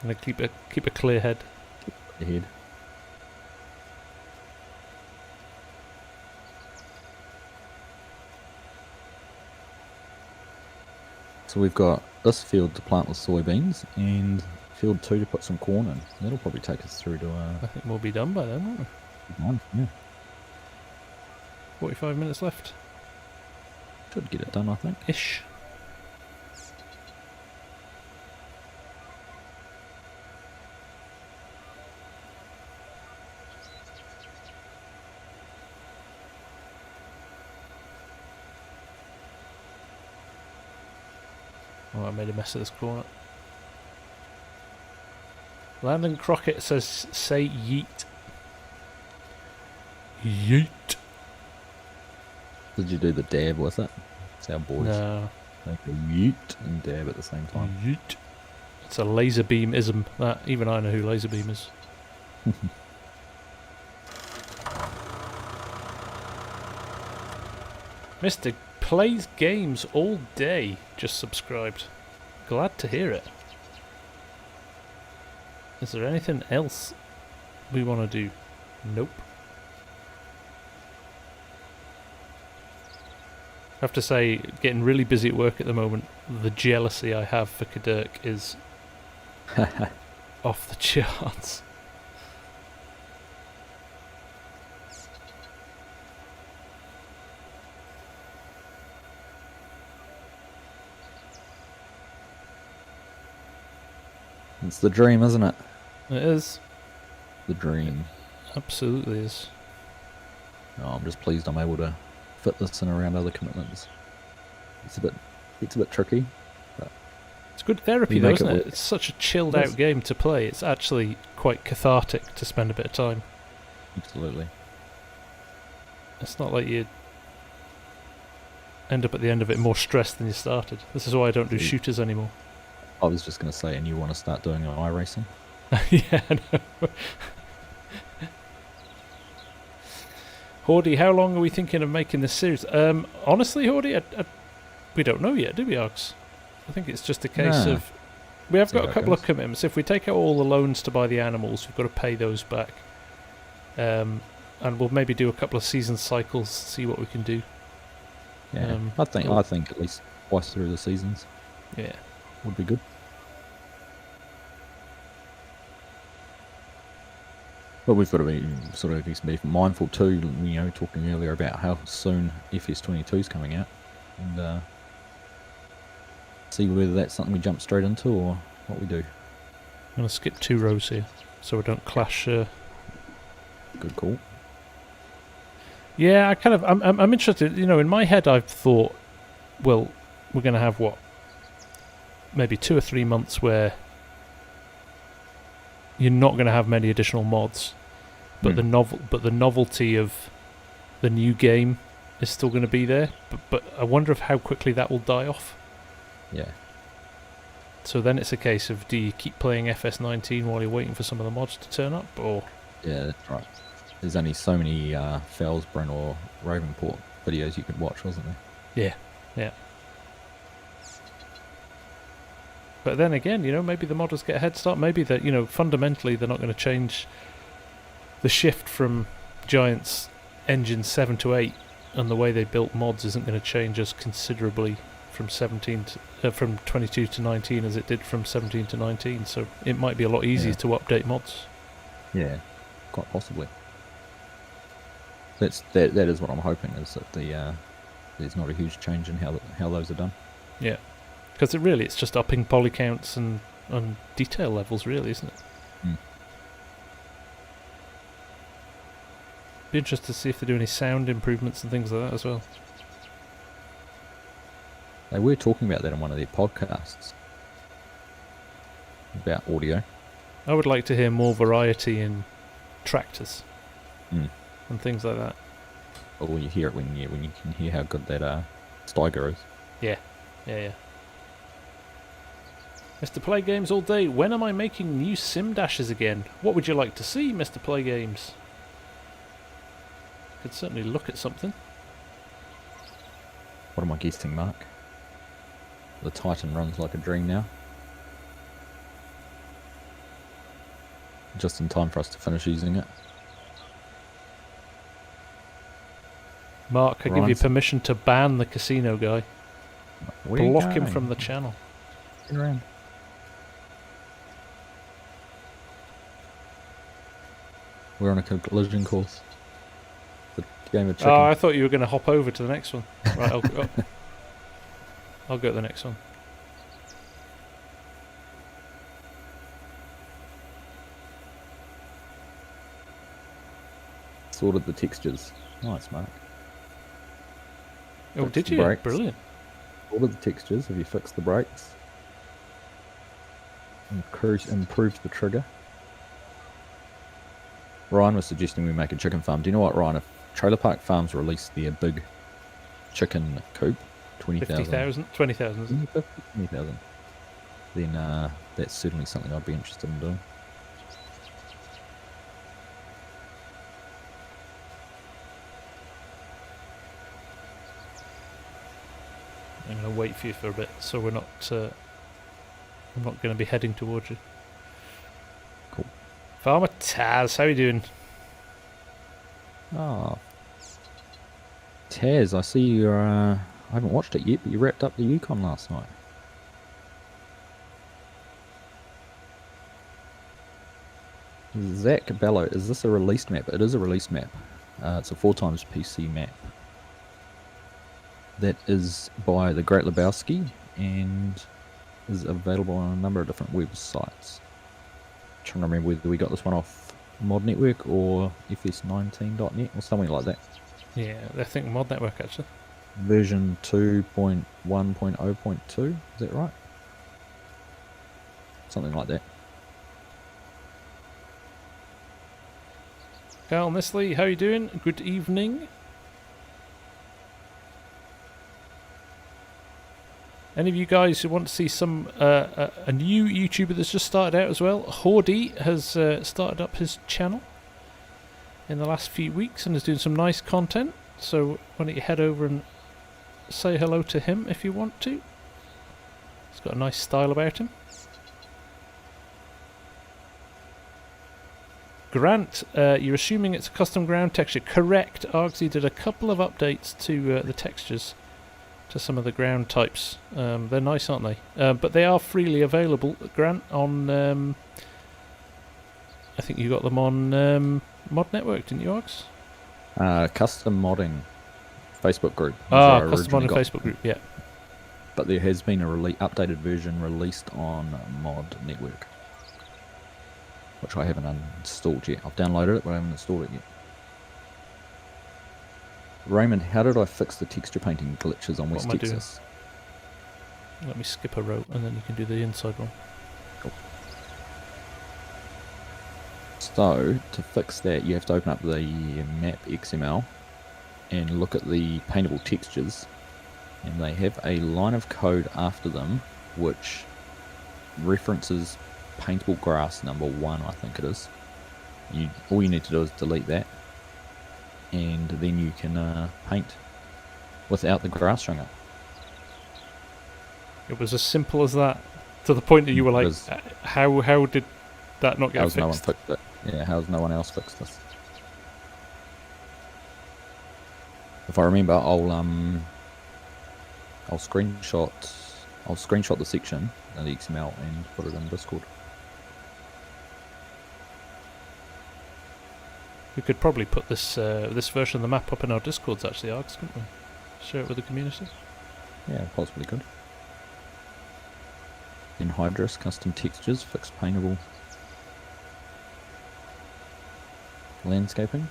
gonna keep a clear head.
Ahead. So we've got this field to plant with soybeans and field 2 to put some corn in. That'll probably take us through to
I think we'll be done by then, won't we?
one. Yeah,
45 minutes left.
should get it done, I think.
Ish. Oh, I made a mess of this corner. Landon Crockett says, say yeet. Yeet.
Did you do the dab with it? It's our boys.
No.
They go yeet and dab at the same time.
Yeet. It's a laser beam ism. That even I know who laser beam is. Mr. Plays games all day. Just subscribed. Glad to hear it. Is there anything else we want to do? Nope. I have to say, getting really busy at work at the moment, the jealousy I have for Kadirk is off the charts.
It's the dream, isn't it?
It is.
The dream.
Absolutely is.
Oh, I'm just pleased I'm able to fit this in around other commitments. It's a bit tricky.
It's good therapy
We
though,
make
isn't
it
it?
work.
It's such a chilled
Yes.
out game to play. It's actually quite cathartic to spend a bit of time.
Absolutely.
It's not like you end up at the end of it more stressed than you started. This is why I don't do
Yeah.
shooters anymore.
I was just going to say, and you want to start doing iRacing?
Yeah, I know. Hordy, how long are we thinking of making this series? Honestly, Hordy, we don't know yet, do we, Args? I think it's just a case
Nah.
of... We have
See
got
how
a
it
couple of
goes.
commitments. If we take out all the loans to buy the animals, we've got to pay those back. And we'll maybe do a couple of season cycles, see what we can do.
Yeah, I think at least twice through the seasons
Yeah.
would be good. But we've got to be sort of be mindful too, you know, talking earlier about how soon FS22 is coming out, and see whether that's something we jump straight into or what we do.
I'm going to skip 2 rows here, so we don't clash...
Good call.
Yeah, I'm interested. You know, in my head, I've thought, well, we're going to have what, maybe 2 or 3 months where you're not going to have many additional mods, but the novelty of the new game is still going to be there. But I wonder how quickly that will die off.
Yeah.
So then it's a case of, do you keep playing FS19 while you're waiting for some of the mods to turn up, or?
Yeah, that's right. There's only so many Felsbrunn or Ravenport videos you could watch, wasn't there?
Yeah, yeah. But then again, you know, maybe the modders get a head start. Maybe that, you know, fundamentally they're not going to change the shift from Giant's engine 7 to 8, and the way they built mods isn't going to change as considerably from 22 to 19 as it did from 17 to 19. So it might be a lot easier to update mods.
Yeah, quite possibly. That is what I'm hoping, is that there's not a huge change in how those are done.
Yeah, because it's just upping poly counts and detail levels, really, isn't it?
Mm.
Be interested to see if they do any sound improvements and things like that as well.
They were talking about that in one of their podcasts about audio.
I would like to hear more variety in tractors
Mm.
and things like that.
Or you hear it when you can hear how good that Steiger is.
Yeah. Mr. Play Games all day. When am I making new sim dashes again? What would you like to see, Mr. Play Games? Could certainly look at something.
What am I guessing, Mark? The Titan runs like a dream now. Just in time for us to finish using it.
Mark, I give you
Ryan's-
permission to ban the casino guy.
Where are you
Block him
going?
from the channel.
Get around. We're on a collision course. The game of chicken.
Oh, I thought you were going to hop over to the next one. Right, I'll go to the next one.
Sorted the textures. Nice, Mark.
Oh,
Fixed
did
the
you?
brakes.
Brilliant.
Sorted the textures. Have you fixed the brakes? Improved the trigger. Ryan was suggesting we make a chicken farm. Do you know what, Ryan? If Trailer Park Farms release their big chicken coop, 20,000.
50,000? 20,000. isn't it?
20,000. Then that's certainly something I'd be interested in doing.
I'm going to wait for you for a bit, so we're not. I'm not going to be heading towards you.
Cool.
Farmer Taz, how you doing?
Ah, Taz, I see you're. I haven't watched it yet, but you wrapped up the Yukon last night. Zach Bello, is this a released map? It is a released map. It's a 4x PC map. That is by the Great Lebowski and is available on a number of different websites. Trying to remember whether we got this one off Mod Network or FS19.net or something like that.
Yeah, I think Mod Network actually.
Version 2.1.0.2, is that right? Something like that.
Carl Nisley, how you doing? Good evening. Any of you guys who want to see some a new YouTuber that's just started out as well? Hordy has started up his channel in the last few weeks and is doing some nice content. So why don't you head over and say hello to him if you want to. He's got a nice style about him. Grant, you're assuming it's a custom ground texture. Correct. Argsy did a couple of updates to the textures, to some of the ground types. They're nice, aren't they? But they are freely available, Grant, on... I think you got them on Mod Network, didn't you, Args?
Custom modding Facebook group.
Custom modding Facebook group, yeah.
But there has been a updated version released on Mod Network, which I haven't installed yet. I've downloaded it, but I haven't installed it yet. Raymond, how did I fix the texture painting glitches on West Texas?
Let me skip a row, and then you can do the inside one.
Cool. So, to fix that, you have to open up the map XML and look at the paintable textures, and they have a line of code after them which references paintable grass number 1, I think it is. All you need to do is delete that, and then you can paint without the grass showing up.
It was as simple as that, to the point that you were like, how did that not get fixed?
No one fixed it? Yeah, how's no one else fixed this? If I remember, I'll screenshot the section in the XML and put it in Discord.
We could probably put this this version of the map up in our Discords, actually, Args, couldn't we? Share it with the community.
Yeah, possibly could. Enhydrus, custom textures, fixed paintable landscaping.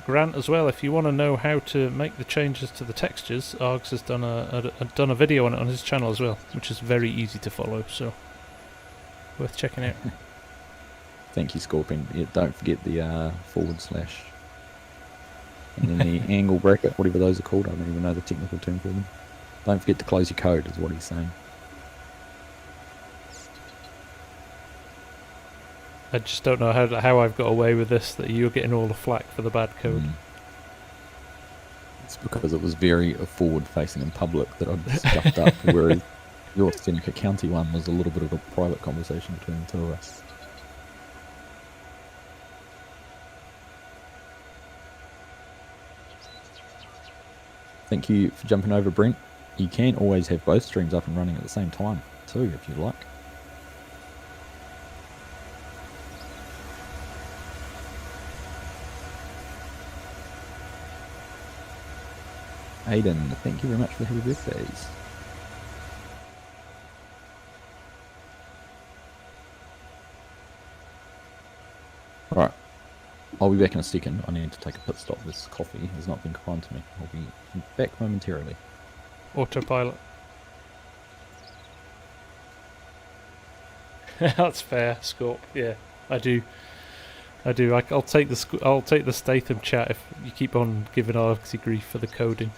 Grant, as well, if you want to know how to make the changes to the textures, Args has done a video on it on his channel as well, which is very easy to follow, so worth checking out.
Thank you, Scorpion. Yeah, don't forget the / and then the angle bracket, whatever those are called. I don't even know the technical term for them. Don't forget to close your code, is what he's saying.
I just don't know how I've got away with this, that you're getting all the flack for the bad code.
It's because it was very forward-facing in public that I'd scuffed up, whereas your Seneca County one was a little bit of a private conversation between the two of us. Thank you for jumping over, Brent. You can always have both streams up and running at the same time, too, if you'd like. Aiden, thank you very much for the happy birthdays. Alright, I'll be back in a second. I need to take a pit stop. This coffee has not been kind to me. I'll be back momentarily.
Autopilot. That's fair, Scorp. Yeah, I do. I'll take the Statham chat if you keep on giving Argsy grief for the coding.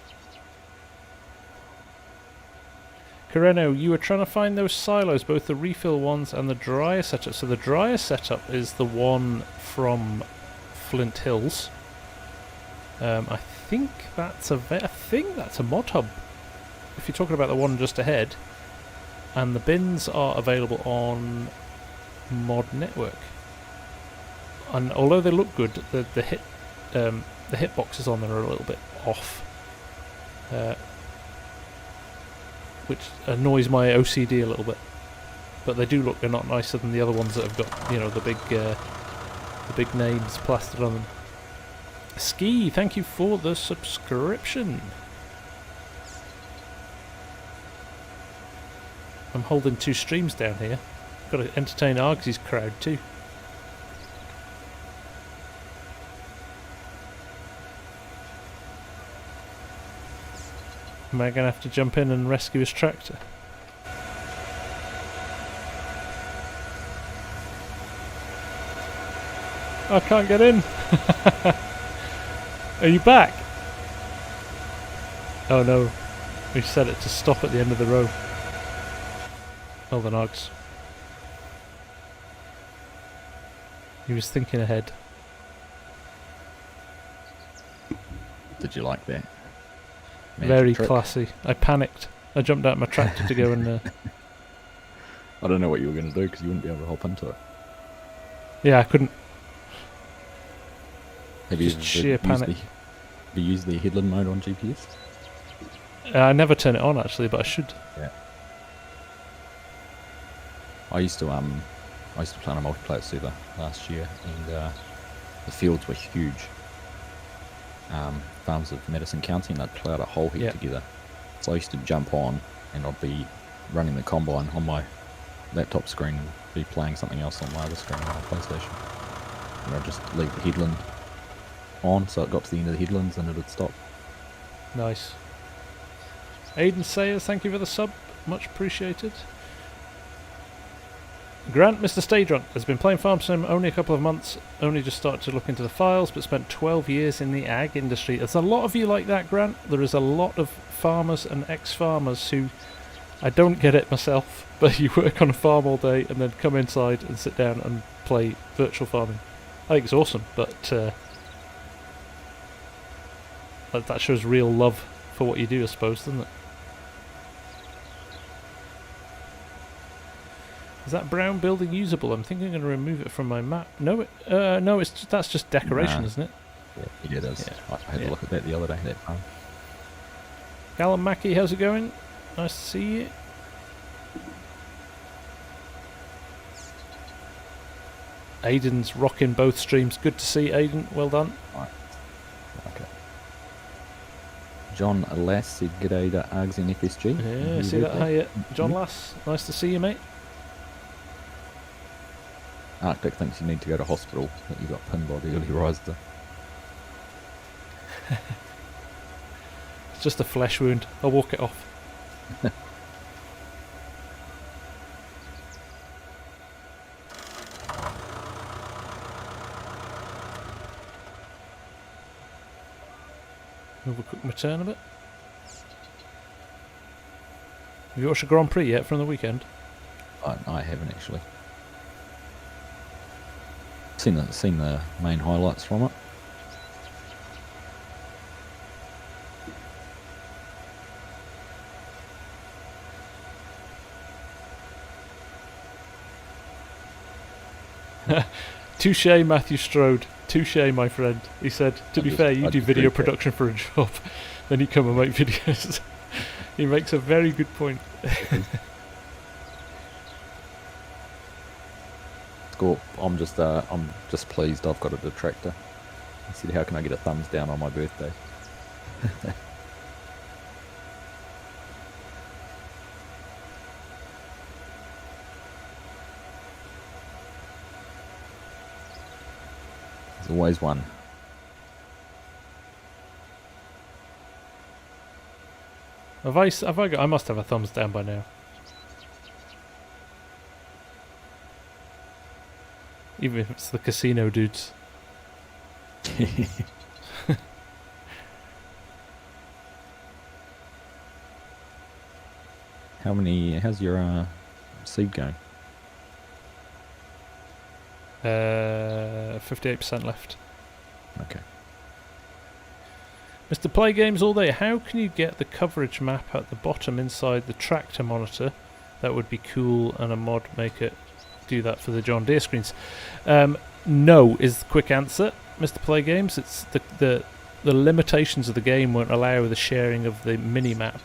Coreno, you were trying to find those silos, both the refill ones and the dryer setup. So the dryer setup is the one from Flint Hills. I think that's a mod hub, if you're talking about the one just ahead. And the bins are available on Mod Network. And although they look good, the hitboxes on them are a little bit off, which annoys my OCD a little bit. But they do look a lot nicer than the other ones that have got, you know, the big names plastered on them. Ski, thank you for the subscription. I'm holding 2 streams down here. Got to entertain Argsy's crowd too. Am I going to have to jump in and rescue his tractor? I can't get in. Are you back? Oh no. We set it to stop at the end of the row. Oh, the Args. He was thinking ahead.
Did you like that?
Very
Magic trick?
classy. I panicked. I jumped out my tractor to go and...
I don't know what you were going to do because you wouldn't be able to hop into it.
yeah, I couldn't.
Have you
Just sheer panic.
Have you used the headland mode on GPS?
I never turn it on actually, but I should.
Yeah. I used to play on a multiplayer server last year, and the fields were huge. Farms of Madison County, and they'd ploughed a whole heap together. So I used to jump on, and I'd be running the combine on my laptop screen and be playing something else on my other screen on my PlayStation. And I'd just leave the headland on, so it got to the end of the headlands and it'd stop.
Nice. Aiden Sayers, thank you for the sub. Much appreciated. Grant, Mr. Stay Drunk, has been playing Farm Sim only a couple of months, only just started to look into the files, but spent 12 years in the ag industry. There's a lot of you like that, Grant. There is a lot of farmers and ex-farmers who, I don't get it myself, but you work on a farm all day and then come inside and sit down and play virtual farming. I think it's awesome, but that shows real love for what you do, I suppose, doesn't it? Is that brown building usable? I'm thinking I'm going to remove it from my map. No, no, that's just decoration, isn't it?
Yeah, it is.
Yeah.
I had a look at that the other day. That farm.
Callum Mackey, how's it going? Nice to see you. Aiden's rocking both streams. Good to see, Aiden. Well done.
Right. Okay. John Lass said g'day to Argsy and FSG.
Yeah, see that? Hey, John Lass. Nice to see you, mate.
Arctic thinks you need to go to hospital, that you got pinned by the early riser.
It's just a flesh wound. I'll walk it off. Overcook my turn a bit. Have you watched the Grand Prix yet from the weekend?
I haven't actually. Seen the main highlights from it.
Touche, Matthew Strode. Touche, my friend. He said, to be fair, you do video production for a job, then you come and make videos. He makes a very good point.
Score. I'm just pleased I've got a detractor. I said, how can I get a thumbs down on my birthday? There's always one.
I must have a thumbs down by now. Even if it's the casino dudes.
How's your seed going?
58% left.
Okay.
Mr. Play Games All Day, how can you get the coverage map at the bottom inside the tractor monitor? That would be cool, and a mod make it do that for the John Deere screens. No is the quick answer, Mr. Play Games. It's the limitations of the game won't allow the sharing of the mini-map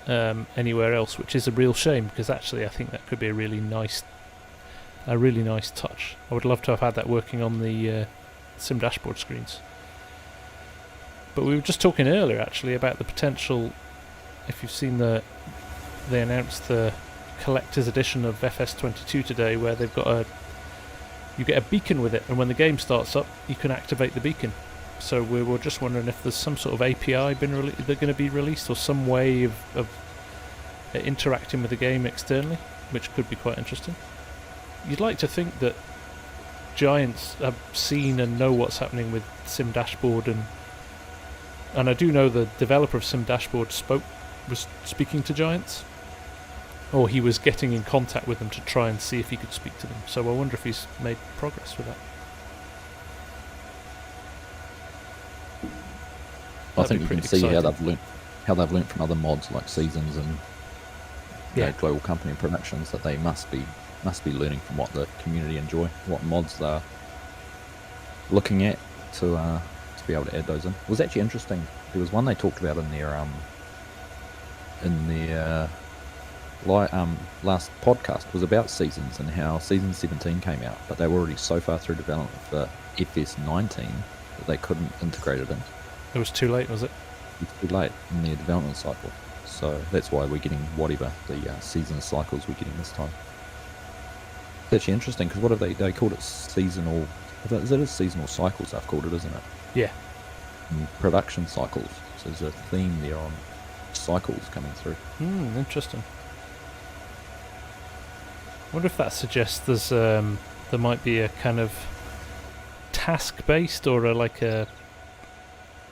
anywhere else, which is a real shame, because actually I think that could be a really nice touch. I would love to have had that working on the Sim dashboard screens. But we were just talking earlier actually about the potential, if you've seen they announced the collector's edition of FS22 today, where they've got you get a beacon with it, and when the game starts up, you can activate the beacon. So we were just wondering if there's some sort of API they're going to be released, or some way of interacting with the game externally, which could be quite interesting. You'd like to think that Giants have seen and know what's happening with Sim Dashboard, and I do know the developer of Sim Dashboard was speaking to Giants, or he was getting in contact with them to try and see if he could speak to them. So I wonder if he's made progress with that.
I think you can see how they've learnt from other mods like Seasons and global company productions, that they must be learning from what the community enjoy, what mods they're looking at to be able to add those in. It was actually interesting. There was one they talked about in their last podcast, was about Seasons and how Season 17 came out, but they were already so far through development for FS19 that they couldn't integrate it in.
It was too late, was it?
It was too late in their development cycle. So that's why we're getting whatever the season cycles we're getting this time. It's actually interesting, because what have they called it? Seasonal. It is seasonal cycles they've called it, isn't it?
Yeah.
And production cycles. So there's a theme there on cycles coming through.
Interesting. I wonder if that suggests there might be a kind of task-based or a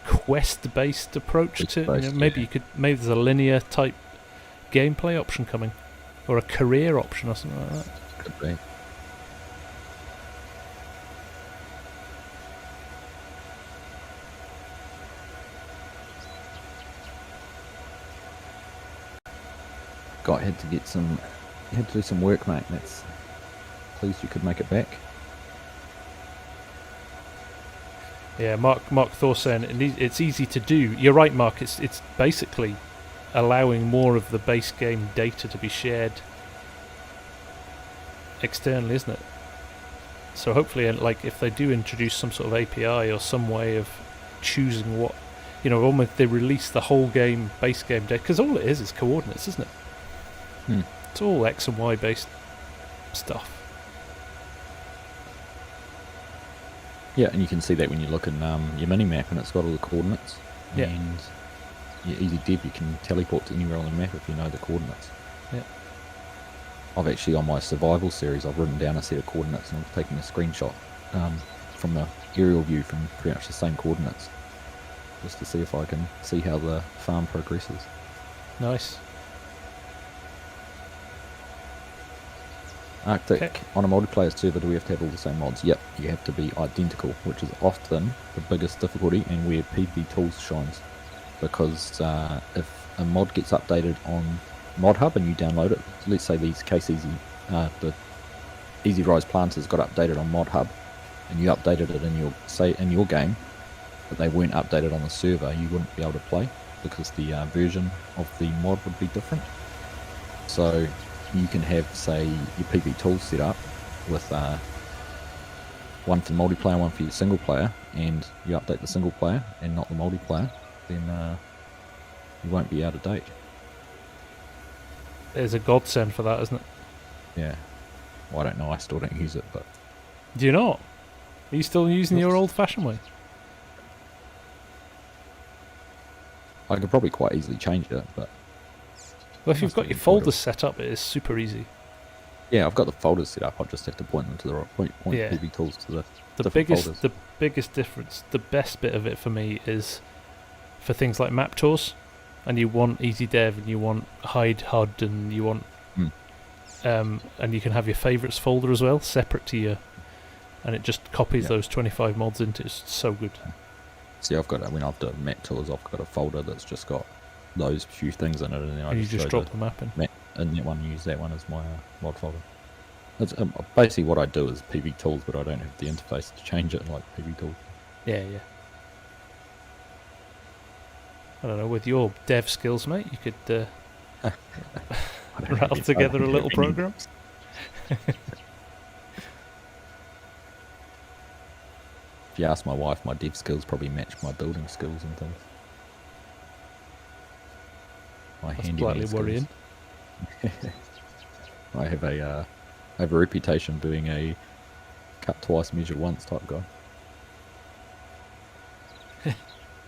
quest-based approach to it. Maybe there's a linear type gameplay option coming, or a career option or something like that.
Could be. Had to do some work, mate. That's pleased you could make it back.
Yeah, Mark Thor saying it's easy to do. You're right, Mark. It's basically allowing more of the base game data to be shared externally, isn't it? So hopefully, if they do introduce some sort of API or some way of choosing what, almost they release the whole game base game data, because all it is coordinates, isn't it? It's all X and Y based stuff.
Yeah, and you can see that when you look in your mini-map, and it's got all the coordinates.
Yeah.
And your easy dev, you can teleport to anywhere on the map if you know the coordinates.
Yeah.
I've actually, on my survival series, I've written down a set of coordinates, and I'm taking a screenshot from the aerial view from pretty much the same coordinates, just to see if I can see how the farm progresses.
Nice.
Arctic,
okay.
On a multiplayer server, do we have to have all the same mods? Yep, you have to be identical, which is often the biggest difficulty and where PvP Tools shines. Because if a mod gets updated on Mod Hub and you download it, let's say the Easy Rise planters got updated on Mod Hub, and you updated it in your game, but they weren't updated on the server, you wouldn't be able to play because the version of the mod would be different. So you can have, say, your PvP Tools set up with one for multiplayer, one for your single player, and you update the single player and not the multiplayer, then you won't be out of date.
There's a godsend for that, isn't it?
Yeah. Well, I don't know, I still don't use it, but...
Do you not? Are you still using your old-fashioned way?
I could probably quite easily change it, but...
Well, if you've got your folders set up, it is super easy.
Yeah, I've got the folders set up. I just have to point them to the right point.
Yeah.
PvP Tools to the
The biggest difference, the best bit of it for me is for things like map tours, and you want easy dev, and you want hide HUD, and you want, and you can have your favorites folder as well, separate to your, and it just copies those 25 mods into it. It's so good.
See, when I've done map tours, I've got a folder that's just got those few things in it, and then I
just drop the map in.
And that one, use that one as my mod folder. That's basically what I do is PvP Tools, but I don't have the interface to change it like PvP Tools.
Yeah. I don't know, with your dev skills, mate, you could rattle together a little program.
If you ask my wife, my dev skills probably match my building skills and things. My
That's slightly worrying.
I have a reputation being a cut twice, measure once type guy.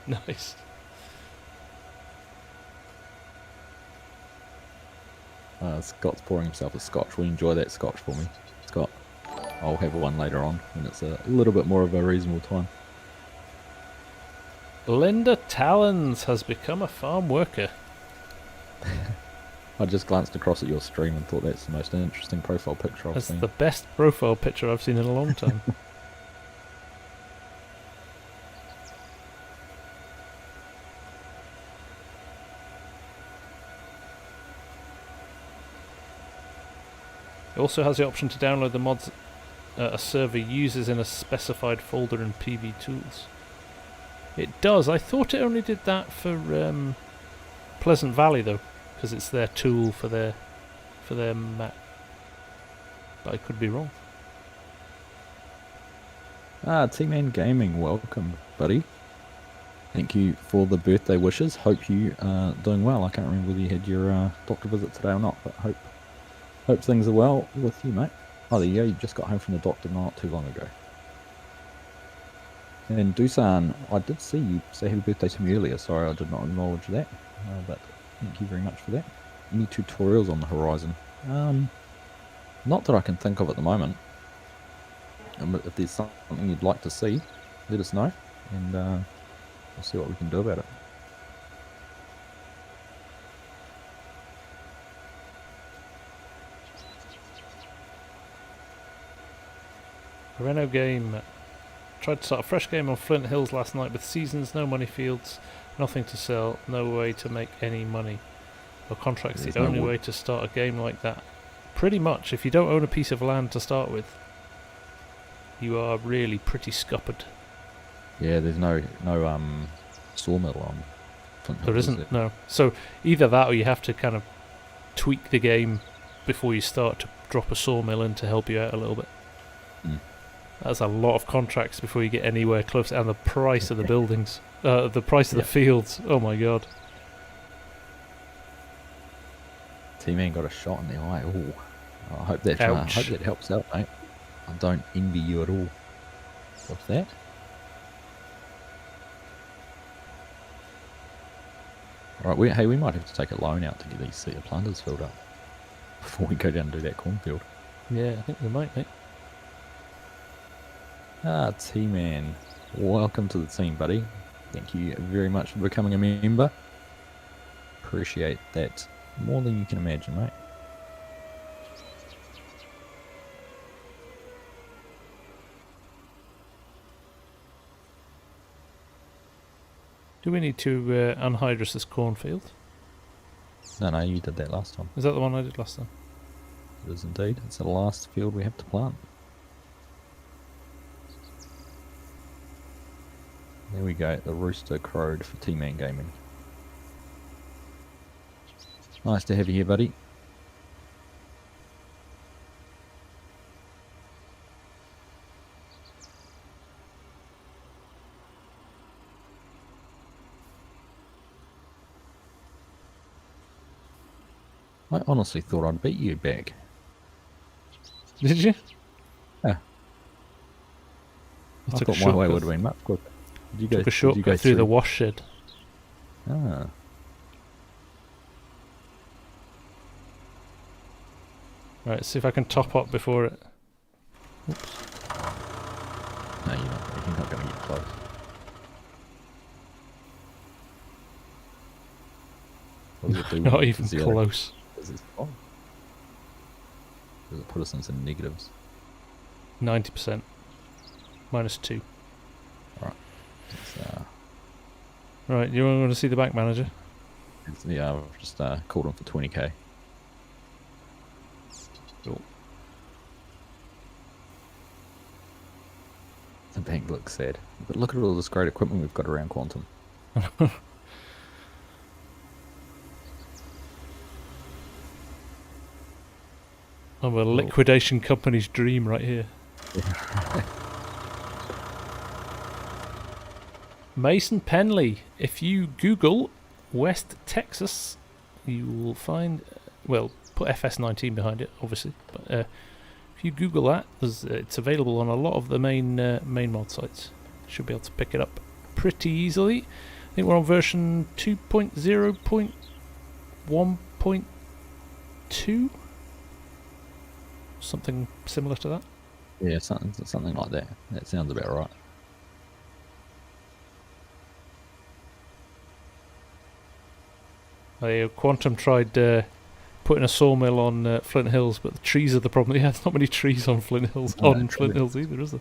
Nice.
Scott's pouring himself a scotch. Will you enjoy that scotch for me, Scott? I'll have one later on when it's a little bit more of a reasonable time.
Linda Talons has become a farm worker.
I just glanced across at your stream and thought that's the most interesting profile picture I've
That's
seen.
the best profile picture I've seen in a long time. It also has the option to download the mods a server uses in a specified folder in PV Tools. It does. I thought it only did that for Pleasant Valley though, because it's their tool for their Mac. But I could be wrong.
T-Man Gaming, welcome, buddy. Thank you for the birthday wishes. Hope you are doing well. I can't remember whether you had your doctor visit today or not, but hope things are well with you, mate. Oh, there you go. You just got home from the doctor not too long ago. And Dusan, I did see you say happy birthday to me earlier. Sorry, I did not acknowledge that. But thank you very much for that. Any tutorials on the horizon? Not that I can think of at the moment. If there's something you'd like to see, let us know, and we'll see what we can do about it.
Reno game. Tried to start a fresh game on Flint Hills last night with seasons, no money fields, nothing to sell, no way to make any money. Or contracts the only way to start a game like that. Pretty much, if you don't own a piece of land to start with, you are really pretty scuppered.
Yeah, there's no sawmill on Flint Hills.
There isn't, no. So either that or you have to kind of tweak the game before you start to drop a sawmill in to help you out a little bit.
Mm.
That's a lot of contracts before you get anywhere close, and the price of the buildings, the price of the fields. Oh my god!
T-Man got a shot in the eye. Ooh. I hope that helps out, mate. I don't envy you at all. What's that? All right, we might have to take a loan out to get these Sea of Plunders filled up before we go down and do that cornfield.
Yeah, I think we might, mate.
T-Man, welcome to the team, buddy. Thank you very much for becoming a member. Appreciate that more than you can imagine, mate.
Do we need to unhydrous this cornfield?
No, you did that last time.
Is that the one I did last time?
It is indeed. It's the last field we have to plant. There we go, the rooster crowed for T-Man Gaming. Nice to have you here, buddy. I honestly thought I'd beat you back.
Did you?
Yeah. I thought my way would have been much quicker.
Took a shortcut through the wash shed.
Ah.
Right, see if I can top up before it. Oops.
No, you're not going to get close. What does it do?
Not even close.
Does it put us in some negatives?
90%. -2.
Alright.
Right, you want to see the bank manager?
Yeah, I've just called him for 20k.
Cool.
The bank looks sad. But look at all this great equipment we've got around Quantum.
I'm a liquidation company's dream right here. Mason Penley. If you Google West Texas, you will find, well, put FS19 behind it, obviously. But if you Google that, it's available on a lot of the main mod sites. Should be able to pick it up pretty easily. I think we're on version 2.0.1.2, something similar to that.
Yeah, something like that. That sounds about right.
Quantum tried putting a sawmill on Flint Hills, but the trees are the problem. Yeah, there's not many trees on Flint Hills Flint Hills either, is there?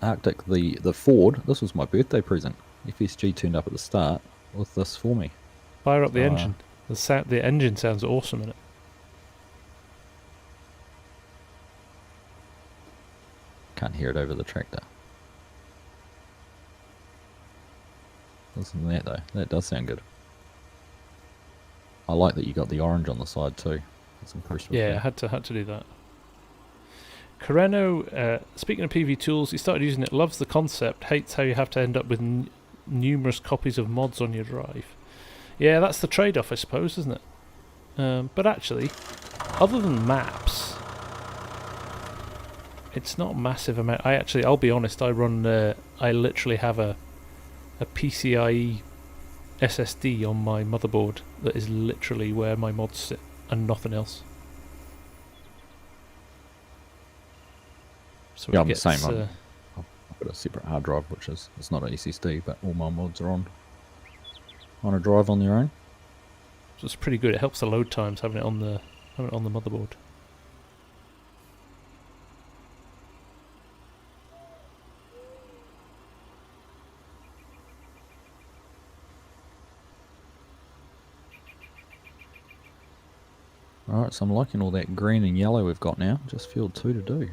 Arctic, the Ford, this was my birthday present. FSG turned up at the start with this for me.
Fire up the engine. The engine sounds awesome in it.
Can't hear it over the tractor. Listen to that though, that does sound good. I like that you got the orange on the side too. That's impressive.
Yeah, I had to do that. Carreno, speaking of PV tools, he started using it, loves the concept, hates how you have to end up with numerous copies of mods on your drive. Yeah, that's the trade-off, I suppose, isn't it? But actually, other than maps, it's not a massive amount. I'll be honest, I literally have a PCIe SSD on my motherboard that is literally where my mods sit and nothing else. So
yeah, I'm the same. I've got a separate hard drive, which is, it's not an SSD, but all my mods are on a drive on their own.
So it's pretty good. It helps the load times having it on the motherboard.
Alright, so I'm liking all that green and yellow we've got now. Just field 2 to do.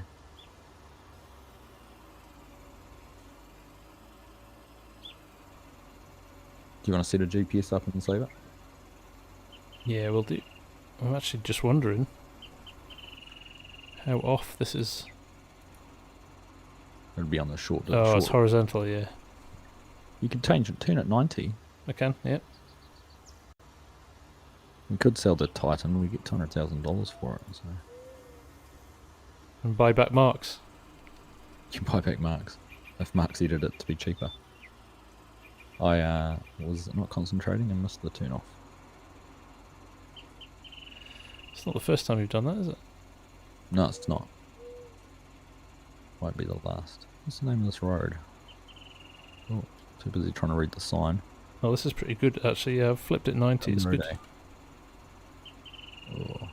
Do you want to set a GPS up and save it?
Yeah, we'll do. I'm actually just wondering how off this is.
It'll be on the short.
Oh, it's horizontal, yeah.
You can turn it 90.
I can, yeah.
We could sell the Titan. We get $200,000 for it. So.
And buy back Marks.
You can buy back Marks if Marks edited it to be cheaper. I was not concentrating and missed the turn off.
It's not the first time you've done that, is it?
No, it's not. Won't be the last. What's the name of this road? Oh, too busy trying to read the sign.
Oh, this is pretty good actually. I've flipped it 90. It's good.
Oh.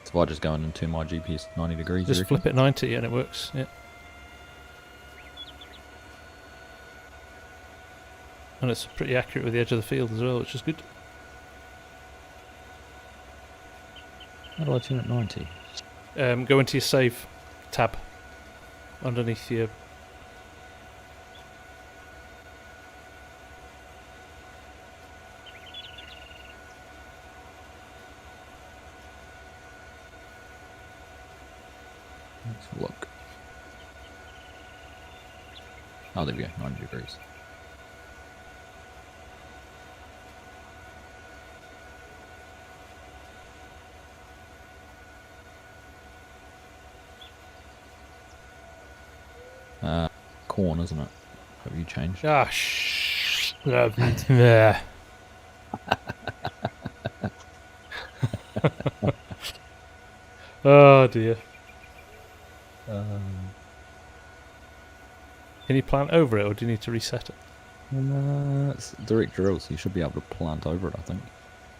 So if I just go in and turn my GPS 90 degrees.
Just flip it 90 and it works. Yeah. And it's pretty accurate with the edge of the field as well, which is good.
How do I turn it 90?
Go into your save tab underneath your.
Let's look. Oh, there we go, 90 degrees. Corn, isn't it? Have you changed?
Ah, shh. Yeah. Oh dear. Can you plant over it, or do you need to reset it?
It's direct drills, so you should be able to plant over it, I think.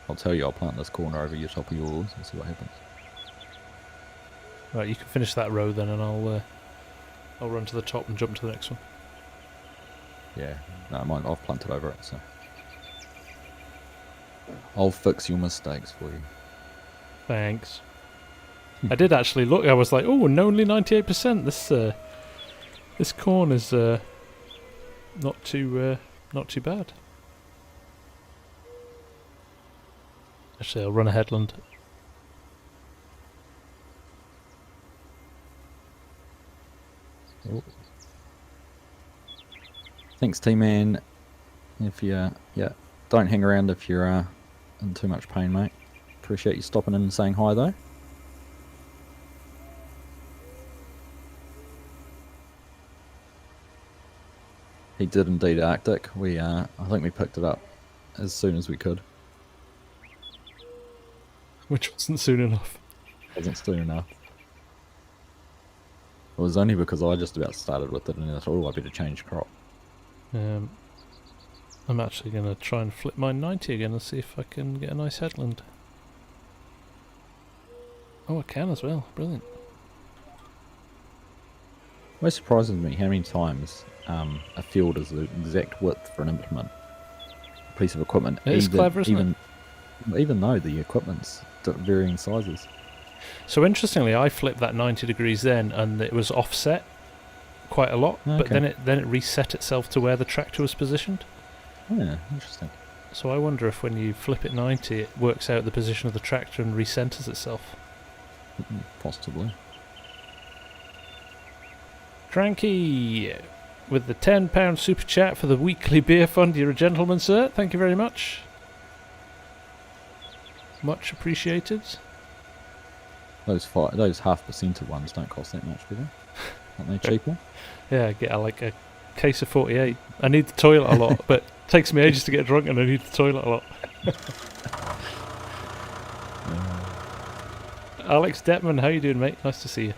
I'll tell you, I'll plant this corner over your top of yours and see what happens.
Right, you can finish that row then, and I'll run to the top and jump to the next one.
Yeah, no, mine, I've planted over it, so I'll fix your mistakes for you.
Thanks. I did actually look. I was like, oh, only 98%. This corn is not too bad. Actually, I'll run a headland.
Oh. Thanks, T-Man. If you, don't hang around if you're in too much pain, mate. Appreciate you stopping in and saying hi, though. He did indeed, Arctic. We, I think we picked it up as soon as we could.
Which wasn't soon enough.
Wasn't soon enough. It was only because I just about started with it and I thought, oh, I better change crop.
I'm actually going to try and flip my 90 again and see if I can get a nice headland. Oh, I can as well. Brilliant.
It surprises me how many times a field is the exact width for an implement. A piece of equipment.
It is clever, isn't it?
Even though the equipment's varying sizes.
So interestingly, I flipped that 90 degrees then, and it was offset quite a lot.
Okay.
But then it reset itself to where the tractor was positioned.
Yeah, interesting.
So I wonder if when you flip it 90, it works out the position of the tractor and recenters itself.
Possibly.
Cranky with the £10 super chat for the weekly beer fund. You're a gentleman, sir. Thank you very much. Much appreciated.
Those 0.5% ones don't cost that much, do they? Aren't they cheaper?
Yeah, I get like a case of 48. I need the toilet a lot, but it takes me ages to get drunk and I need the toilet a lot. Alex Detman, how you doing, mate? Nice to see you.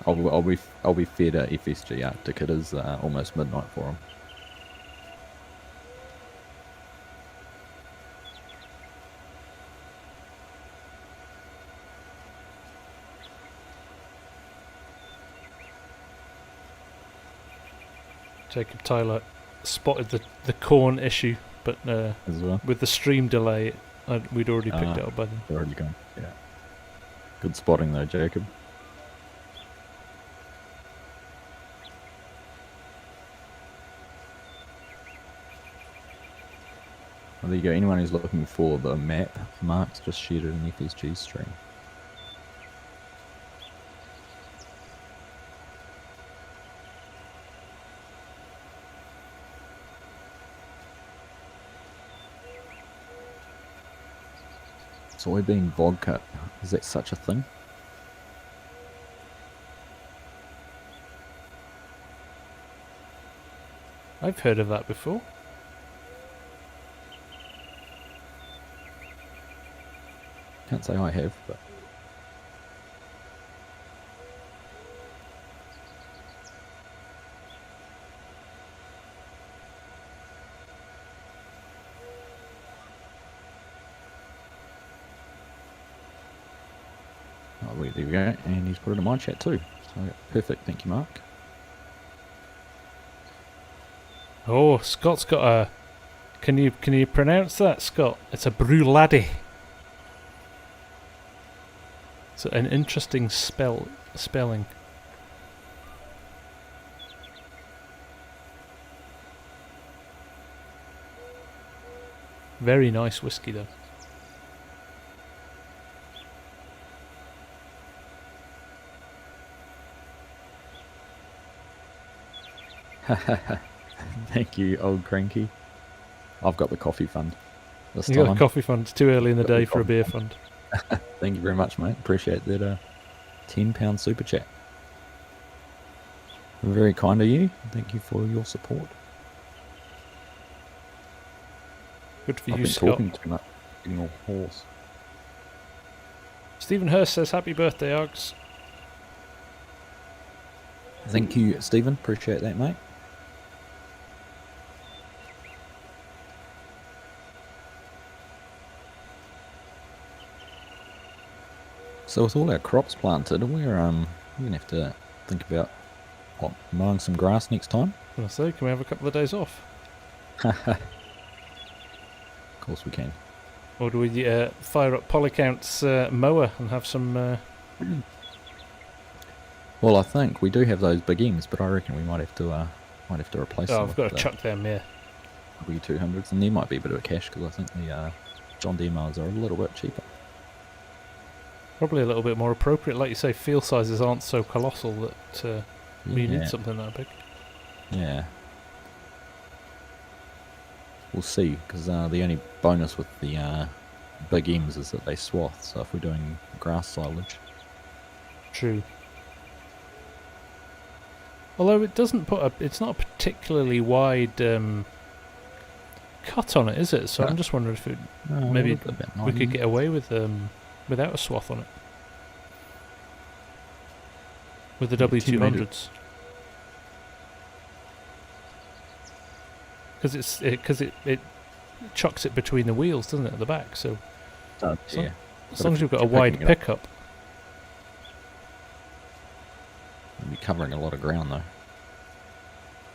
I'll be fair to FSG Arctic. It is almost midnight for him.
Jacob Tyler spotted the corn issue, but
As well.
with the stream delay, we'd already picked it up by then.
They're already gone. Yeah. Good spotting though, Jacob. Well, there you go. Anyone who's looking for the map, Mark's just shared it in FSG's stream. Soybean vodka. Is that such a thing?
I've heard of that before.
Can't say I have, but oh, wait, there we go. And he's put it in my chat too. So perfect, thank you, Mark.
Oh, Scott's got a. Can you pronounce that, Scott? It's a brulade. It's an interesting spelling. Very nice whiskey, though.
Thank you, old cranky. I've got the coffee fund this
You
time.
got a coffee fund. It's too early in the
Got the
day for a
coffee
beer
fund.
fund.
Thank you very much, mate. Appreciate that £10 super chat. Very kind of you. Thank you for your support.
Good for
I've
you,
been
Scott.
talking too much. Getting all hoarse.
Stephen Hurst says, "Happy birthday, Args."
Thank you, Stephen. Appreciate that, mate. So with all our crops planted, we're gonna have to think about mowing some grass next time.
I say, can we have a couple of days off,
Of course we can.
or do we fire up Polycount's mower and have some?
Well, I think we do have those big M's, but I reckon we might have to replace them.
Oh, I've got to
with
chuck them. Yeah.
W200s, and there might be a bit of a cash because I think the John Deere mowers are a little bit cheaper.
Probably a little bit more appropriate. Like you say, field sizes aren't so colossal that we need something that big.
Yeah. we'll see, because the only bonus with the big M's is that they swath, so if we're doing grass silage.
True. Although it doesn't put it's not a particularly wide cut on it, is it? So
Yeah.
I'm just wondering if maybe we could get away with without a swath on it. With the W200s. Because it chucks it between the wheels, doesn't it, at the back? So
yeah.
as long as you've got a
you're
wide
picking it up,
pickup.
you'll be covering a lot of ground though.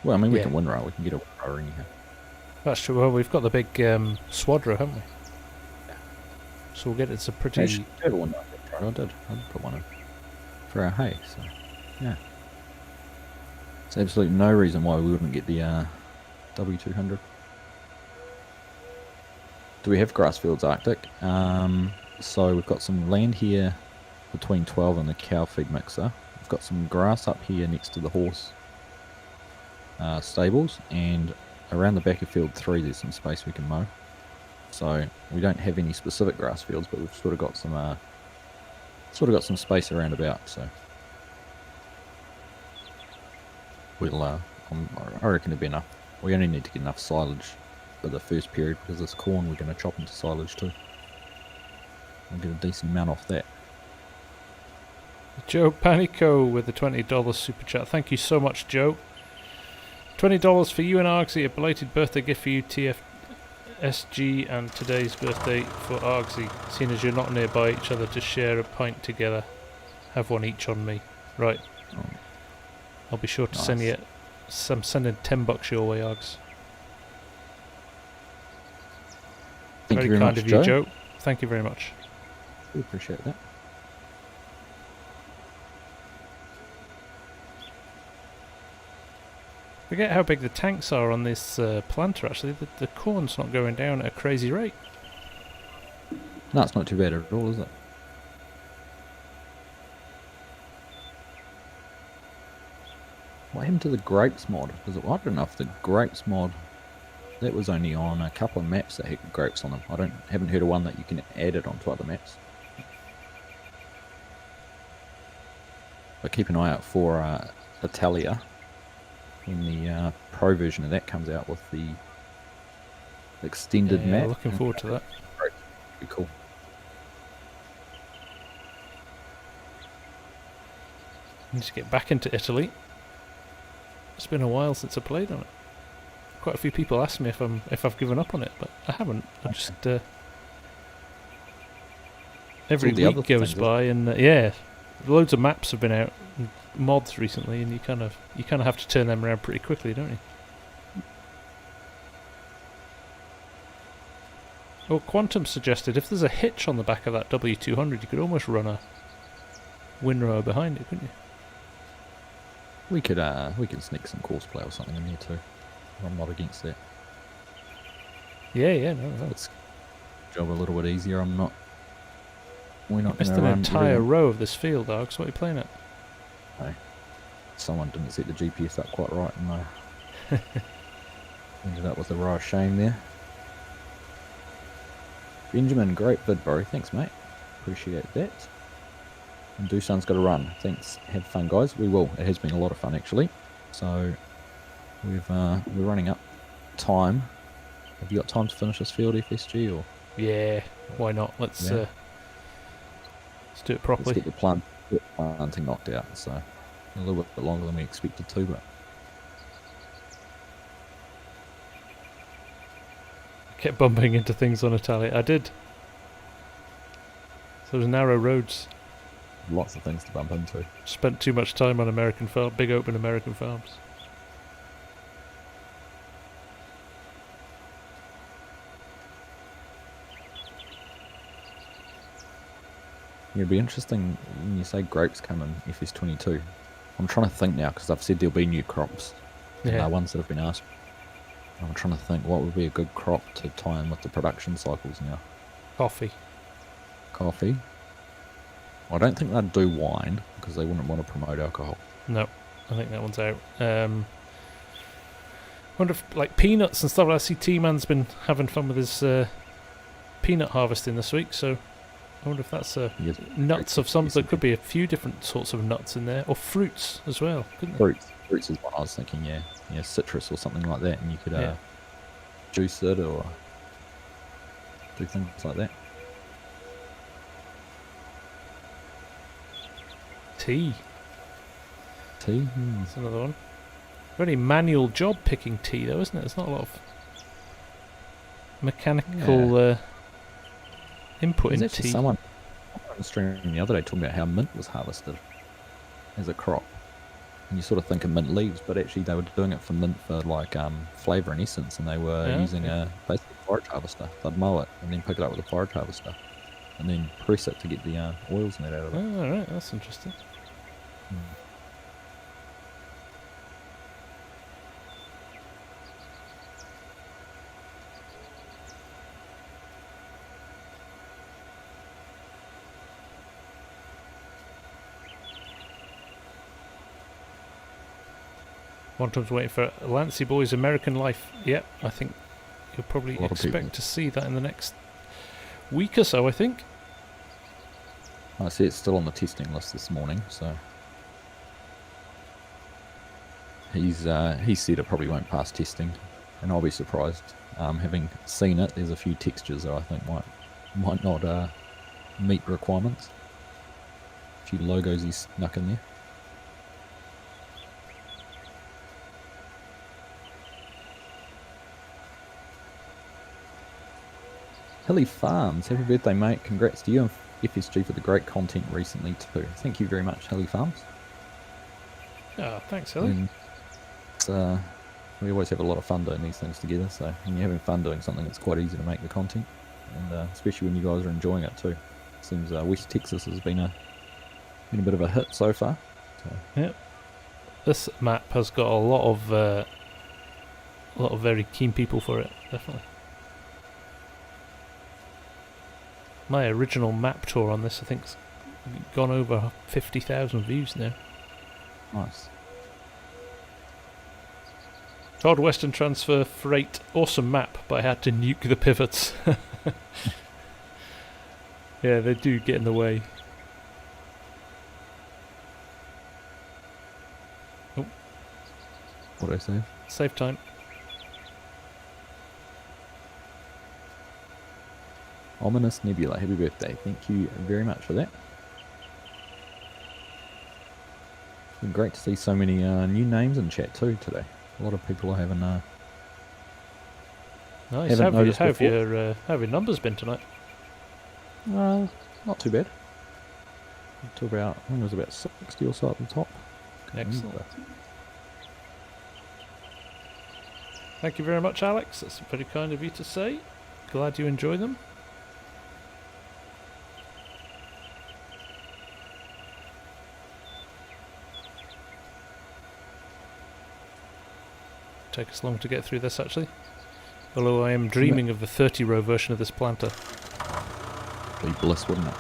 Well, I mean, we
Yeah.
can windrow. We can get a windrow anyhow.
That's true. Well, we've got the big Swadro, haven't we? So we'll get it to pretty...
Actually, I did one I did put one in for our hay, so yeah. There's absolutely no reason why we wouldn't get the W200. Do we have grass fields Arctic? So we've got some land here between 12 and the cow feed mixer. We've got some grass up here next to the horse stables, and around the back of field 3 there's some space we can mow. So we don't have any specific grass fields, but we've sort of got some space around about. So we'll I reckon it'll be enough. We only need to get enough silage for the first period, because this corn we're going to chop into silage too. We'll get a decent amount off that.
Joe Panico with the $20 super chat. Thank you so much, Joe. $20 for you and Argsy. A belated birthday gift for you, TFSG, and today's birthday for Argsy. Seeing as you're not nearby each other to share a pint together, have one each on me. Right.
Oh,
I'll be sure to
nice.
send you. I'm sending $10 your way, Args.
Thank you very
kind
much,
of you, Joe. Thank you very much.
We appreciate that.
Forget how big the tanks are on this planter, actually. The corn's not going down at a crazy rate.
No, it's not too bad at all, is it? What happened to the grapes mod? Because I don't know if the grapes mod, that was only on a couple of maps that had grapes on them. Haven't heard of one that you can add it onto other maps. But keep an eye out for Italia when the pro version of that comes out with the extended map.
Looking forward to that.
Be cool.
Need to get back into Italy. It's been a while since I played on it. Quite a few people ask me if I've given up on it, but I haven't. I just every week goes by, and yeah, loads of maps have been out, and mods recently, and you kind of have to turn them around pretty quickly, don't you? Well, Quantum suggested if there's a hitch on the back of that W200, you could almost run a windrower behind it, couldn't you?
We could sneak some courseplay or something in there too. I'm not against that.
Yeah, no.
It's job a little bit easier. We're not
Missed
going to
an
run
entire
everyone.
row of this field, Args. What are you playing at?
No. Someone didn't set the GPS up quite right, and ended up with a row of shame there. Benjamin, great vid, bro. Thanks, mate. Appreciate that. And Doosan's got to run. Thanks. Have fun, guys. We will. It has been a lot of fun, actually. So we're running up time. Have you got time to finish this field, FSG, or?
Yeah, why not? Let's do it
Let's
properly.
get the planting knocked out. So a little bit longer than we expected to, but
Kept bumping into things on Italia. I did. So there's narrow roads.
lots of things to bump into.
Spent too much time on big open American farms.
It'd be interesting when you say grapes come in FS22. I'm trying to think now, because I've said there'll be new crops.
Yeah.
Ones that have been asked. I'm trying to think what would be a good crop to tie in with the production cycles now.
Coffee.
Coffee. I don't think they'd do wine, because they wouldn't want to promote alcohol.
No, I think that one's out. Wonder if, like, peanuts and stuff. I see T-Man's been having fun with his peanut harvesting this week, so I wonder if that's
Yes,
nuts of some. There could be a few different sorts of nuts in there, or fruits as well, couldn't there?
Fruits is what I was thinking. Yeah, citrus or something like that, and you could juice it or do things like that.
Tea.
Tea.
That's another one. Very manual job picking tea, though, isn't it? There's not a lot of mechanical input in
There's actually
tea.
someone on the stream the other day talking about how mint was harvested as a crop. And you sort of think of mint leaves, but actually they were doing it for mint for like flavour and essence, and they were using a basically forage harvester. They'd mow it and then pick it up with a forage harvester, and then press it to get the oils and that out of it.
Oh, alright, that's interesting. One time's waiting for Lancy Boy's American Life. Yep, I think you'll probably expect to see that in the next week or so, I think.
I see it's still on the testing list this morning, so he said it probably won't pass testing, and I'll be surprised. Having seen it, there's a few textures that I think might not meet requirements. A few logos he's snuck in there. Hilly Farms, happy birthday, mate. Congrats to you and FSG for the great content recently too. Thank you very much, Hilly Farms.
Oh, thanks, Hilly.
We always have a lot of fun doing these things together, so when you're having fun doing something, it's quite easy to make the content, and especially when you guys are enjoying it too. Seems West Texas has been a bit of a hit so far. So.
Yep. This map has got a lot of very keen people for it, definitely. My original map tour on this, I think, has gone over 50,000 views now.
Nice.
Odd Western Transfer Freight, awesome map, but I had to nuke the pivots. Yeah, they do get in the way. Oh.
What did I say?
Save time.
Ominous Nebula, happy birthday. Thank you very much for that. It's been great to see so many new names in chat too today. A lot of people are having
Nice. How have your numbers been tonight?
Not too bad. Up to about, I think it was about 60 or so at the top.
Excellent. Thank you very much, Alex. That's very kind of you to say. Glad you enjoy them. Take us long to get through this, actually. Although I am dreaming of the 30-row version of this planter.
Be bliss, wouldn't it?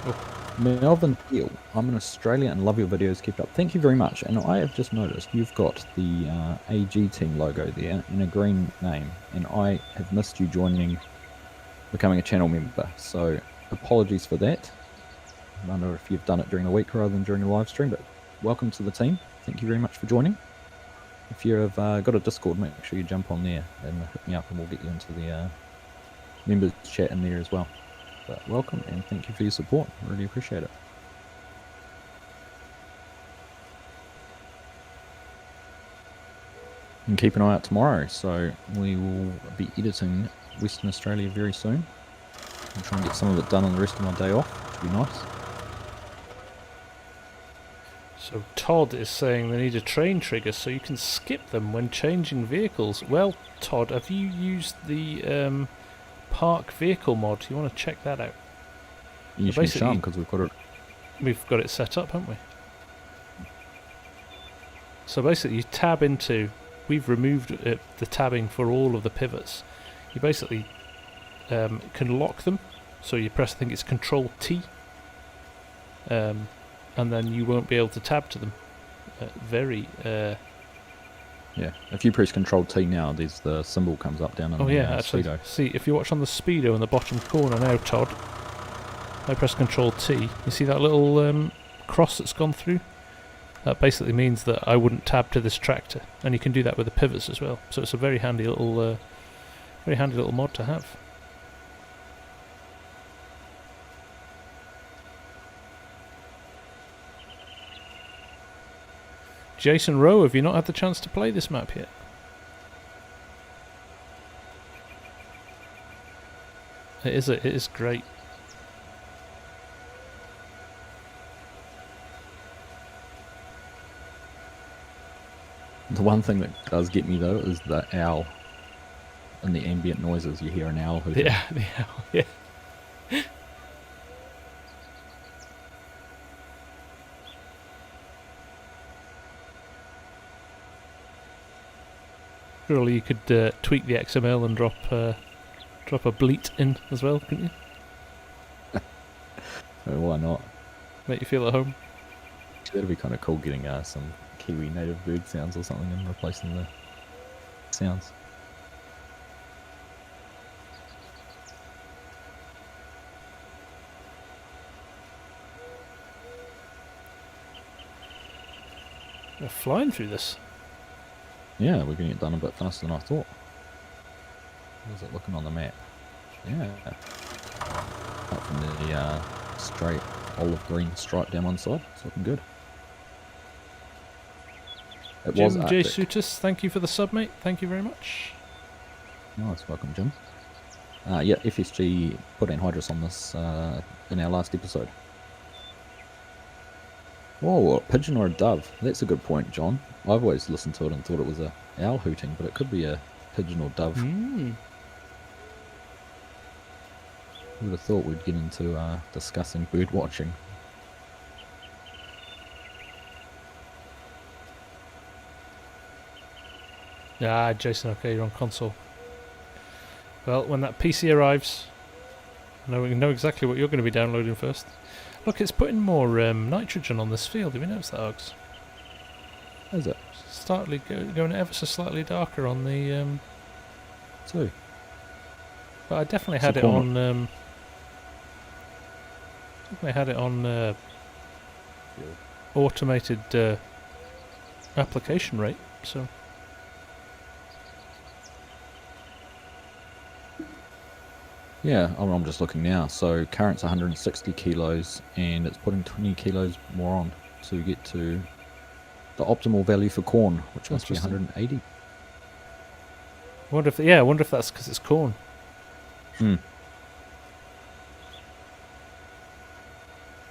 Oh.
Melvin Hill, I'm an Australian and love your videos. Keep up. Thank you very much. And I have just noticed you've got the AG team logo there in a green name, and I have missed you becoming a channel member. So apologies for that. I wonder if you've done it during the week rather than during the live stream, but welcome to the team. Thank you very much for joining. If you've got a Discord, make sure you jump on there and hit me up, and we'll get you into the members chat in there as well. But welcome, and thank you for your support. Really appreciate it. And keep an eye out tomorrow. So we will be editing Western Australia very soon. I'll try and get some of it done on the rest of my day off, which would be nice.
So Todd is saying they need a train trigger so you can skip them when changing vehicles. Well, Todd, have you used the park vehicle mod? You want to check that out?
You should show because
we've got it set up, haven't we? So basically you tab into, we've removed the tabbing for all of the pivots. You basically can lock them, so you press, I think it's Control T, and then you won't be able to tab to them. Very
Yeah, if you press Control T now, there's the symbol comes up down in
Oh
the
yeah, actually,
speedo.
see, if you watch on the speedo in the bottom corner now, Todd, I press Control T, you see that little cross that's gone through? That basically means that I wouldn't tab to this tractor, and you can do that with the pivots as well. So it's a very handy little mod to have. Jason Rowe, have you not had the chance to play this map yet? It is great.
The one thing that does get me though is the owl and the ambient noises. You hear an owl hooting.
Yeah, the owl, yeah. Surely you could tweak the XML and drop a bleat in as well, couldn't you?
So why not?
Make you feel at home.
That'd be kind of cool getting some Kiwi native bird sounds or something and replacing the sounds.
We're flying through this.
Yeah, we're getting it done a bit faster than I thought. How's it looking on the map? Yeah. Apart from the straight olive green stripe down one side, it's looking good. It was
Jim J.
Arctic.
Sutis, thank you for the sub, mate. Thank you very much.
Nice, welcome, Jim. Yeah, FSG put anhydrous on this in our last episode. Whoa, a pigeon or a dove? That's a good point, John. I've always listened to it and thought it was a owl hooting, but it could be a pigeon or dove.
Mm.
Who would have thought we'd get into discussing bird watching?
Ah, Jason, okay, you're on console. Well, when that PC arrives, we know exactly what you're going to be downloading first. Look, it's putting more nitrogen on this field. Have you noticed that, Args?
Is it?
Going ever so slightly darker on the...
So,
But I definitely had it on... definitely had it on automated application rate, so...
yeah, I'm just looking now. So current's 160 kilos, and it's putting 20 kilos more on to get to the optimal value for corn, which must be 180.
I wonder if that's because it's corn.
Hmm.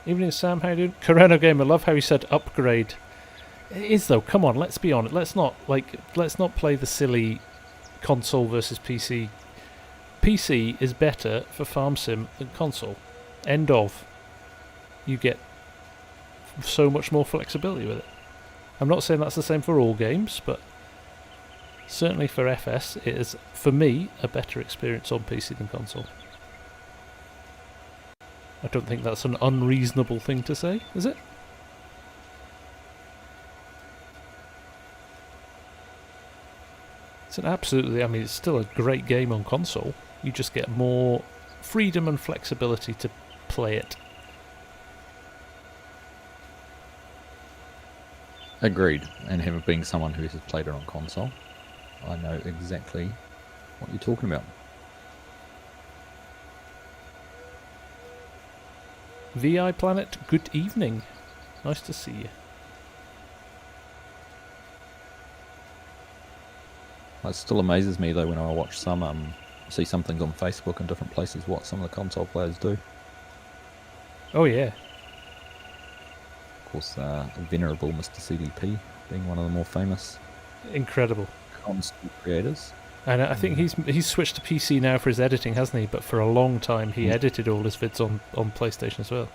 Evening, Sam. How you doing? Coreno Gamer. Love how you said upgrade. It is though. Come on, let's be honest. Let's not play the silly console versus PC. PC is better for farm sim than console. End of. You get so much more flexibility with it. I'm not saying that's the same for all games, but certainly for FS, it is, for me, a better experience on PC than console. I don't think that's an unreasonable thing to say, is it? It's an absolutely, I mean, it's still a great game on console. You just get more freedom and flexibility to play it.
Agreed. And having being someone who has played it on console, I know exactly what you're talking about.
VI Planet, good evening. Nice to see you.
It still amazes me though when I watch see some things on Facebook and different places what some of the console players do.
Oh yeah.
Of course, venerable Mr. CDP being one of the more famous
Incredible.
console creators.
And I think he's switched to PC now for his editing, hasn't he? But for a long time he edited all his vids on PlayStation as well.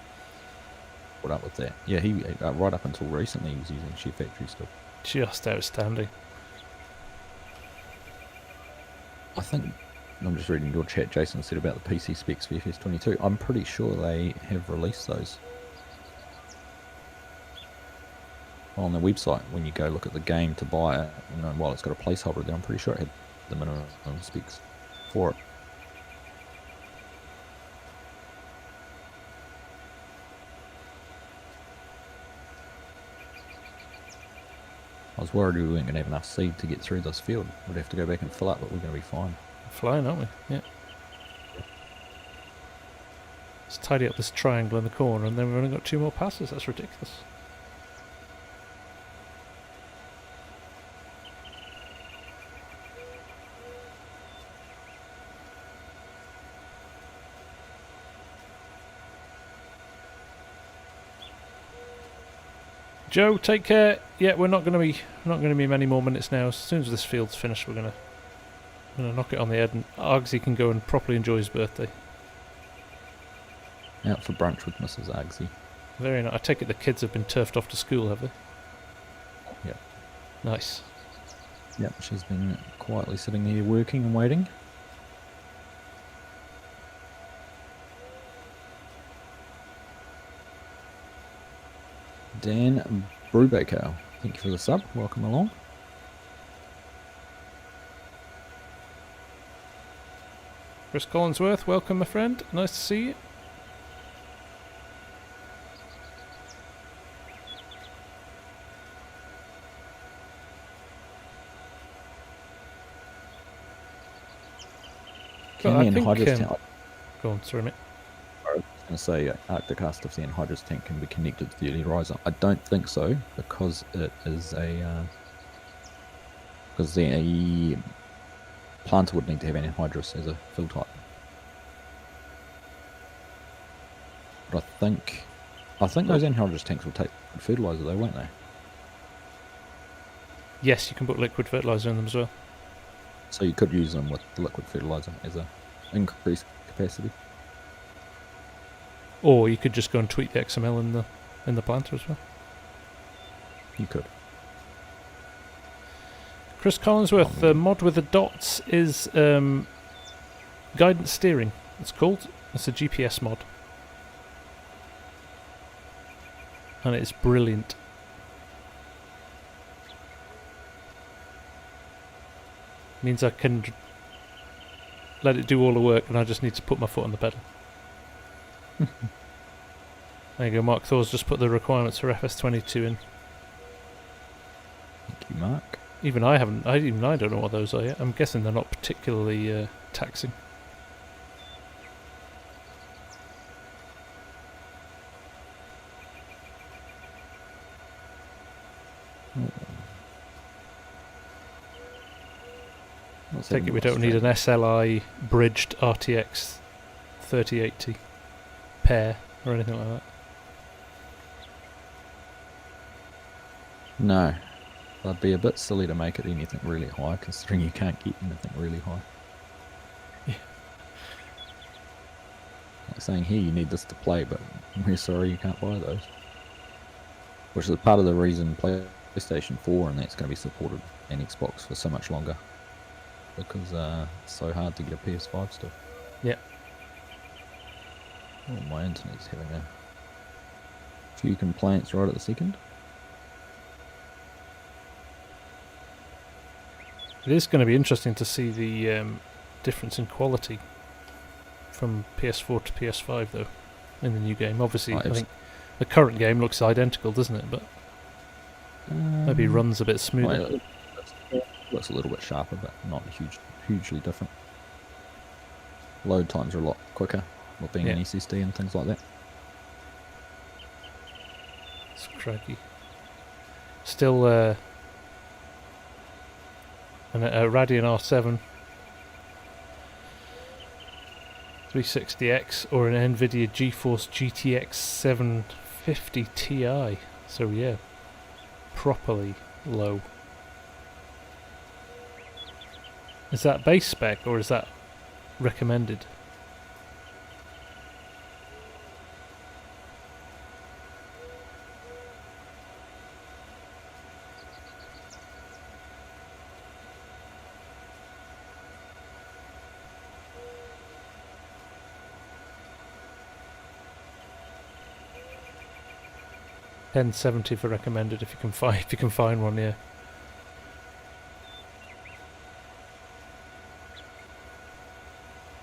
What up with that? Yeah, he right up until recently he was using Chef Factory still.
Just outstanding.
I think, I'm just reading your chat, Jason said about the PC specs for FS22. I'm pretty sure they have released those. on the website when you go look at the game to buy it, and while it's got a placeholder there, I'm pretty sure it had the minimum specs for it. I was worried we weren't going to have enough seed to get through this field. We'd have to go back and fill up, but we're going to be fine.
Flying, aren't we? Yeah. Let's tidy up this triangle in the corner, and then we've only got 2 more passes. That's ridiculous. Joe, take care. Yeah, we're not going to be many more minutes now. As soon as this field's finished, we're gonna knock it on the head, and Argsy can go and properly enjoy his birthday.
Out for brunch with Mrs. Argsy.
Very nice. I take it the kids have been turfed off to school, have they?
Yep.
Nice.
Yep, she's been quietly sitting here working and waiting. Dan Brubaker, thank you for the sub. Welcome along.
Chris Collinsworth, welcome, my friend. Nice to see you.
Can the anhydrous tank...
Go on, sorry mate.
I was going to say Arctic asked if the anhydrous tank can be connected to the Ryzen. I don't think so, because it is a... because the planter would need to have anhydrous as a fill type. But I think those anhydrous tanks will take fertilizer though, won't they?
Yes, you can put liquid fertilizer in them as well.
So you could use them with the liquid fertilizer as a increased capacity.
Or you could just go and tweak the XML in the planter as well.
You could.
Chris Collinsworth, the mod with the dots is guidance steering. It's called. It's a GPS mod. And it's brilliant. Means I can let it do all the work and I just need to put my foot on the pedal. There you go, Mark Thor's just put the requirements for FS22 in.
Thank you, Mark.
Even I don't know what those are yet. I'm guessing they're not particularly taxing. Take it we don't need an SLI bridged RTX 3080 pair or anything like that.
No. That'd be a bit silly to make it anything really high, considering you can't get anything really high.
Yeah.
Like saying here you need this to play, but we're sorry you can't buy those. Which is part of the reason PlayStation 4 and that's going to be supported and Xbox for so much longer. Because it's so hard to get a PS5 still.
Yeah.
Oh, my internet's having a few complaints right at the second.
It is going to be interesting to see the difference in quality from PS4 to PS5 though, in the new game. Obviously, I think the current game looks identical, doesn't it? But maybe runs a bit smoother.
Well, looks a little bit sharper, but not hugely different. Load times are a lot quicker, with being an SSD and things like that.
It's craggy. Still, a Radeon R7 360X or an Nvidia GeForce GTX 750 Ti. So yeah, properly low. Is that base spec or is that recommended? 1070 for recommended if you can find one, yeah.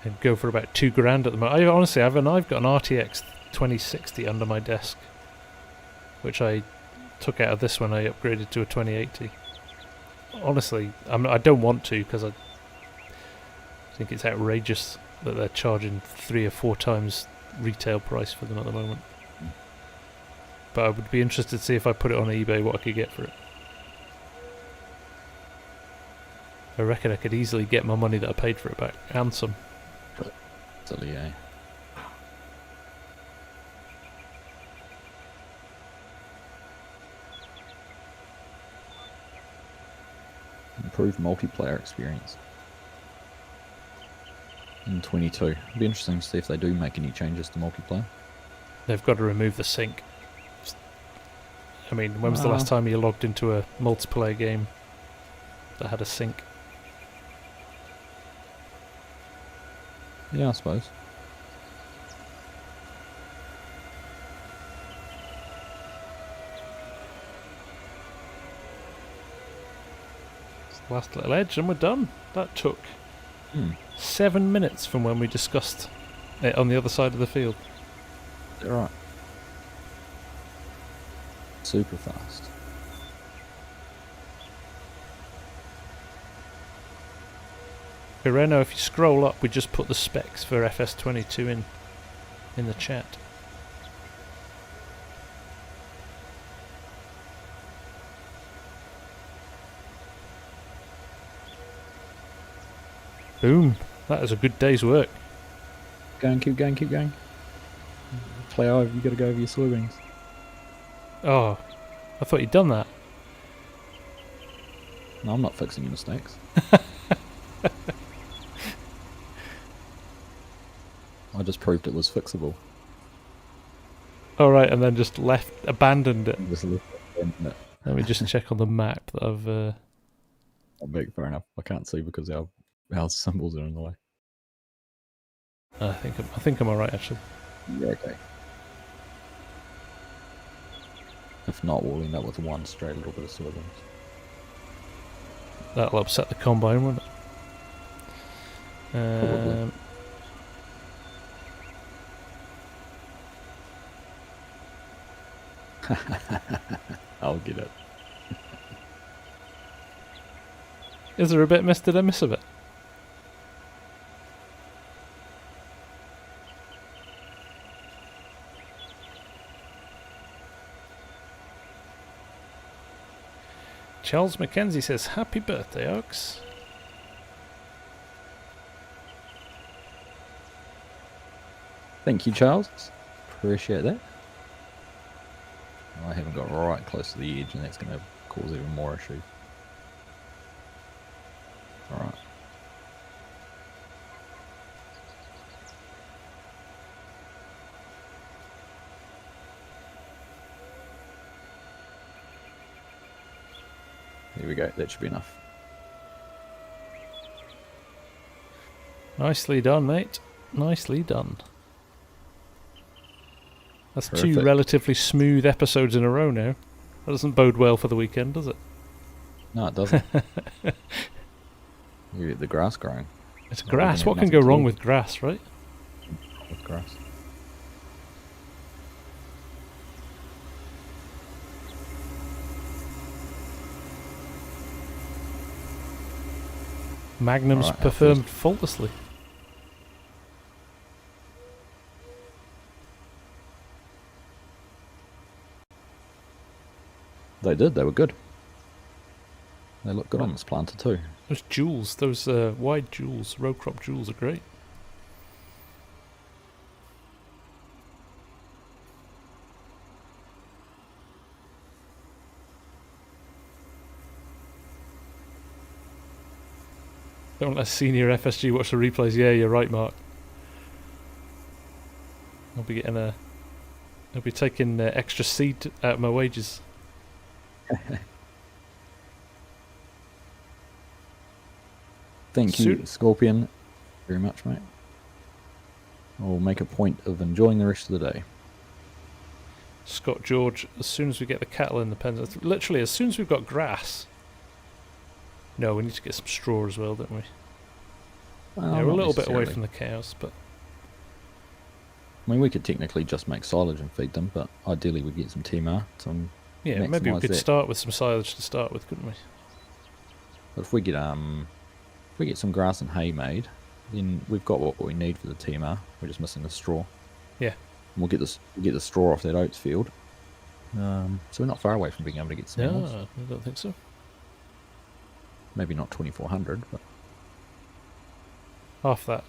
And go for about $2,000 at the moment. I've got an RTX 2060 under my desk, which I took out of this when I upgraded to a 2080. Honestly, I don't want to because I think it's outrageous that they're charging 3 or 4 times retail price for them at the moment. But I would be interested to see if I put it on eBay what I could get for it. I reckon I could easily get my money that I paid for it back, and some.
Silly, eh? Improved multiplayer experience in 22. It'll be interesting to see if they do make any changes to multiplayer.
They've got to remove the sync. I mean, when was the last time you logged into a multiplayer game that had a sync?
Yeah, I suppose.
It's the last little edge and we're done. That took 7 minutes from when we discussed it on the other side of the field.
Is that right? Super fast.
Hey Reno, if you scroll up, we just put the specs for FS22 in the chat. Boom. That is a good day's work.
Keep going, keep going. Play over, you gotta go over your soybeans.
Oh, I thought you'd done that.
No, I'm not fixing your mistakes. I just proved it was fixable.
Alright, and then just abandoned it.
Just left it.
Let me just check on the map that I've...
Fair enough. I can't see because our symbols are in the way.
I think I'm alright, actually.
Yeah, okay. If not, we'll end up with one straight little bit of soybeans.
That'll upset the combine, won't it?
Probably. I'll get it.
Is there a bit missed? Did I miss a bit? Charles Mackenzie says, "Happy birthday, Oaks."
Thank you, Charles. Appreciate that. I haven't got right close to the edge, and that's going to cause even more issue. Alright. There we go, that should be enough.
Nicely done, mate. Nicely done. That's
Perfect.
2 relatively smooth episodes in a row now. That doesn't bode well for the weekend, does it?
No, it doesn't. You get the grass growing.
It's grass. What can go wrong with grass, right?
With grass.
Magnum's
Alright,
performed faultlessly.
They did, they were good. They look good on this planter too.
Those jewels, those wide jewels, row crop jewels are great. Don't let senior FSG watch the replays. Yeah, you're right, Mark. I'll be taking extra seed out of my wages.
Thank you, Scorpion, very much, mate. I'll make a point of enjoying the rest of the day.
Scott George, as soon as we get the cattle in the pens, literally as soon as we've got grass. No, we need to get some straw as well, don't we?
Well,
Yeah, we're a
not
little bit away
necessarily.
from the cows, but
I mean, we could technically just make silage and feed them, but ideally we'd get some TMR.
yeah, maybe we
maximise
could
that.
start with some silage to start with, couldn't we?
But if we get some grass and hay made, then we've got what we need for the TMR. We're just missing the straw.
Yeah.
And we'll get the straw off that oats field. So we're not far away from being able to get some animals.
No, I don't think so.
Maybe not 2,400, but
Half that.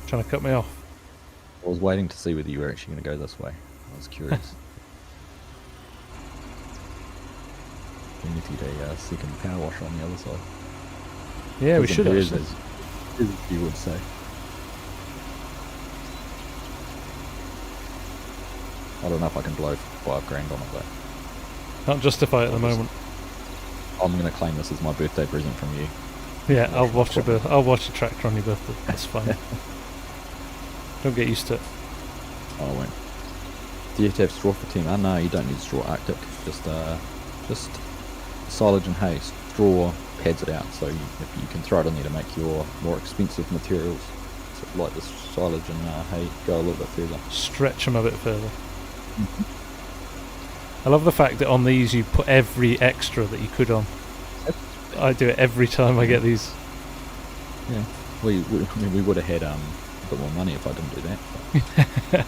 Trying to cut me off.
I was waiting to see whether you were actually going to go this way. I was curious. We need to get a second power washer on the other side.
Yeah, we
Doesn't
should
hurt,
actually.
as you would say. I don't know if I can blow $5,000 on it though.
Can't justify it at the moment.
I'm going to claim this as my birthday present from you.
Yeah, I'll watch a tractor on your birthday. That's fine. Don't get used to it.
Oh, I won't. Do you have to have straw for TMR? No, you don't need straw Arctic. Just silage and hay. Straw pads it out, so if you can throw it in there to make your more expensive materials, so like the silage and hay, go a little bit further.
Stretch them a bit further. I love the fact that on these you put every extra that you could on. I do it every time I get these.
Yeah, I mean, we would have had a bit more money if I didn't do that.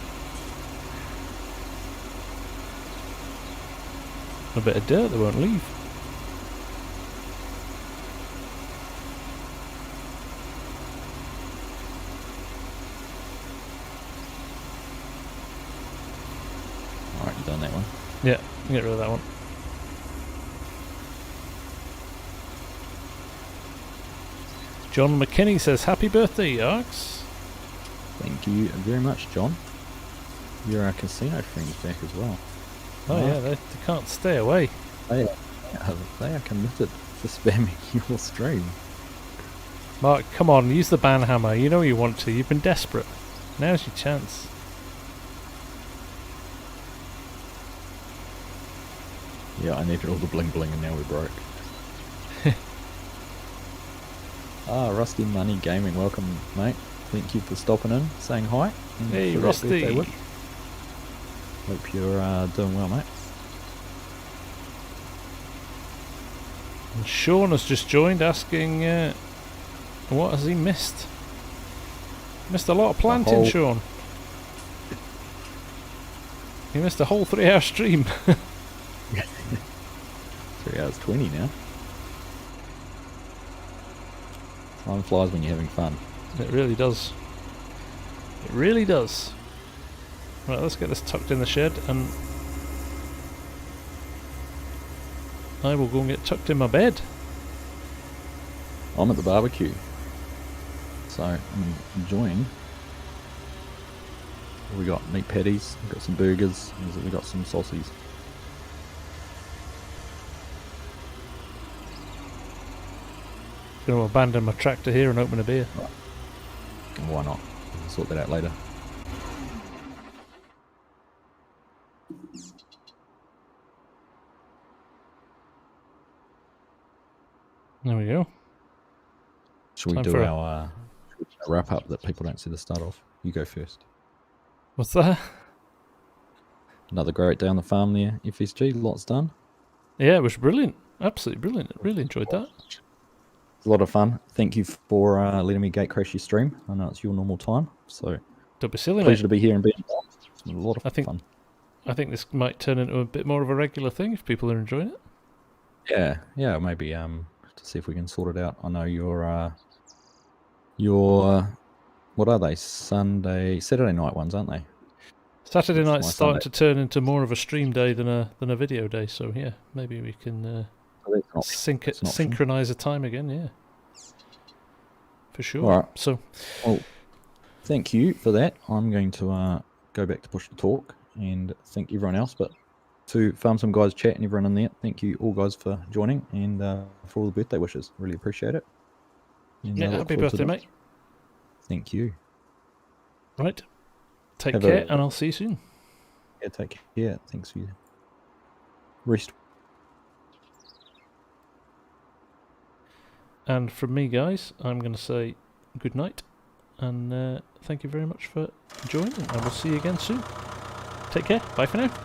A bit of dirt that won't leave.
Alright, you done that one?
Yeah, get rid of that one. John McKinney says, "Happy birthday, Args."
Thank you very much, John. You're our casino friends back as well.
Oh yeah, they can't stay away.
They are committed to spamming your stream.
Mark, come on, use the ban hammer. You know you want to. You've been desperate. Now's your chance.
Yeah, I needed all the bling bling and now we're broke. Rusty Money Gaming, welcome mate. Thank you for stopping in, saying hi. and
Hey,
for that birthday
Rusty.
wish. Hope you're doing well, mate.
And Sean has just joined, asking, what has he missed? Missed a lot of planting,
whole-
Sean. He missed a whole 3-hour stream.
3 hours 20 now. Time flies when you're having fun.
It really does. It really does. Right, let's get this tucked in the shed, and I will go and get tucked in my bed.
I'm at the barbecue, so I'm enjoying. We got meat patties, we got some burgers, and we got some sausages.
Going to abandon my tractor here and open a beer.
And why not? We'll sort that out later.
There we go.
Should we
Time
do
for
our wrap up that people don't see the start of? You go first.
What's that?
Another great day on the farm there, FSG. Lots done.
Yeah, it was brilliant. Absolutely brilliant. Really enjoyed that.
It's a lot of fun. Thank you for letting me gate crash your stream. I know it's your normal time, so
Don't be silly,
pleasure
mate.
to be here and be involved. It's been a lot of fun.
I think this might turn into a bit more of a regular thing if people are enjoying it.
Yeah, maybe to see if we can sort it out. I know your what are they? Saturday night ones, aren't they?
Saturday
It's
night's
my
starting
Sunday.
to turn into more of a stream day than a video day. So yeah, maybe we can
So that's an option. That's an option.
synchronize a time again. Yeah, for sure.
All right.
So
Well, thank you for that. I'm going to go back to push the talk, and thank everyone else. But to Farm Some Guys chat and everyone in there, thank you all guys for joining and for all the birthday wishes. Really appreciate it. And
Yeah,
I look
happy
forward to
birthday,
the-
mate.
Thank you.
Right. Take
Have
care,
a-
and I'll see you soon.
Yeah, take care. Thanks for your rest.
And from me, guys, I'm going to say good night, and thank you very much for joining, and we'll see you again soon. Take care. Bye for now.